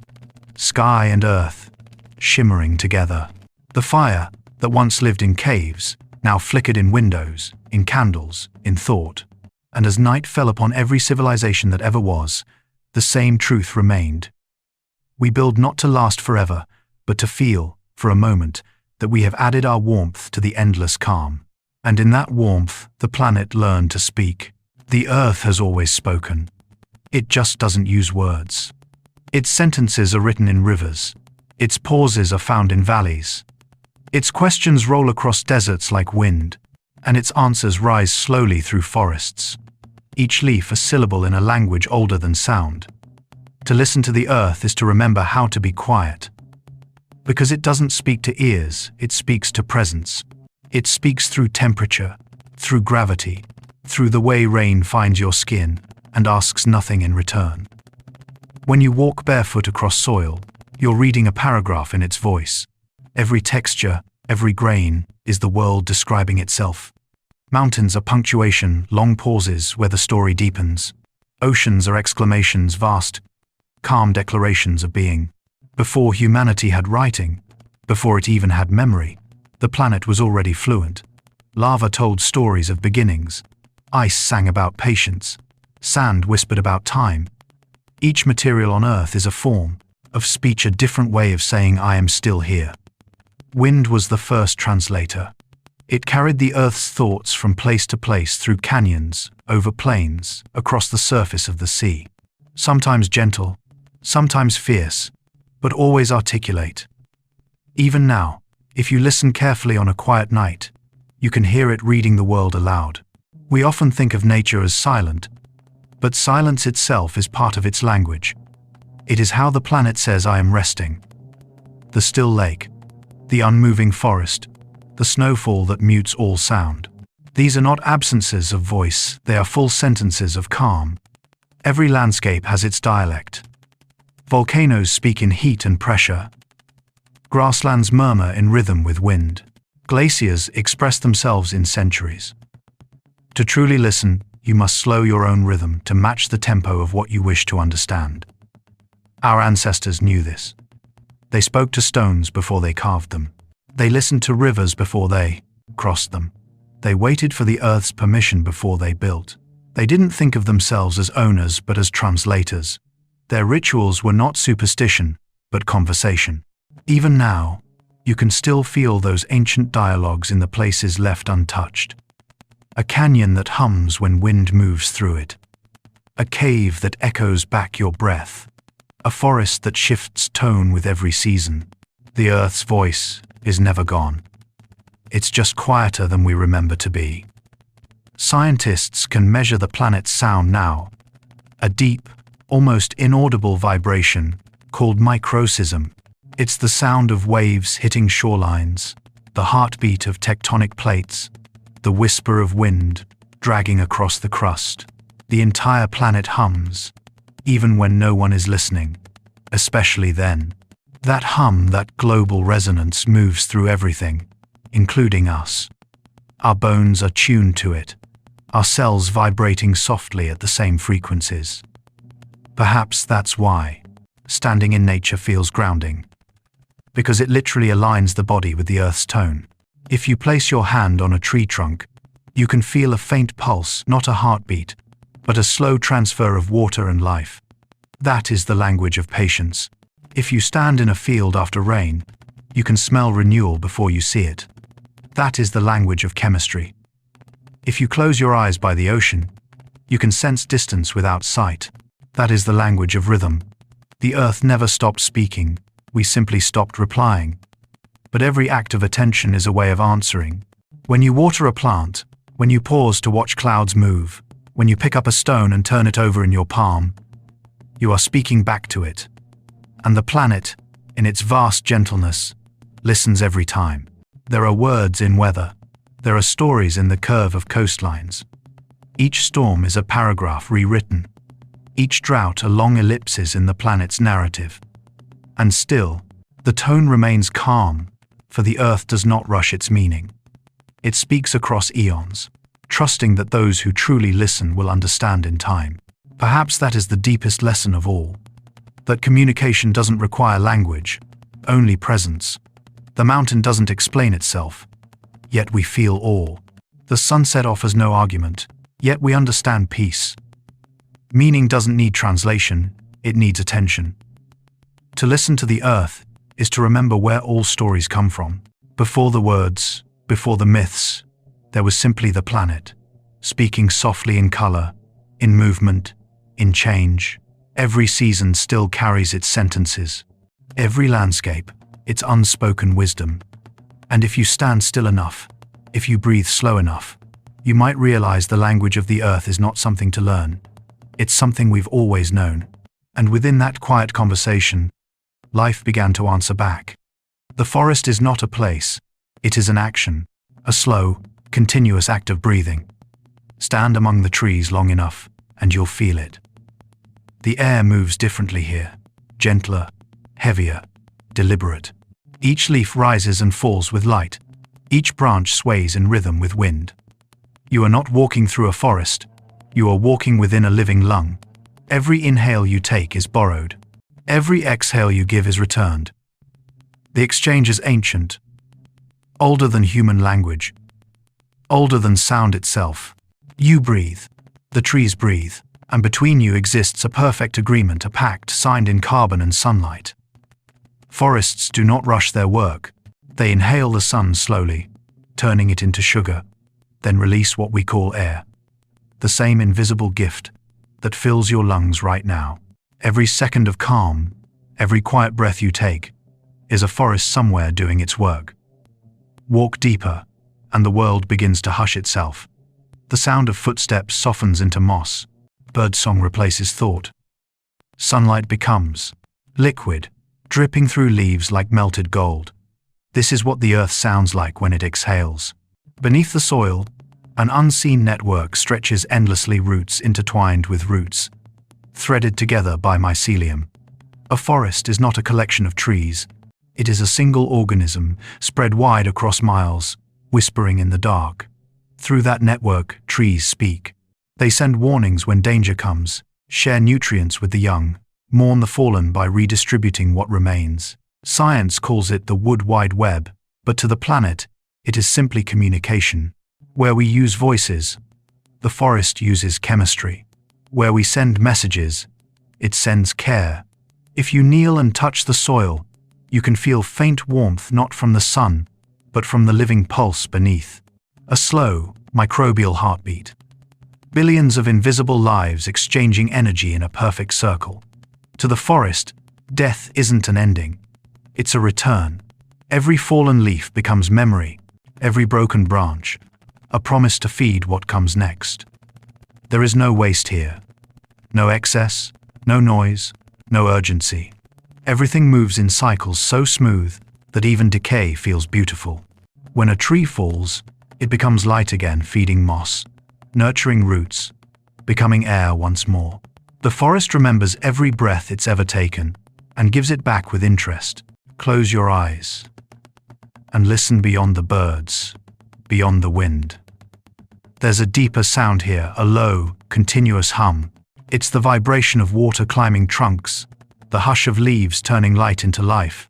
Speaker 1: sky and earth, shimmering together. The fire that once lived in caves now flickered in windows, in candles, in thought. And as night fell upon every civilization that ever was, the same truth remained. We build not to last forever, but to feel, for a moment, that we have added our warmth to the endless calm. And in that warmth, the planet learned to speak. The Earth has always spoken. It just doesn't use words. Its sentences are written in rivers. Its pauses are found in valleys. Its questions roll across deserts like wind, and its answers rise slowly through forests. Each leaf a syllable in a language older than sound. To listen to the earth is to remember how to be quiet. Because it doesn't speak to ears, it speaks to presence. It speaks through temperature, through gravity, through the way rain finds your skin and asks nothing in return. When you walk barefoot across soil, you're reading a paragraph in its voice. Every texture, every grain, is the world describing itself. Mountains are punctuation, long pauses where the story deepens. Oceans are exclamations, vast, calm declarations of being. Before humanity had writing, before it even had memory, the planet was already fluent. Lava told stories of beginnings. Ice sang about patience. Sand whispered about time. Each material on Earth is a form of speech, a different way of saying I am still here. Wind was the first translator. It carried the Earth's thoughts from place to place, through canyons, over plains, across the surface of the sea. Sometimes gentle, sometimes fierce, but always articulate. Even now, if you listen carefully on a quiet night, you can hear it reading the world aloud. We often think of nature as silent, but silence itself is part of its language. It is how the planet says I am resting. The still lake, the unmoving forest, the snowfall that mutes all sound. These are not absences of voice, they are full sentences of calm. Every landscape has its dialect. Volcanoes speak in heat and pressure. Grasslands murmur in rhythm with wind. Glaciers express themselves in centuries. To truly listen, you must slow your own rhythm to match the tempo of what you wish to understand. Our ancestors knew this. They spoke to stones before they carved them. They listened to rivers before they crossed them. They waited for the earth's permission before they built. They didn't think of themselves as owners but as translators. Their rituals were not superstition, but conversation. Even now, you can still feel those ancient dialogues in the places left untouched. A canyon that hums when wind moves through it. A cave that echoes back your breath. A forest that shifts tone with every season. The Earth's voice is never gone. It's just quieter than we remember to be. Scientists can measure the planet's sound now. A deep, almost inaudible vibration called microseism. It's the sound of waves hitting shorelines, the heartbeat of tectonic plates, the whisper of wind dragging across the crust. The entire planet hums, even when no one is listening, especially then. That hum, that global resonance moves through everything, including us. Our bones are tuned to it, our cells vibrating softly at the same frequencies. Perhaps that's why standing in nature feels grounding, because it literally aligns the body with the Earth's tone. If you place your hand on a tree trunk, you can feel a faint pulse, not a heartbeat, but a slow transfer of water and life. That is the language of patience. If you stand in a field after rain, you can smell renewal before you see it. That is the language of chemistry. If you close your eyes by the ocean, you can sense distance without sight. That is the language of rhythm. The Earth never stopped speaking, we simply stopped replying. But every act of attention is a way of answering. When you water a plant, when you pause to watch clouds move, when you pick up a stone and turn it over in your palm, you are speaking back to it. And the planet, in its vast gentleness, listens every time. There are words in weather. There are stories in the curve of coastlines. Each storm is a paragraph rewritten. Each drought a long ellipsis in the planet's narrative. And still, the tone remains calm, for the Earth does not rush its meaning. It speaks across eons, trusting that those who truly listen will understand in time. Perhaps that is the deepest lesson of all, that communication doesn't require language, only presence. The mountain doesn't explain itself, yet we feel awe. The sunset offers no argument, yet we understand peace. Meaning doesn't need translation, it needs attention. To listen to the Earth is to remember where all stories come from. Before the words, before the myths, there was simply the planet, speaking softly in color, in movement, in change. Every season still carries its sentences. Every landscape, its unspoken wisdom. And if you stand still enough, if you breathe slow enough, you might realize the language of the Earth is not something to learn. It's something we've always known. And within that quiet conversation, life began to answer back. The forest is not a place, it is an action, a slow, continuous act of breathing. Stand among the trees long enough, and you'll feel it. The air moves differently here, gentler, heavier, deliberate. Each leaf rises and falls with light. Each branch sways in rhythm with wind. You are not walking through a forest, you are walking within a living lung. Every inhale you take is borrowed. Every exhale you give is returned. The exchange is ancient, older than human language, older than sound itself. You breathe, the trees breathe, and between you exists a perfect agreement, a pact signed in carbon and sunlight. Forests do not rush their work. They inhale the sun slowly, turning it into sugar, then release what we call air. The same invisible gift that fills your lungs right now. Every second of calm, every quiet breath you take, is a forest somewhere doing its work. Walk deeper, and the world begins to hush itself. The sound of footsteps softens into moss. Birdsong replaces thought. Sunlight becomes liquid, dripping through leaves like melted gold. This is what the Earth sounds like when it exhales. Beneath the soil, an unseen network stretches endlessly, roots intertwined with roots, threaded together by mycelium. A forest is not a collection of trees. It is a single organism, spread wide across miles, whispering in the dark. Through that network, trees speak. They send warnings when danger comes, share nutrients with the young, mourn the fallen by redistributing what remains. Science calls it the wood wide web, but to the planet, it is simply communication. Where we use voices, the forest uses chemistry. Where we send messages, it sends care. If you kneel and touch the soil, You can feel faint warmth not from the sun, but from the living pulse beneath. A slow, microbial heartbeat. Billions of invisible lives exchanging energy in a perfect circle. To the forest, death isn't an ending. It's a return. Every fallen leaf becomes memory, every broken branch, a promise to feed what comes next. There is no waste here. No excess, no noise, no urgency. Everything moves in cycles so smooth that even decay feels beautiful. When a tree falls, it becomes light again, feeding moss, nurturing roots, becoming air once more. The forest remembers every breath it's ever taken and gives it back with interest. Close your eyes and listen beyond the birds, beyond the wind. There's a deeper sound here, a low, continuous hum. It's the vibration of water climbing trunks, the hush of leaves turning light into life,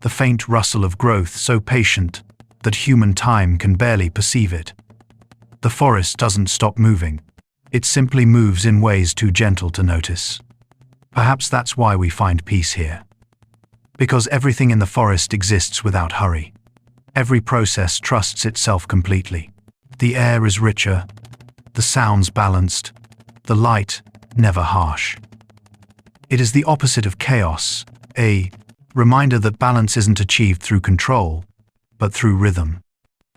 Speaker 1: the faint rustle of growth so patient that human time can barely perceive it. The forest doesn't stop moving. It simply moves in ways too gentle to notice. Perhaps that's why we find peace here. Because everything in the forest exists without hurry. Every process trusts itself completely. The air is richer, the sounds balanced, the light never harsh. It is the opposite of chaos, a reminder that balance isn't achieved through control, but through rhythm.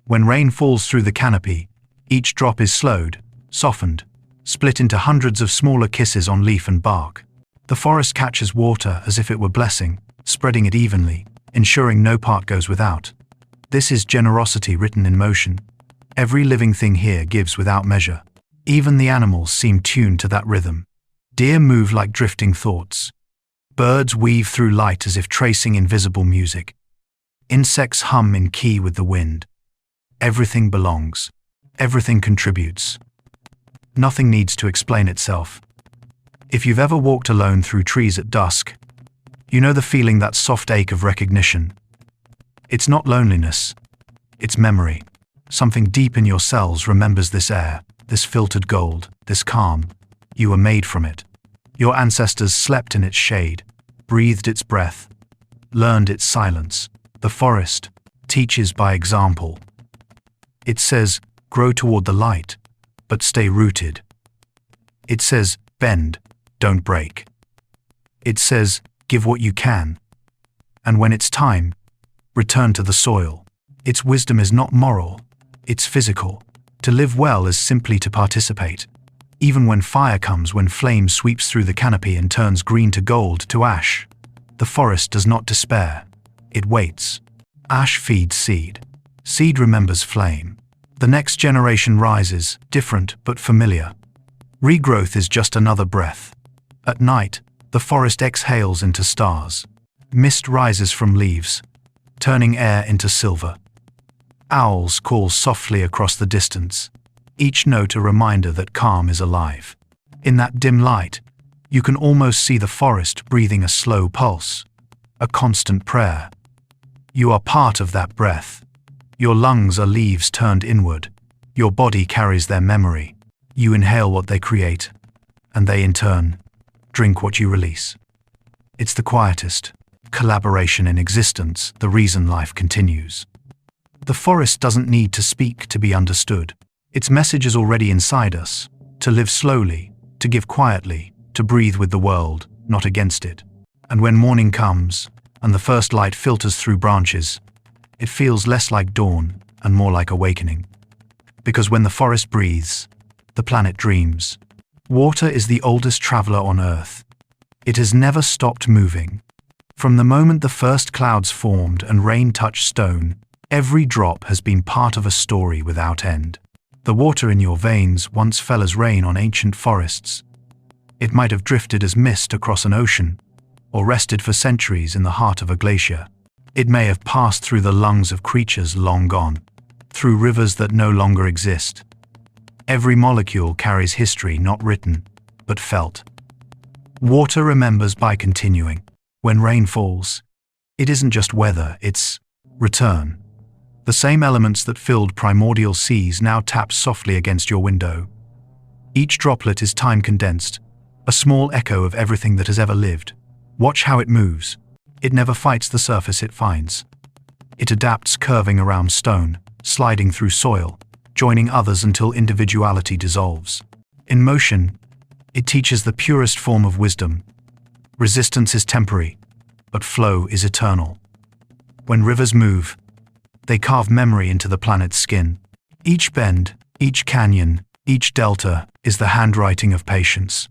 Speaker 1: When rain falls through the canopy, each drop is slowed, softened, split into hundreds of smaller kisses on leaf and bark. The forest catches water as if it were blessing, spreading it evenly, ensuring no part goes without. This is generosity written in motion. Every living thing here gives without measure. Even the animals seem tuned to that rhythm. Deer move like drifting thoughts. Birds weave through light as if tracing invisible music. Insects hum in key with the wind. Everything belongs. Everything contributes. Nothing needs to explain itself. If you've ever walked alone through trees at dusk, you know the feeling, that soft ache of recognition. It's not loneliness. It's memory. Something deep in your cells remembers this air, this filtered gold, this calm. You were made from it. Your ancestors slept in its shade, breathed its breath, learned its silence. The forest teaches by example. It says, grow toward the light, but stay rooted. It says, bend, don't break. It says, give what you can. And when it's time, return to the soil. Its wisdom is not moral, it's physical. To live well is simply to participate. Even when fire comes, when flame sweeps through the canopy and turns green to gold to ash, the forest does not despair. It waits. Ash feeds seed. Seed remembers flame. The next generation rises, different but familiar. Regrowth is just another breath. At night, the forest exhales into stars. Mist rises from leaves, turning air into silver. Owls call softly across the distance, each note a reminder that calm is alive. In that dim light, you can almost see the forest breathing a slow pulse, a constant prayer. You are part of that breath. Your lungs are leaves turned inward. Your body carries their memory. You inhale what they create, and they in turn drink what you release. It's the quietest collaboration in existence, the reason life continues. The forest doesn't need to speak to be understood. Its message is already inside us, to live slowly, to give quietly, to breathe with the world, not against it. And when morning comes, and the first light filters through branches, it feels less like dawn and more like awakening. Because when the forest breathes, the planet dreams. Water is the oldest traveler on Earth. It has never stopped moving. From the moment the first clouds formed and rain touched stone, every drop has been part of a story without end. The water in your veins once fell as rain on ancient forests. It might have drifted as mist across an ocean, or rested for centuries in the heart of a glacier. It may have passed through the lungs of creatures long gone, through rivers that no longer exist. Every molecule carries history not written, but felt. Water remembers by continuing. When rain falls, it isn't just weather, it's return. The same elements that filled primordial seas now tap softly against your window. Each droplet is time condensed, a small echo of everything that has ever lived. Watch how it moves. It never fights the surface it finds. It adapts, curving around stone, sliding through soil, joining others until individuality dissolves. In motion, it teaches the purest form of wisdom. Resistance is temporary, but flow is eternal. When rivers move, they carve memory into the planet's skin. Each bend, each canyon, each delta is the handwriting of patience.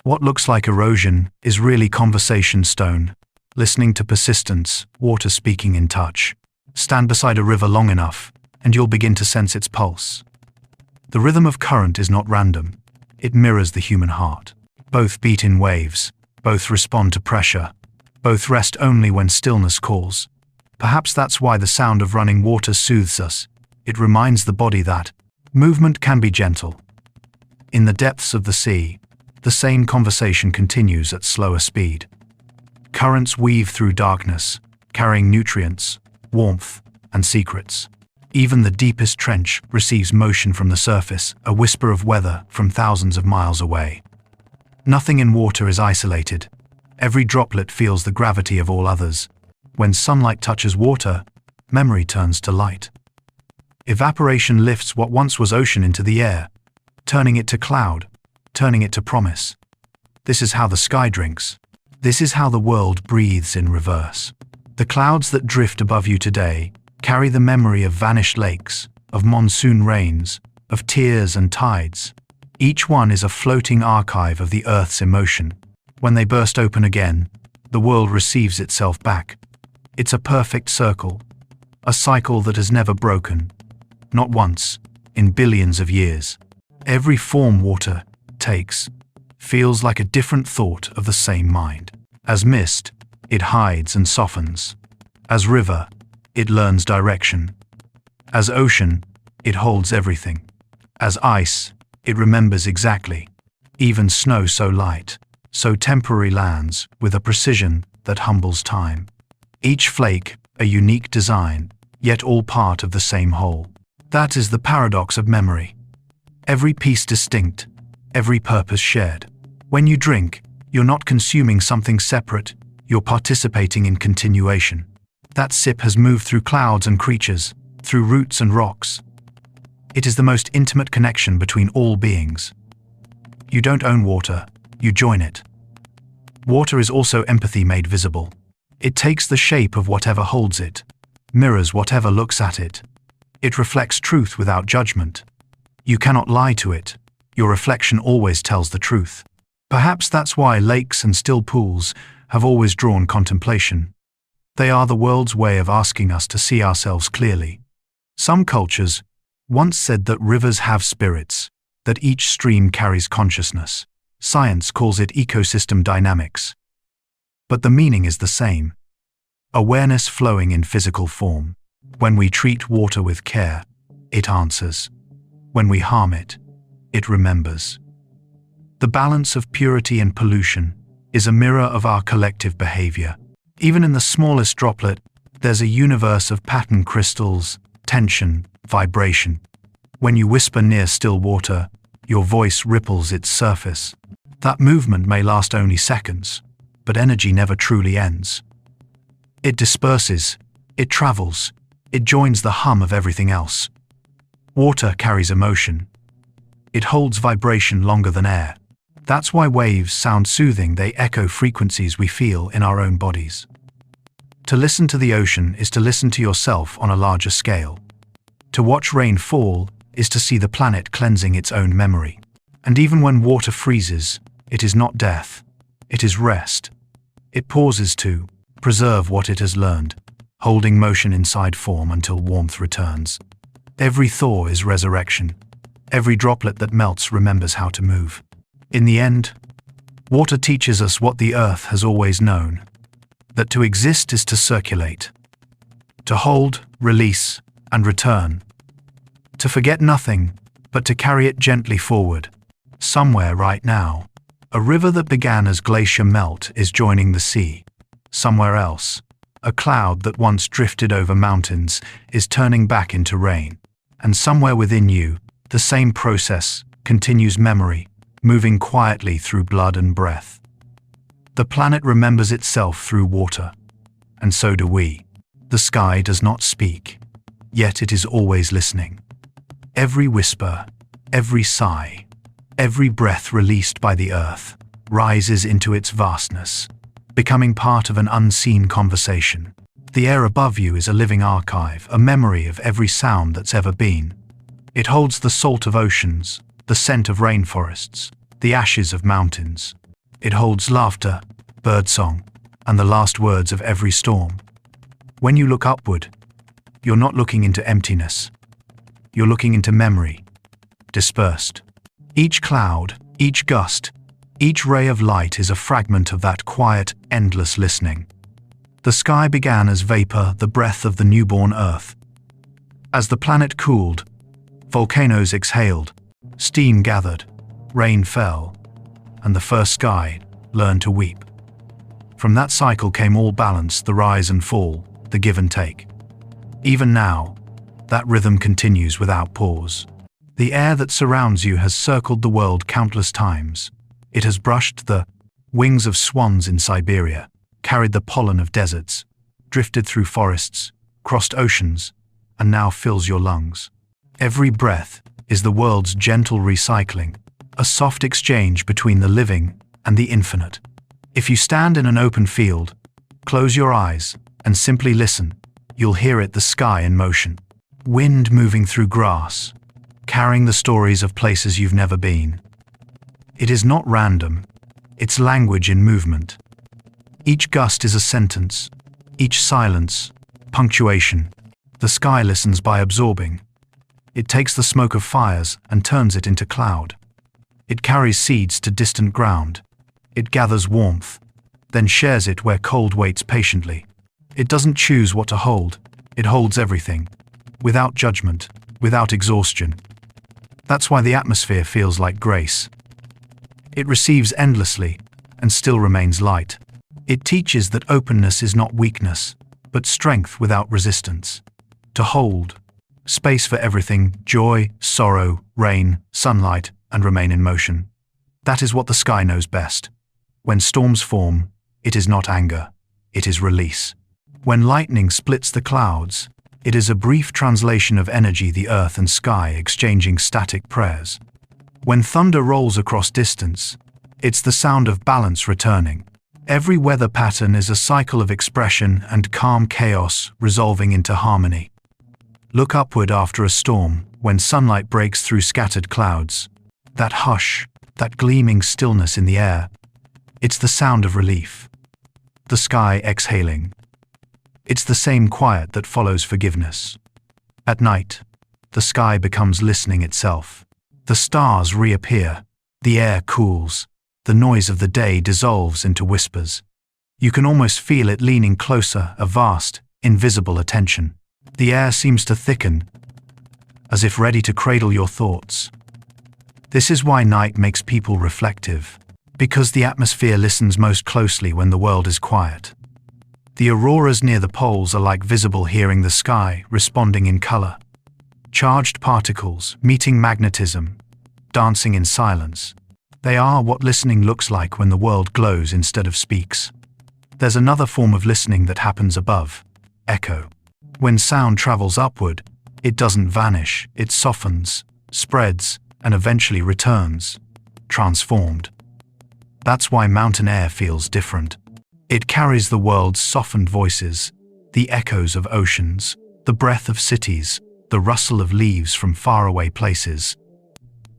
Speaker 1: What looks like erosion is really conversation stone, listening to persistence, water speaking in touch. Stand beside a river long enough, and you'll begin to sense its pulse. The rhythm of current is not random. It mirrors the human heart. Both beat in waves, both respond to pressure, both rest only when stillness calls. Perhaps that's why the sound of running water soothes us. It reminds the body that movement can be gentle. In the depths of the sea, the same conversation continues at slower speed. Currents weave through darkness, carrying nutrients, warmth, and secrets. Even the deepest trench receives motion from the surface, a whisper of weather from thousands of miles away. Nothing in water is isolated. Every droplet feels the gravity of all others. When sunlight touches water, memory turns to light. Evaporation lifts what once was ocean into the air, turning it to cloud, turning it to promise. This is how the sky drinks. This is how the world breathes in reverse. The clouds that drift above you today carry the memory of vanished lakes, of monsoon rains, of tears and tides. Each one is a floating archive of the Earth's emotion. When they burst open again, the world receives itself back. It's a perfect circle, a cycle that has never broken. Not once, in billions of years. Every form water takes feels like a different thought of the same mind. As mist, it hides and softens. As river, it learns direction. As ocean, it holds everything. As ice, it remembers exactly. Even snow so light, so temporary lands with a precision that humbles time. Each flake, a unique design, yet all part of the same whole. That is the paradox of memory. Every piece distinct, every purpose shared. When you drink, you're not consuming something separate, you're participating in continuation. That sip has moved through clouds and creatures, through roots and rocks. It is the most intimate connection between all beings. You don't own water, you join it. Water is also empathy made visible. It takes the shape of whatever holds it, mirrors whatever looks at it. It reflects truth without judgment. You cannot lie to it. Your reflection always tells the truth. Perhaps that's why lakes and still pools have always drawn contemplation. They are the world's way of asking us to see ourselves clearly. Some cultures once said that rivers have spirits, that each stream carries consciousness. Science calls it ecosystem dynamics. But the meaning is the same. Awareness flowing in physical form. When we treat water with care, it answers. When we harm it, it remembers. The balance of purity and pollution is a mirror of our collective behavior. Even in the smallest droplet, there's a universe of patterned crystals, tension, vibration. When you whisper near still water, your voice ripples its surface. That movement may last only seconds, but energy never truly ends. It disperses, it travels, it joins the hum of everything else. Water carries emotion. It holds vibration longer than air. That's why waves sound soothing. They echo frequencies we feel in our own bodies. To listen to the ocean is to listen to yourself on a larger scale. To watch rain fall is to see the planet cleansing its own memory. And even when water freezes, it is not death. It is rest. It pauses to preserve what it has learned, holding motion inside form until warmth returns. Every thaw is resurrection. Every droplet that melts remembers how to move. In the end, water teaches us what the earth has always known, that to exist is to circulate, to hold, release, and return, to forget nothing, but to carry it gently forward. Somewhere right now, a river that began as glacier melt is joining the sea. Somewhere else, a cloud that once drifted over mountains is turning back into rain. And somewhere within you, the same process continues memory, moving quietly through blood and breath. The planet remembers itself through water. and so do we. The sky does not speak, yet it is always listening. Every whisper, every sigh, every breath released by the earth rises into its vastness, becoming part of an unseen conversation. The air above you is a living archive, a memory of every sound that's ever been. It holds the salt of oceans, the scent of rainforests, the ashes of mountains. It holds laughter, birdsong, and the last words of every storm. When you look upward, you're not looking into emptiness. You're looking into memory, dispersed. Each cloud, each gust, each ray of light is a fragment of that quiet, endless listening. The sky began as vapor, the breath of the newborn earth. As the planet cooled, volcanoes exhaled, steam gathered, rain fell, and the first sky learned to weep. From that cycle came all balance, the rise and fall, the give and take. Even now, that rhythm continues without pause. The air that surrounds you has circled the world countless times. It has brushed the wings of swans in Siberia, carried the pollen of deserts, drifted through forests, crossed oceans, and now fills your lungs. Every breath is the world's gentle recycling, a soft exchange between the living and the infinite. If you stand in an open field, close your eyes, and simply listen, you'll hear it, the sky in motion. Wind moving through grass, carrying the stories of places you've never been. It is not random, it's language in movement. Each gust is a sentence, each silence, punctuation. The sky listens by absorbing. It takes the smoke of fires and turns it into cloud. It carries seeds to distant ground. It gathers warmth, then shares it where cold waits patiently. It doesn't choose what to hold, it holds everything, without judgment, without exhaustion. That's why the atmosphere feels like grace. It receives endlessly and still remains light. It teaches that openness is not weakness, but strength without resistance. To hold space for everything, joy, sorrow, rain, sunlight, and remain in motion. That is what the sky knows best. When storms form, it is not anger, it is release. When lightning splits the clouds, it is a brief translation of energy, the earth and sky exchanging static prayers. When thunder rolls across distance, it's the sound of balance returning. Every weather pattern is a cycle of expression and calm chaos resolving into harmony. Look upward after a storm, when sunlight breaks through scattered clouds. That hush, that gleaming stillness in the air, it's the sound of relief. The sky exhaling. It's the same quiet that follows forgiveness. At night, the sky becomes listening itself. The stars reappear, the air cools, the noise of the day dissolves into whispers. You can almost feel it leaning closer, a vast, invisible attention. The air seems to thicken, as if ready to cradle your thoughts. This is why night makes people reflective, because the atmosphere listens most closely when the world is quiet. The auroras near the poles are like visible hearing, the sky responding in color. Charged particles meeting magnetism, dancing in silence. They are what listening looks like when the world glows instead of speaks. There's another form of listening that happens above: echo. When sound travels upward, it doesn't vanish, it softens, spreads, and eventually returns, transformed. That's why mountain air feels different. It carries the world's softened voices, the echoes of oceans, the breath of cities, the rustle of leaves from faraway places.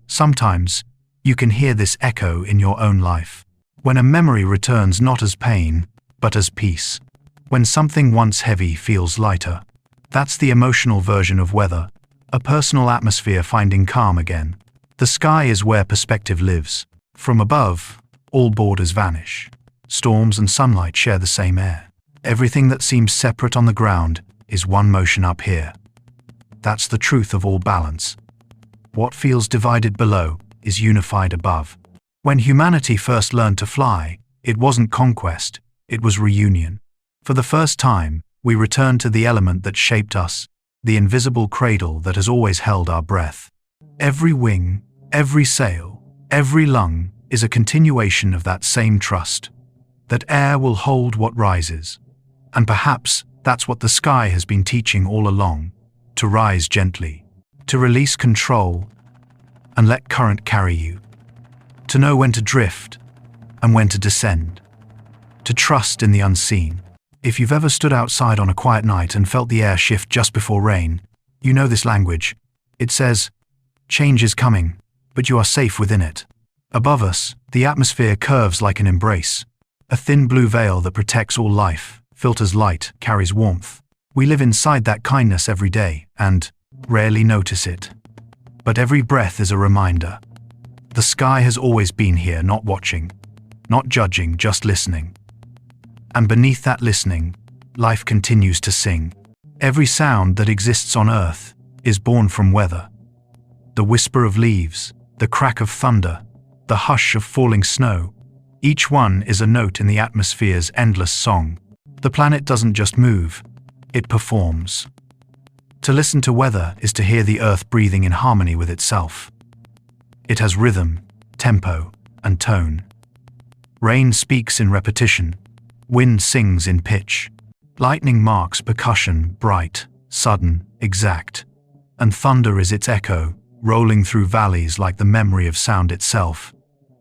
Speaker 1: Sometimes, you can hear this echo in your own life. When a memory returns not as pain, but as peace. When something once heavy feels lighter. That's the emotional version of weather, a personal atmosphere finding calm again. The sky is where perspective lives. From above, all borders vanish. Storms and sunlight share the same air. Everything that seems separate on the ground is one motion up here. That's the truth of all balance. What feels divided below is unified above. When humanity first learned to fly, it wasn't conquest, it was reunion. For the first time, we returned to the element that shaped us, the invisible cradle that has always held our breath. Every wing, every sail, every lung is a continuation of that same trust. That air will hold what rises, And perhaps that's what the sky has been teaching all along: to rise gently, to release control and let current carry you, to know when to drift and when to descend, to trust in the unseen. If you've ever stood outside on a quiet night and felt the air shift just before rain, you know this language. It says, change is coming, but you are safe within it. Above us, the atmosphere curves like an embrace, a thin blue veil that protects all life, filters light, carries warmth. We live inside that kindness every day and rarely notice it. But every breath is a reminder. The sky has always been here, not watching, not judging, just listening. And beneath that listening, life continues to sing. Every sound that exists on earth is born from weather. The whisper of leaves, the crack of thunder, the hush of falling snow. Each one is a note in the atmosphere's endless song. The planet doesn't just move, it performs. To listen to weather is to hear the earth breathing in harmony with itself. It has rhythm, tempo, and tone. Rain speaks in repetition. Wind sings in pitch. Lightning marks percussion, bright, sudden, exact. And thunder is its echo, rolling through valleys like the memory of sound itself.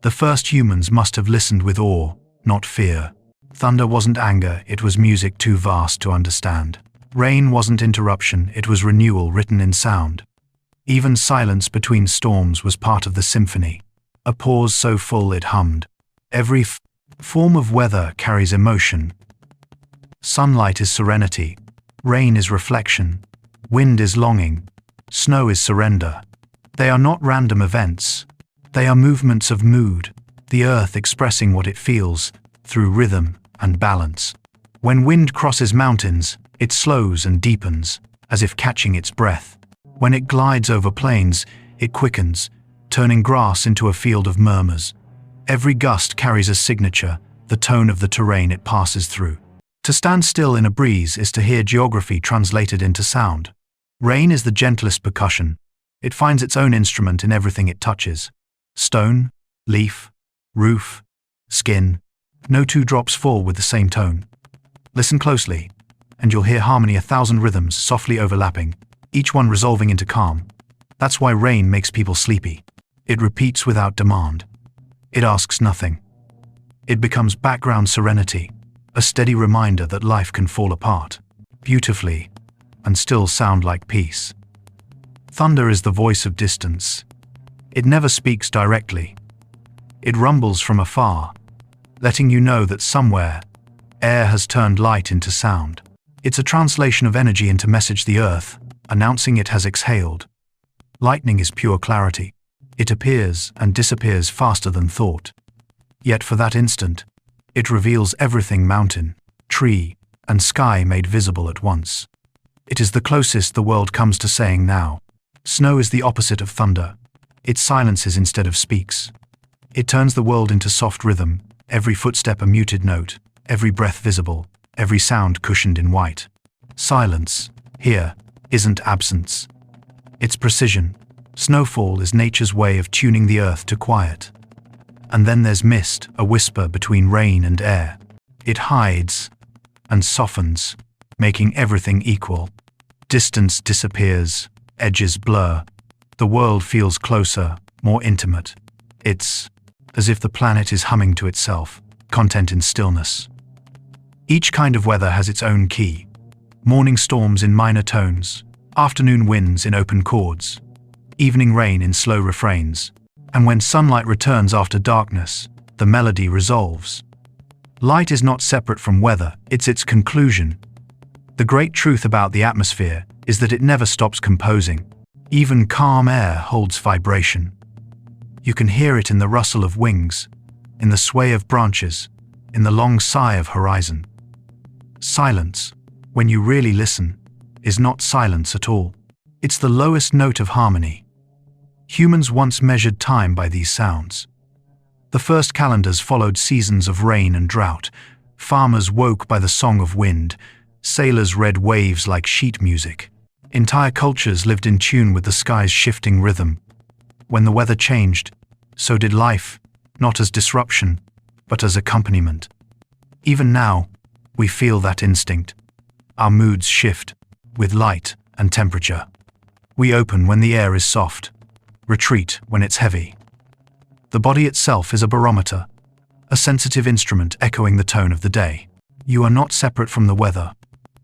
Speaker 1: The first humans must have listened with awe, not fear. Thunder wasn't anger, it was music too vast to understand. Rain wasn't interruption, it was renewal written in sound. Even silence between storms was part of the symphony, a pause so full it hummed. Every form of weather carries emotion. Sunlight is serenity, rain is reflection, wind is longing, snow is surrender. They are not random events. They are movements of mood, the earth expressing what it feels through rhythm and balance. When wind crosses mountains, it slows and deepens, as if catching its breath. When it glides over plains, it quickens, turning grass into a field of murmurs. Every gust carries a signature, the tone of the terrain it passes through. To stand still in a breeze is to hear geography translated into sound. Rain is the gentlest percussion. It finds its own instrument in everything it touches. Stone, leaf, roof, skin. No two drops fall with the same tone. Listen closely, and you'll hear harmony, 1,000 rhythms softly overlapping, each one resolving into calm. That's why rain makes people sleepy. It repeats without demand. It asks nothing. It becomes background serenity, a steady reminder that life can fall apart beautifully and still sound like peace. Thunder is the voice of distance. It never speaks directly. It rumbles from afar, letting you know that somewhere, air has turned light into sound. It's a translation of energy into message, the earth, announcing it has exhaled. Lightning is pure clarity. It appears and disappears faster than thought. Yet for that instant, it reveals everything: mountain, tree, and sky made visible at once. It is the closest the world comes to saying now. Snow is the opposite of thunder. It silences instead of speaks. It turns the world into soft rhythm, every footstep a muted note, every breath visible, every sound cushioned in white. Silence, here, isn't absence. It's precision. Snowfall is nature's way of tuning the earth to quiet. And then there's mist, a whisper between rain and air. It hides and softens, making everything equal. Distance disappears, edges blur. The world feels closer, more intimate. It's as if the planet is humming to itself, content in stillness. Each kind of weather has its own key. Morning storms in minor tones, afternoon winds in open chords, evening rain in slow refrains. And when sunlight returns after darkness, the melody resolves. Light is not separate from weather, it's its conclusion. The great truth about the atmosphere is that it never stops composing. Even calm air holds vibration. You can hear it in the rustle of wings, in the sway of branches, in the long sigh of horizon. Silence, when you really listen, is not silence at all. It's the lowest note of harmony. Humans once measured time by these sounds. The first calendars followed seasons of rain and drought. Farmers woke by the song of wind. Sailors read waves like sheet music. Entire cultures lived in tune with the sky's shifting rhythm. When the weather changed, so did life, not as disruption, but as accompaniment. Even now, We feel that instinct. Our moods shift with light and temperature. We open when the air is soft, retreat when it's heavy. The body itself is a barometer, a sensitive instrument echoing the tone of the day. You are not separate from the weather.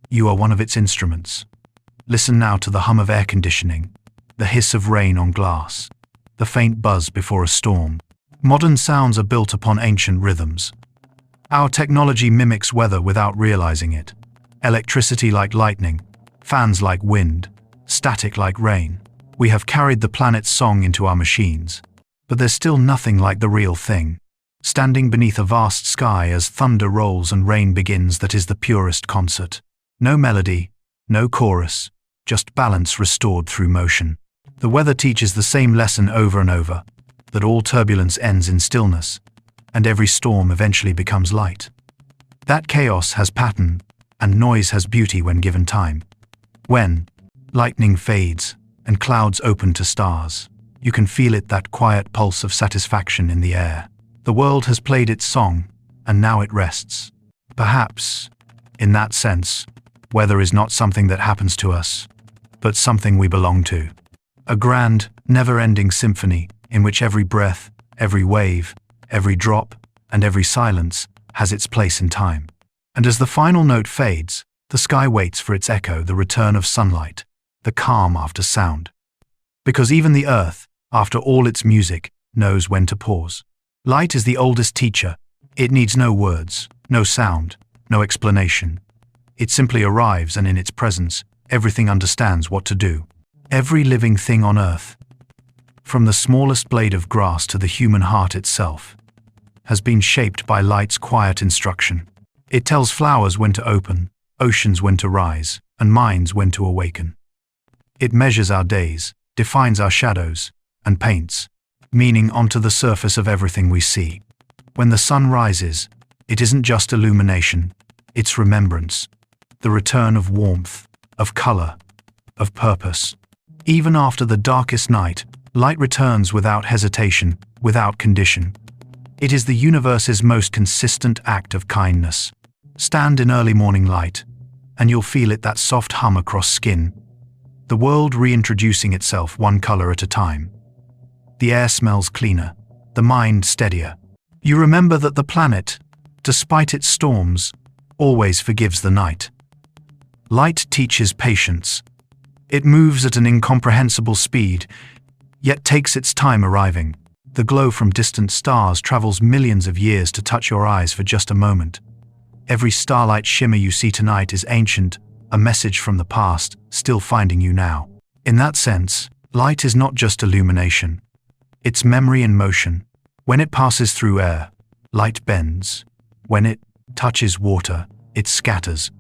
Speaker 1: You are one of its instruments. Listen now to the hum of air conditioning, the hiss of rain on glass, the faint buzz before a storm. Modern sounds are built upon ancient rhythms. Our technology mimics weather without realizing it. Electricity like lightning, fans like wind, static like rain. We have carried the planet's song into our machines. But there's still nothing like the real thing. Standing beneath a vast sky as thunder rolls and rain begins, that is the purest concert. No melody, no chorus, just balance restored through motion. The weather teaches the same lesson over and over, that all turbulence ends in stillness, and every storm eventually becomes light. That chaos has pattern, and noise has beauty when given time. When lightning fades and clouds open to stars, you can feel it, that quiet pulse of satisfaction in the air. The world has played its song, and now it rests. Perhaps, in that sense, weather is not something that happens to us, but something we belong to. A grand, never-ending symphony in which every breath, every wave, every drop, and every silence has its place in time. And as the final note fades, the sky waits for its echo, the return of sunlight, the calm after sound. Because even the earth, after all its music, knows when to pause. Light is the oldest teacher. It needs no words, no sound, no explanation. It simply arrives, and in its presence, everything understands what to do. Every living thing on earth, from the smallest blade of grass to the human heart itself, has been shaped by light's quiet instruction. It tells flowers when to open, oceans when to rise, and minds when to awaken. It measures our days, defines our shadows, and paints meaning onto the surface of everything we see. When the sun rises, it isn't just illumination, it's remembrance, the return of warmth, of color, of purpose. Even after the darkest night, light returns without hesitation, without condition. It is the universe's most consistent act of kindness. Stand in early morning light, and you'll feel it, that soft hum across skin. The world reintroducing itself one color at a time. The air smells cleaner, the mind steadier. You remember that the planet, despite its storms, always forgives the night. Light teaches patience. It moves at an incomprehensible speed, yet takes its time arriving. The glow from distant stars travels millions of years to touch your eyes for just a moment. Every starlight shimmer you see tonight is ancient, a message from the past, still finding you now. In that sense, light is not just illumination. It's memory in motion. When it passes through air, light bends. When it touches water, it scatters.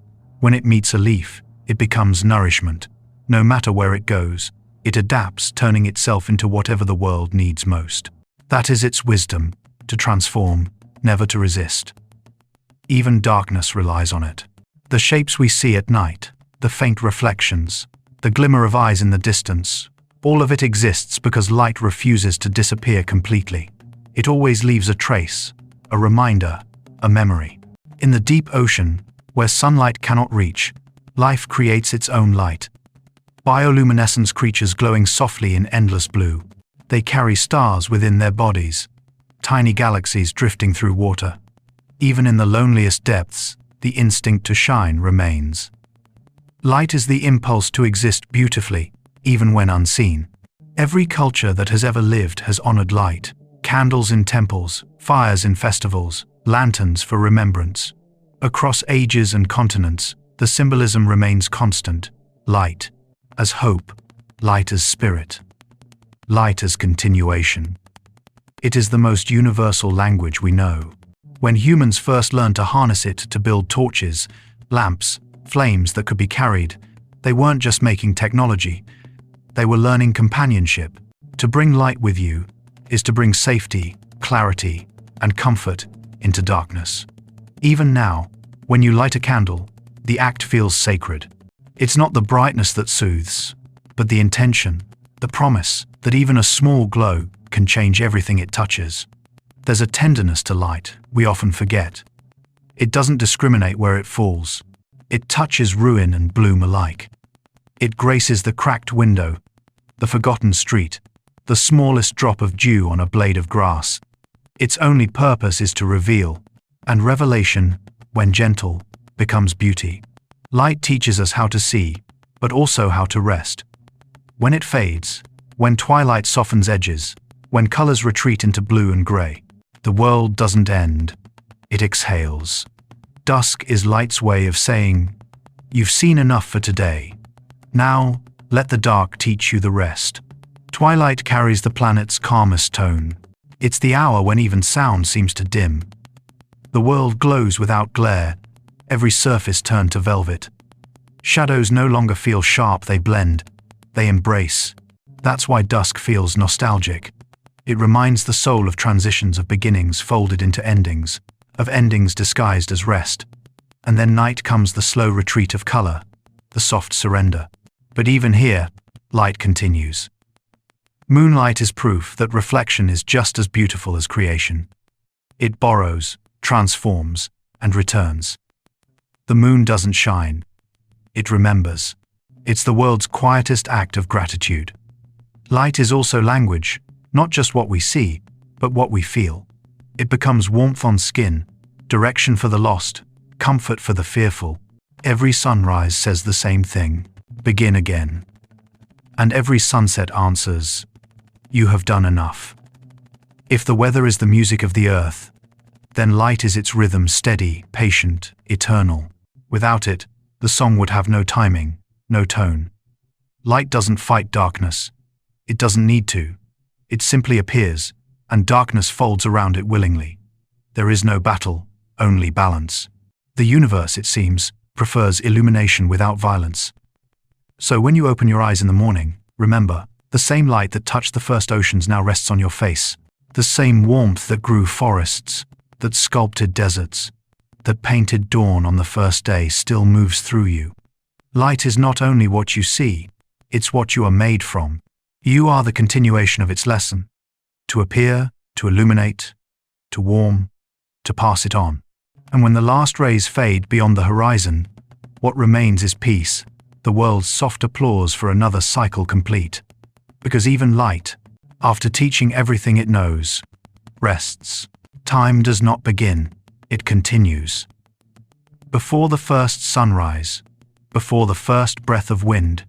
Speaker 1: When it meets a leaf, it becomes nourishment. No matter where it goes, it adapts, turning itself into whatever the world needs most. That is its wisdom, to transform, never to resist. Even darkness relies on it. The shapes we see at night, the faint reflections, the glimmer of eyes in the distance, all of it exists because light refuses to disappear completely. It always leaves a trace, a reminder, a memory. In the deep ocean, where sunlight cannot reach, life creates its own light. Bioluminescence creatures glowing softly in endless blue. They carry stars within their bodies, tiny galaxies drifting through water. Even in the loneliest depths, the instinct to shine remains. Light is the impulse to exist beautifully, even when unseen. Every culture that has ever lived has honored light. Candles in temples, fires in festivals, lanterns for remembrance. Across ages and continents, the symbolism remains constant. Light as hope, light as spirit, light as continuation. It is the most universal language we know. When humans first learned to harness it to build torches, lamps, flames that could be carried, they weren't just making technology. They were learning companionship. To bring light with you is to bring safety, clarity, and comfort into darkness. Even now, when you light a candle, the act feels sacred. It's not the brightness that soothes, but the intention, the promise that even a small glow can change everything it touches. There's a tenderness to light we often forget. It doesn't discriminate where it falls. It touches ruin and bloom alike. It graces the cracked window, the forgotten street, the smallest drop of dew on a blade of grass. Its only purpose is to reveal, and revelation, when gentle, becomes beauty. Light teaches us how to see, but also how to rest. When it fades, when twilight softens edges, when colors retreat into blue and gray, the world doesn't end. It exhales. Dusk is light's way of saying, "You've seen enough for today. Now, let the dark teach you the rest." Twilight carries the planet's calmest tone. It's the hour when even sound seems to dim. The world glows without glare, every surface turned to velvet. Shadows no longer feel sharp, they blend, they embrace. That's why dusk feels nostalgic. It reminds the soul of transitions, of beginnings folded into endings, of endings disguised as rest. And then night comes, the slow retreat of color, the soft surrender. But even here, light continues. Moonlight is proof that reflection is just as beautiful as creation. It borrows, transforms, and returns. The moon doesn't shine. It remembers. It's the world's quietest act of gratitude. Light is also language, not just what we see, but what we feel. It becomes warmth on skin, direction for the lost, comfort for the fearful. Every sunrise says the same thing: begin again. And every sunset answers, you have done enough. If the weather is the music of the earth, then light is its rhythm, steady, patient, eternal. Without it, the song would have no timing, no tone. Light doesn't fight darkness. It doesn't need to. It simply appears, and darkness folds around it willingly. There is no battle, only balance. The universe, it seems, prefers illumination without violence. So when you open your eyes in the morning, remember, the same light that touched the first oceans now rests on your face. The same warmth that grew forests, that sculpted deserts, that painted dawn on the first day still moves through you. Light is not only what you see, it's what you are made from. You are the continuation of its lesson. To appear, to illuminate, to warm, to pass it on. And when the last rays fade beyond the horizon, what remains is peace, the world's soft applause for another cycle complete. Because even light, after teaching everything it knows, rests. Time does not begin, it continues. Before the first sunrise, before the first breath of wind,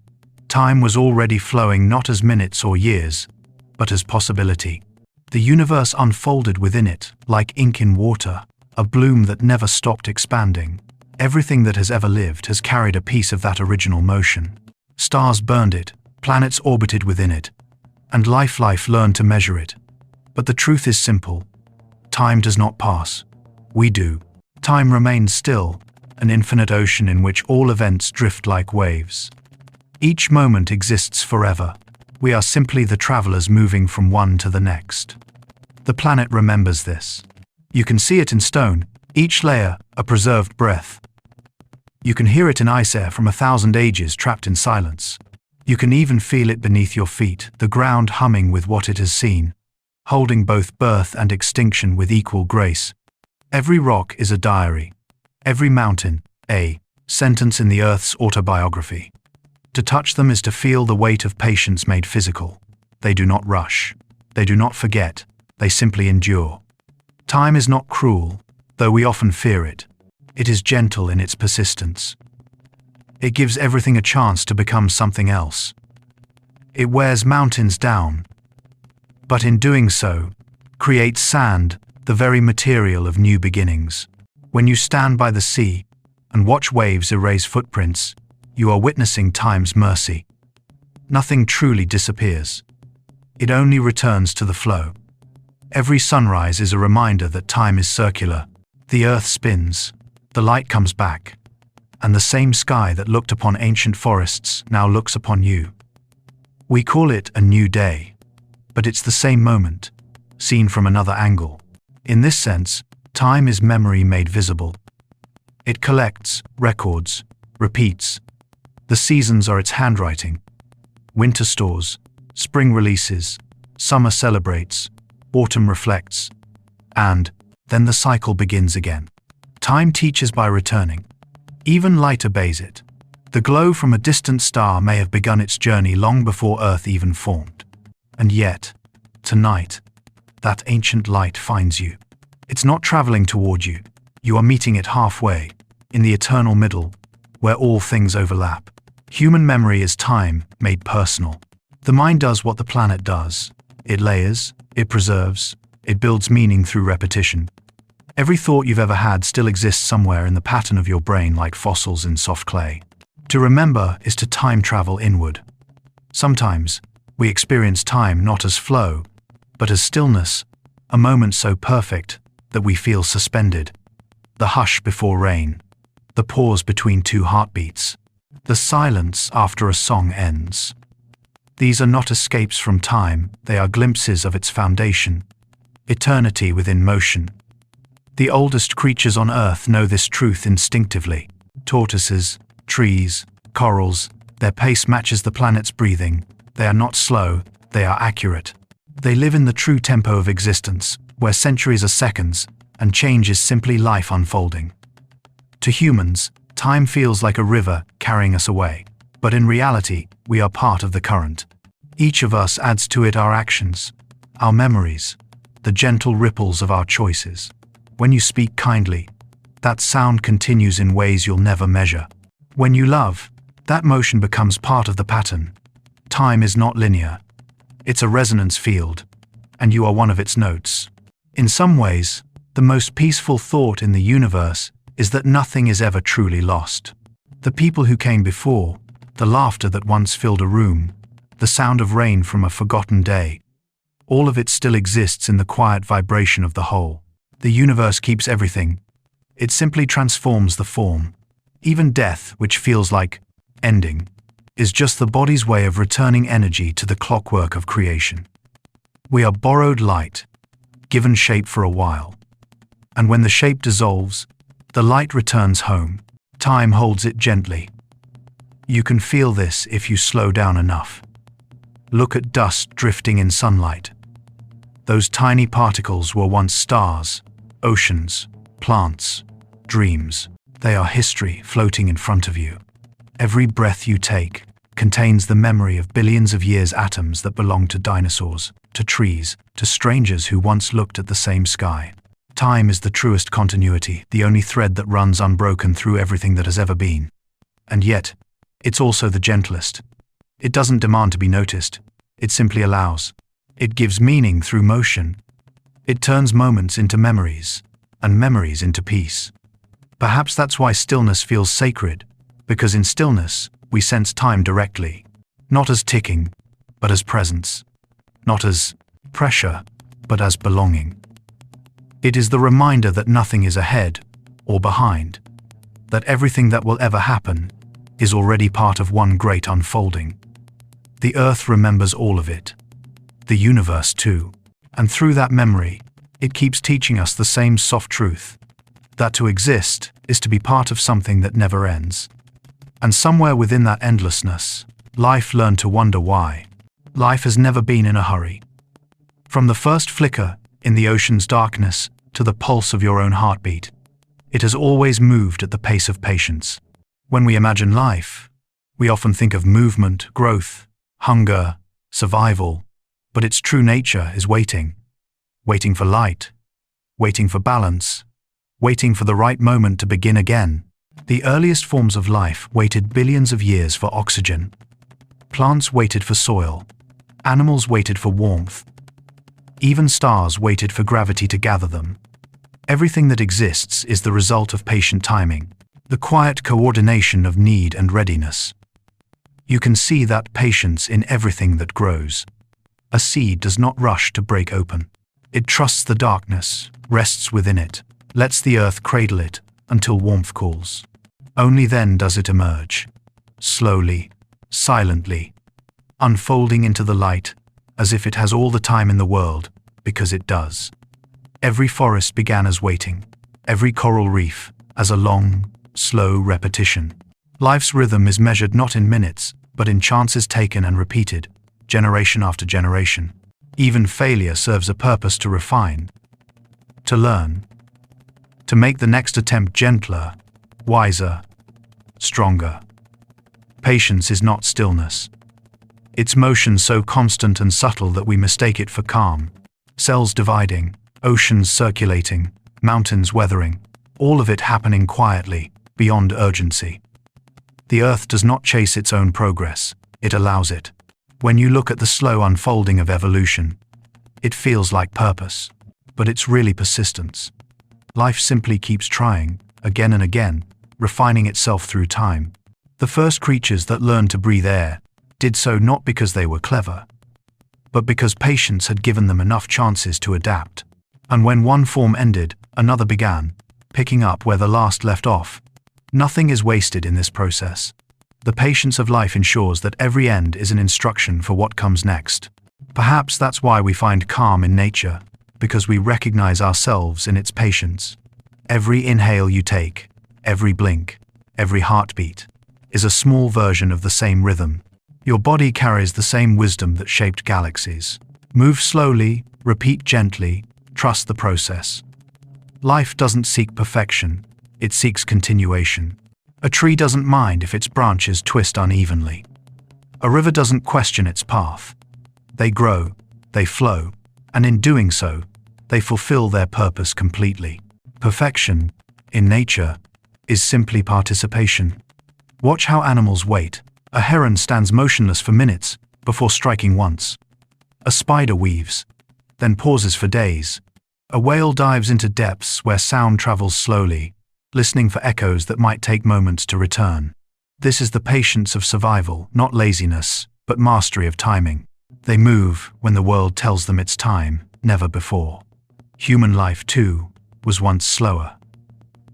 Speaker 1: time was already flowing, not as minutes or years, but as possibility. The universe unfolded within it, like ink in water, a bloom that never stopped expanding. Everything that has ever lived has carried a piece of that original motion. Stars burned it, planets orbited within it, and life learned to measure it. But the truth is simple. Time does not pass. We do. Time remains still, an infinite ocean in which all events drift like waves. Each moment exists forever. We are simply the travelers moving from one to the next. The planet remembers this. You can see it in stone, each layer a preserved breath. You can hear it in ice air from 1,000 ages trapped in silence. You can even feel it beneath your feet, the ground humming with what it has seen, holding both birth and extinction with equal grace. Every rock is a diary. Every mountain, a sentence in the earth's autobiography. To touch them is to feel the weight of patience made physical. They do not rush. They do not forget. They simply endure. Time is not cruel, though we often fear it. It is gentle in its persistence. It gives everything a chance to become something else. It wears mountains down, but in doing so, creates sand, the very material of new beginnings. When you stand by the sea and watch waves erase footprints, you are witnessing time's mercy. Nothing truly disappears. It only returns to the flow. Every sunrise is a reminder that time is circular. The earth spins, the light comes back, and the same sky that looked upon ancient forests now looks upon you. We call it a new day, but it's the same moment, seen from another angle. In this sense, time is memory made visible. It collects, records, repeats. The seasons are its handwriting. Winter stores, spring releases, summer celebrates, autumn reflects, and then the cycle begins again. Time teaches by returning. Even light obeys it. The glow from a distant star may have begun its journey long before Earth even formed. And yet, tonight, that ancient light finds you. It's not traveling toward you. You are meeting it halfway, in the eternal middle, where all things overlap. Human memory is time made personal. The mind does what the planet does. It layers, it preserves, it builds meaning through repetition. Every thought you've ever had still exists somewhere in the pattern of your brain like fossils in soft clay. To remember is to time travel inward. Sometimes, we experience time not as flow, but as stillness, a moment so perfect that we feel suspended. The hush before rain, the pause between two heartbeats, the silence after a song ends. These are not escapes from time, they are glimpses of its foundation, eternity within motion. The oldest creatures on Earth know this truth instinctively. Tortoises, trees, corals, their pace matches the planet's breathing. They are not slow, they are accurate. They live in the true tempo of existence, where centuries are seconds, and change is simply life unfolding. To humans, time feels like a river carrying us away, but in reality, we are part of the current. Each of us adds to it our actions, our memories, the gentle ripples of our choices. When you speak kindly, that sound continues in ways you'll never measure. When you love, that motion becomes part of the pattern. Time is not linear. It's a resonance field, and you are one of its notes. In some ways, the most peaceful thought in the universe is that nothing is ever truly lost. The people who came before, the laughter that once filled a room, the sound of rain from a forgotten day, all of it still exists in the quiet vibration of the whole. The universe keeps everything. It simply transforms the form. Even death, which feels like ending, is just the body's way of returning energy to the clockwork of creation. We are borrowed light, given shape for a while. And when the shape dissolves, the light returns home. Time holds it gently. You can feel this if you slow down enough. Look at dust drifting in sunlight. Those tiny particles were once stars, oceans, plants, dreams. They are history floating in front of you. Every breath you take contains the memory of billions of years atoms that belong to dinosaurs, to trees, to strangers who once looked at the same sky. Time is the truest continuity, the only thread that runs unbroken through everything that has ever been. And yet, it's also the gentlest. It doesn't demand to be noticed. It simply allows. It gives meaning through motion. It turns moments into memories, and memories into peace. Perhaps that's why stillness feels sacred, because in stillness, we sense time directly, not as ticking, but as presence, not as pressure, but as belonging. It is the reminder that nothing is ahead or behind, that everything that will ever happen is already part of one great unfolding. The earth remembers all of it, the universe too, and through that memory, it keeps teaching us the same soft truth, that to exist is to be part of something that never ends. And somewhere within that endlessness, life learned to wonder why. Life has never been in a hurry. From the first flicker in the ocean's darkness to the pulse of your own heartbeat, it has always moved at the pace of patience. When we imagine life, we often think of movement, growth, hunger, survival, but its true nature is waiting. Waiting for light, waiting for balance, waiting for the right moment to begin again. The earliest forms of life waited billions of years for oxygen. Plants waited for soil. Animals waited for warmth. Even stars waited for gravity to gather them. Everything that exists is the result of patient timing, the quiet coordination of need and readiness. You can see that patience in everything that grows. A seed does not rush to break open. It trusts the darkness, rests within it, lets the earth cradle it until warmth calls. Only then does it emerge, slowly, silently, unfolding into the light as if it has all the time in the world, because it does. Every forest began as waiting, every coral reef as a long, slow repetition. Life's rhythm is measured not in minutes, but in chances taken and repeated, generation after generation. Even failure serves a purpose to refine, to learn, to make the next attempt gentler, wiser, stronger. Patience is not stillness. It's motion so constant and subtle that we mistake it for calm. Cells dividing, oceans circulating, mountains weathering, all of it happening quietly, beyond urgency. The earth does not chase its own progress, it allows it. When you look at the slow unfolding of evolution, it feels like purpose, but it's really persistence. Life simply keeps trying, again and again, refining itself through time. The first creatures that learned to breathe air did so not because they were clever, but because patience had given them enough chances to adapt. And when one form ended, another began, picking up where the last left off. Nothing is wasted in this process. The patience of life ensures that every end is an instruction for what comes next. Perhaps that's why we find calm in nature, because we recognize ourselves in its patience. Every inhale you take, every blink, every heartbeat, is a small version of the same rhythm. Your body carries the same wisdom that shaped galaxies. Move slowly, repeat gently, trust the process. Life doesn't seek perfection, it seeks continuation. A tree doesn't mind if its branches twist unevenly. A river doesn't question its path. They grow, they flow, and in doing so, they fulfill their purpose completely. Perfection, in nature, is simply participation. Watch how animals wait. A heron stands motionless for minutes before striking once. A spider weaves, then pauses for days. A whale dives into depths where sound travels slowly, listening for echoes that might take moments to return. This is the patience of survival, not laziness, but mastery of timing. They move when the world tells them it's time, never before. Human life, too, was once slower.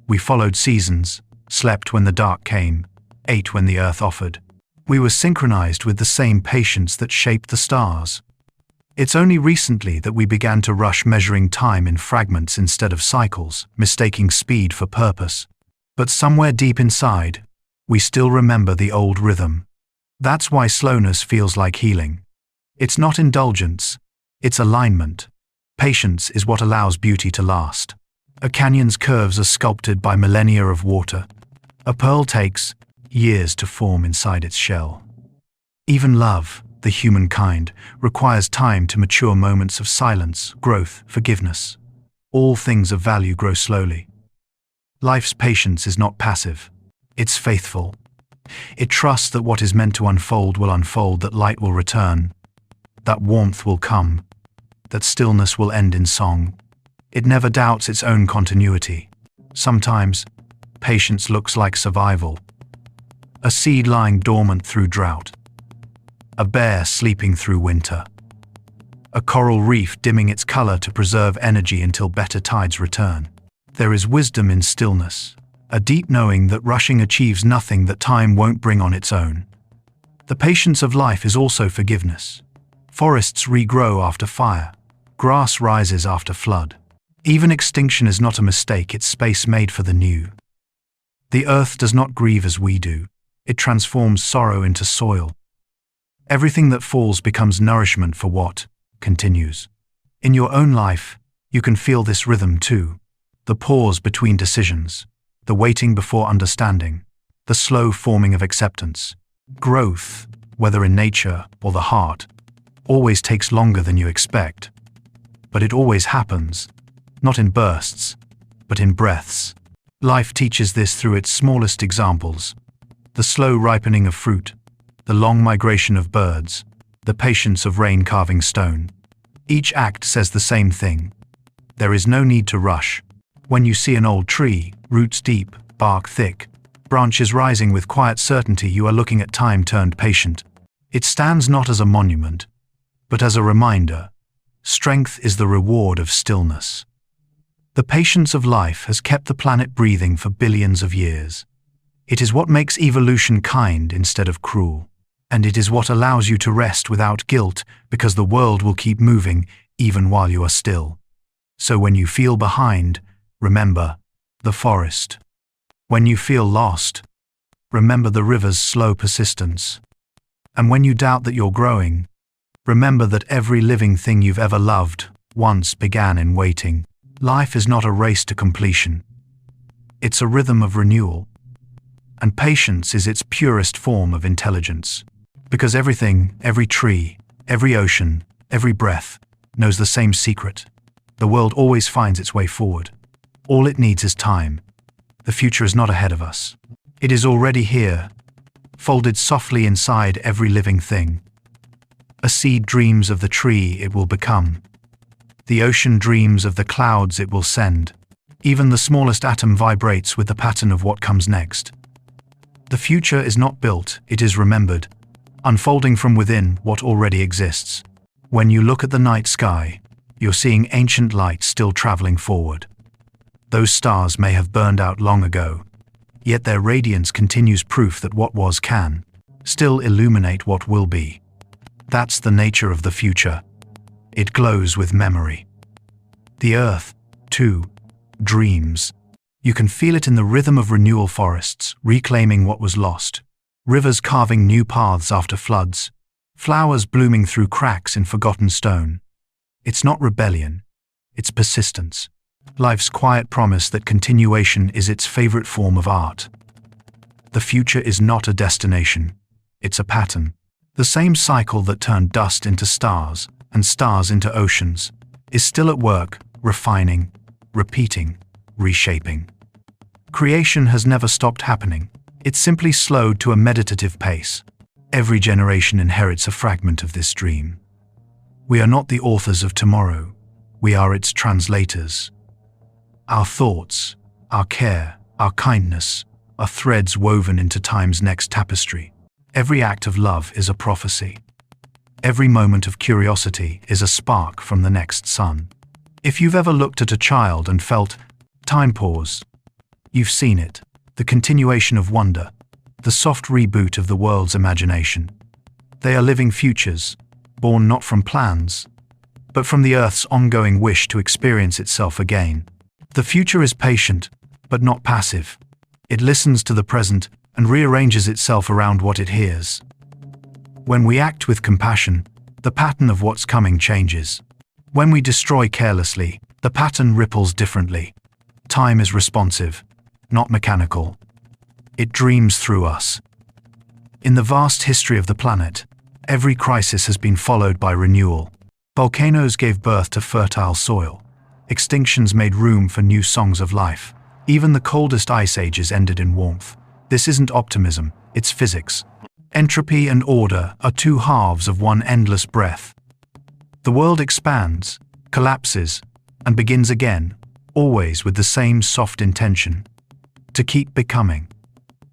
Speaker 1: We followed seasons, slept when the dark came, ate when the earth offered. We were synchronized with the same patience that shaped the stars. It's only recently that we began to rush, measuring time in fragments instead of cycles, mistaking speed for purpose. But somewhere deep inside, we still remember the old rhythm. That's why slowness feels like healing. It's not indulgence, it's alignment. Patience is what allows beauty to last. A canyon's curves are sculpted by millennia of water. A pearl takes years to form inside its shell. Even love, the humankind, requires time to mature, moments of silence, growth, forgiveness. All things of value grow slowly. Life's patience is not passive, it's faithful. It trusts that what is meant to unfold will unfold, that light will return, that warmth will come, that stillness will end in song. It never doubts its own continuity. Sometimes, patience looks like survival. A seed lying dormant through drought. A bear sleeping through winter. A coral reef dimming its color to preserve energy until better tides return. There is wisdom in stillness, a deep knowing that rushing achieves nothing that time won't bring on its own. The patience of life is also forgiveness. Forests regrow after fire. Grass rises after flood. Even extinction is not a mistake, it's space made for the new. The earth does not grieve as we do. It transforms sorrow into soil. Everything that falls becomes nourishment for what continues. In your own life, you can feel this rhythm too. The pause between decisions, the waiting before understanding, the slow forming of acceptance. Growth, whether in nature or the heart, always takes longer than you expect. But it always happens, not in bursts, but in breaths. Life teaches this through its smallest examples. The slow ripening of fruit, the long migration of birds, the patience of rain carving stone. Each act says the same thing. There is no need to rush. When you see an old tree, roots deep, bark thick, branches rising with quiet certainty, you are looking at time turned patient. It stands not as a monument, but as a reminder. Strength is the reward of stillness. The patience of life has kept the planet breathing for billions of years. It is what makes evolution kind instead of cruel. And it is what allows you to rest without guilt, because the world will keep moving even while you are still. So when you feel behind, remember the forest. When you feel lost, remember the river's slow persistence. And when you doubt that you're growing, remember that every living thing you've ever loved once began in waiting. Life is not a race to completion. It's a rhythm of renewal. And patience is its purest form of intelligence. Because everything, every tree, every ocean, every breath, knows the same secret. The world always finds its way forward. All it needs is time. The future is not ahead of us. It is already here, folded softly inside every living thing. A seed dreams of the tree it will become. The ocean dreams of the clouds it will send. Even the smallest atom vibrates with the pattern of what comes next. The future is not built, it is remembered, unfolding from within what already exists. When you look at the night sky, you're seeing ancient light still traveling forward. Those stars may have burned out long ago, yet their radiance continues proof that what was can still illuminate what will be. That's the nature of the future. It glows with memory. The earth, too, dreams. You can feel it in the rhythm of renewal, forests reclaiming what was lost, rivers carving new paths after floods, flowers blooming through cracks in forgotten stone. It's not rebellion, it's persistence. Life's quiet promise that continuation is its favorite form of art. The future is not a destination, it's a pattern. The same cycle that turned dust into stars and stars into oceans is still at work, refining, repeating, reshaping. Creation has never stopped happening. It's simply slowed to a meditative pace. Every generation inherits a fragment of this dream. We are not the authors of tomorrow. We are its translators. Our thoughts, our care, our kindness are threads woven into time's next tapestry. Every act of love is a prophecy. Every moment of curiosity is a spark from the next sun. If you've ever looked at a child and felt time pause, you've seen it, the continuation of wonder, the soft reboot of the world's imagination. They are living futures, born not from plans, but from the Earth's ongoing wish to experience itself again. The future is patient, but not passive. It listens to the present and rearranges itself around what it hears. When we act with compassion, the pattern of what's coming changes. When we destroy carelessly, the pattern ripples differently. Time is responsive, not mechanical. It dreams through us. In the vast history of the planet, every crisis has been followed by renewal. Volcanoes gave birth to fertile soil. Extinctions made room for new songs of life. Even the coldest ice ages ended in warmth. This isn't optimism, it's physics. Entropy and order are two halves of one endless breath. The world expands, collapses, and begins again, always with the same soft intention: to keep becoming.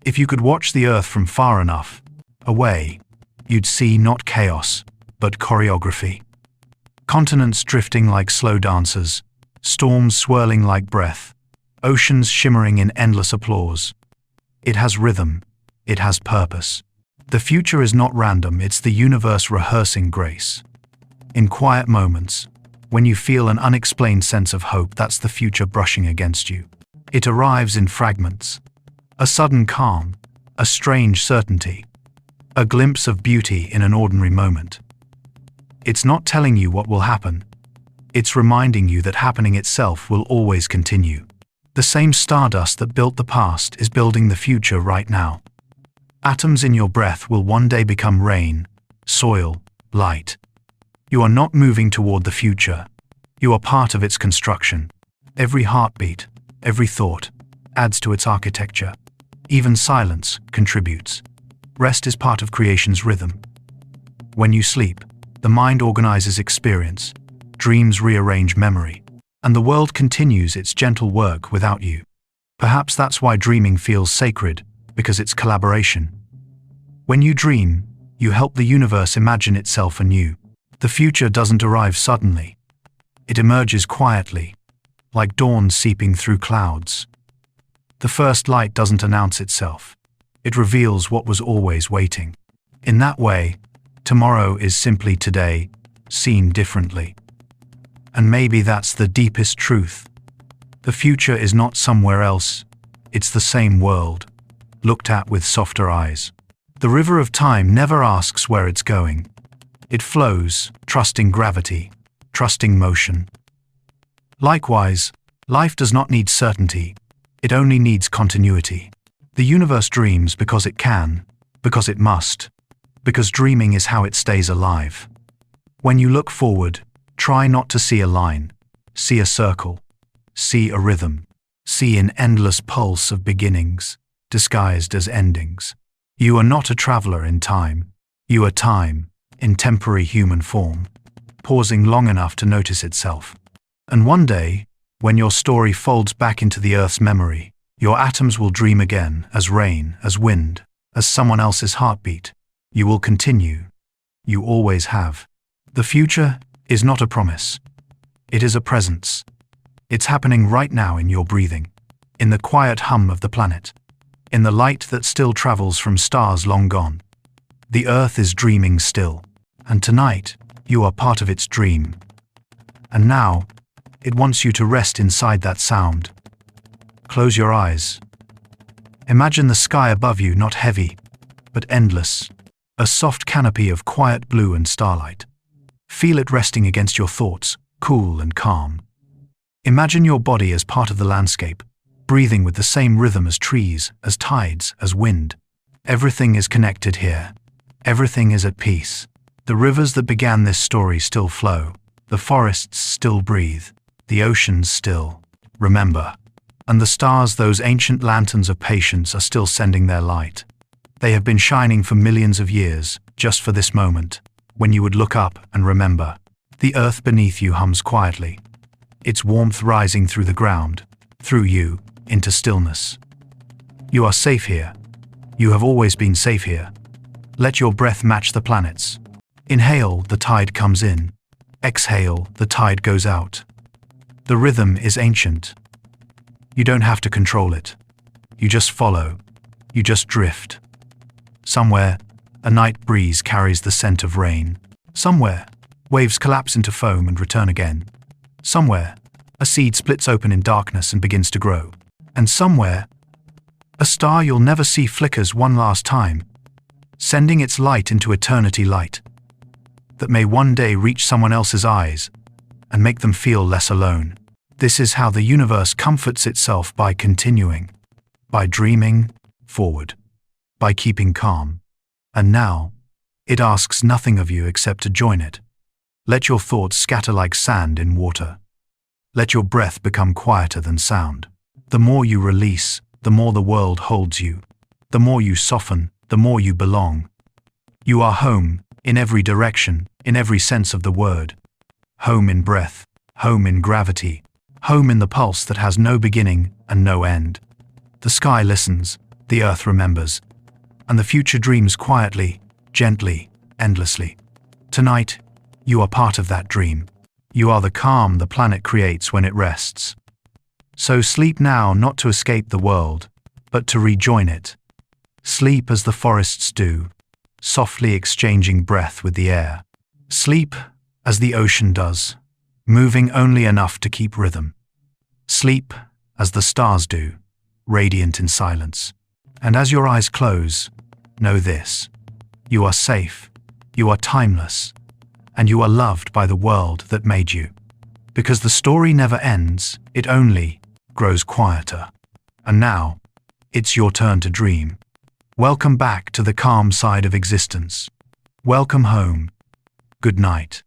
Speaker 1: If you could watch the Earth from far enough away, you'd see not chaos, but choreography. Continents drifting like slow dancers, storms swirling like breath, oceans shimmering in endless applause. It has rhythm, it has purpose. The future is not random, it's the universe rehearsing grace. In quiet moments, when you feel an unexplained sense of hope, that's the future brushing against you. It arrives in fragments. A sudden calm, a strange certainty, a glimpse of beauty in an ordinary moment. It's not telling you what will happen. It's reminding you that happening itself will always continue. The same stardust that built the past is building the future right now. Atoms in your breath will one day become rain, soil, light. You are not moving toward the future. You are part of its construction. Every heartbeat, every thought, adds to its architecture. Even silence contributes. Rest is part of creation's rhythm. When you sleep, the mind organizes experience, dreams rearrange memory, and the world continues its gentle work without you. Perhaps that's why dreaming feels sacred, because it's collaboration. When you dream, you help the universe imagine itself anew. The future doesn't arrive suddenly. It emerges quietly, like dawn seeping through clouds. The first light doesn't announce itself. It reveals what was always waiting. In that way, tomorrow is simply today, seen differently. And maybe that's the deepest truth. The future is not somewhere else. It's the same world, looked at with softer eyes. The river of time never asks where it's going. It flows, trusting gravity, trusting motion. Likewise, life does not need certainty. It only needs continuity. The universe dreams because it can, because it must, because dreaming is how it stays alive. When you look forward, try not to see a line, see a circle, see a rhythm, see an endless pulse of beginnings, disguised as endings. You are not a traveler in time. You are time, in temporary human form, pausing long enough to notice itself. And one day, when your story folds back into the Earth's memory, your atoms will dream again, as rain, as wind, as someone else's heartbeat. You will continue. You always have. The future is not a promise. It is a presence. It's happening right now in your breathing, in the quiet hum of the planet, in the light that still travels from stars long gone. The Earth is dreaming still, and tonight you are part of its dream. And now, it wants you to rest inside that sound. Close your eyes. Imagine the sky above you not heavy, but endless, a soft canopy of quiet blue and starlight. Feel it resting against your thoughts, cool and calm. Imagine your body as part of the landscape, breathing with the same rhythm as trees, as tides, as wind. Everything is connected here. Everything is at peace. The rivers that began this story still flow. The forests still breathe. The oceans still remember. And the stars, those ancient lanterns of patience, are still sending their light. They have been shining for millions of years, just for this moment, when you would look up and remember. The earth beneath you hums quietly, its warmth rising through the ground, through you, into stillness. You are safe here. You have always been safe here. Let your breath match the planet's. Inhale, the tide comes in. Exhale, the tide goes out. The rhythm is ancient. You don't have to control it. You just follow. You just drift. Somewhere, a night breeze carries the scent of rain. Somewhere, waves collapse into foam and return again. Somewhere, a seed splits open in darkness and begins to grow. And somewhere, a star you'll never see flickers one last time, sending its light into eternity light, that may one day reach someone else's eyes and make them feel less alone. This is how the universe comforts itself, by continuing, by dreaming forward, by keeping calm. And now, it asks nothing of you except to join it. Let your thoughts scatter like sand in water. Let your breath become quieter than sound. The more you release, the more the world holds you. The more you soften, the more you belong. You are home, in every direction, in every sense of the word. Home in breath, home in gravity, home in the pulse that has no beginning and no end. The sky listens, the earth remembers, and the future dreams quietly, gently, endlessly. Tonight, you are part of that dream. You are the calm the planet creates when it rests. So sleep now, not to escape the world, but to rejoin it. Sleep as the forests do, softly exchanging breath with the air. Sleep as the ocean does, moving only enough to keep rhythm. Sleep as the stars do, radiant in silence. And as your eyes close, know this: you are safe, you are timeless, and you are loved by the world that made you. Because the story never ends, it only grows quieter. And now, it's your turn to dream. Welcome back to the calm side of existence. Welcome home. Good night.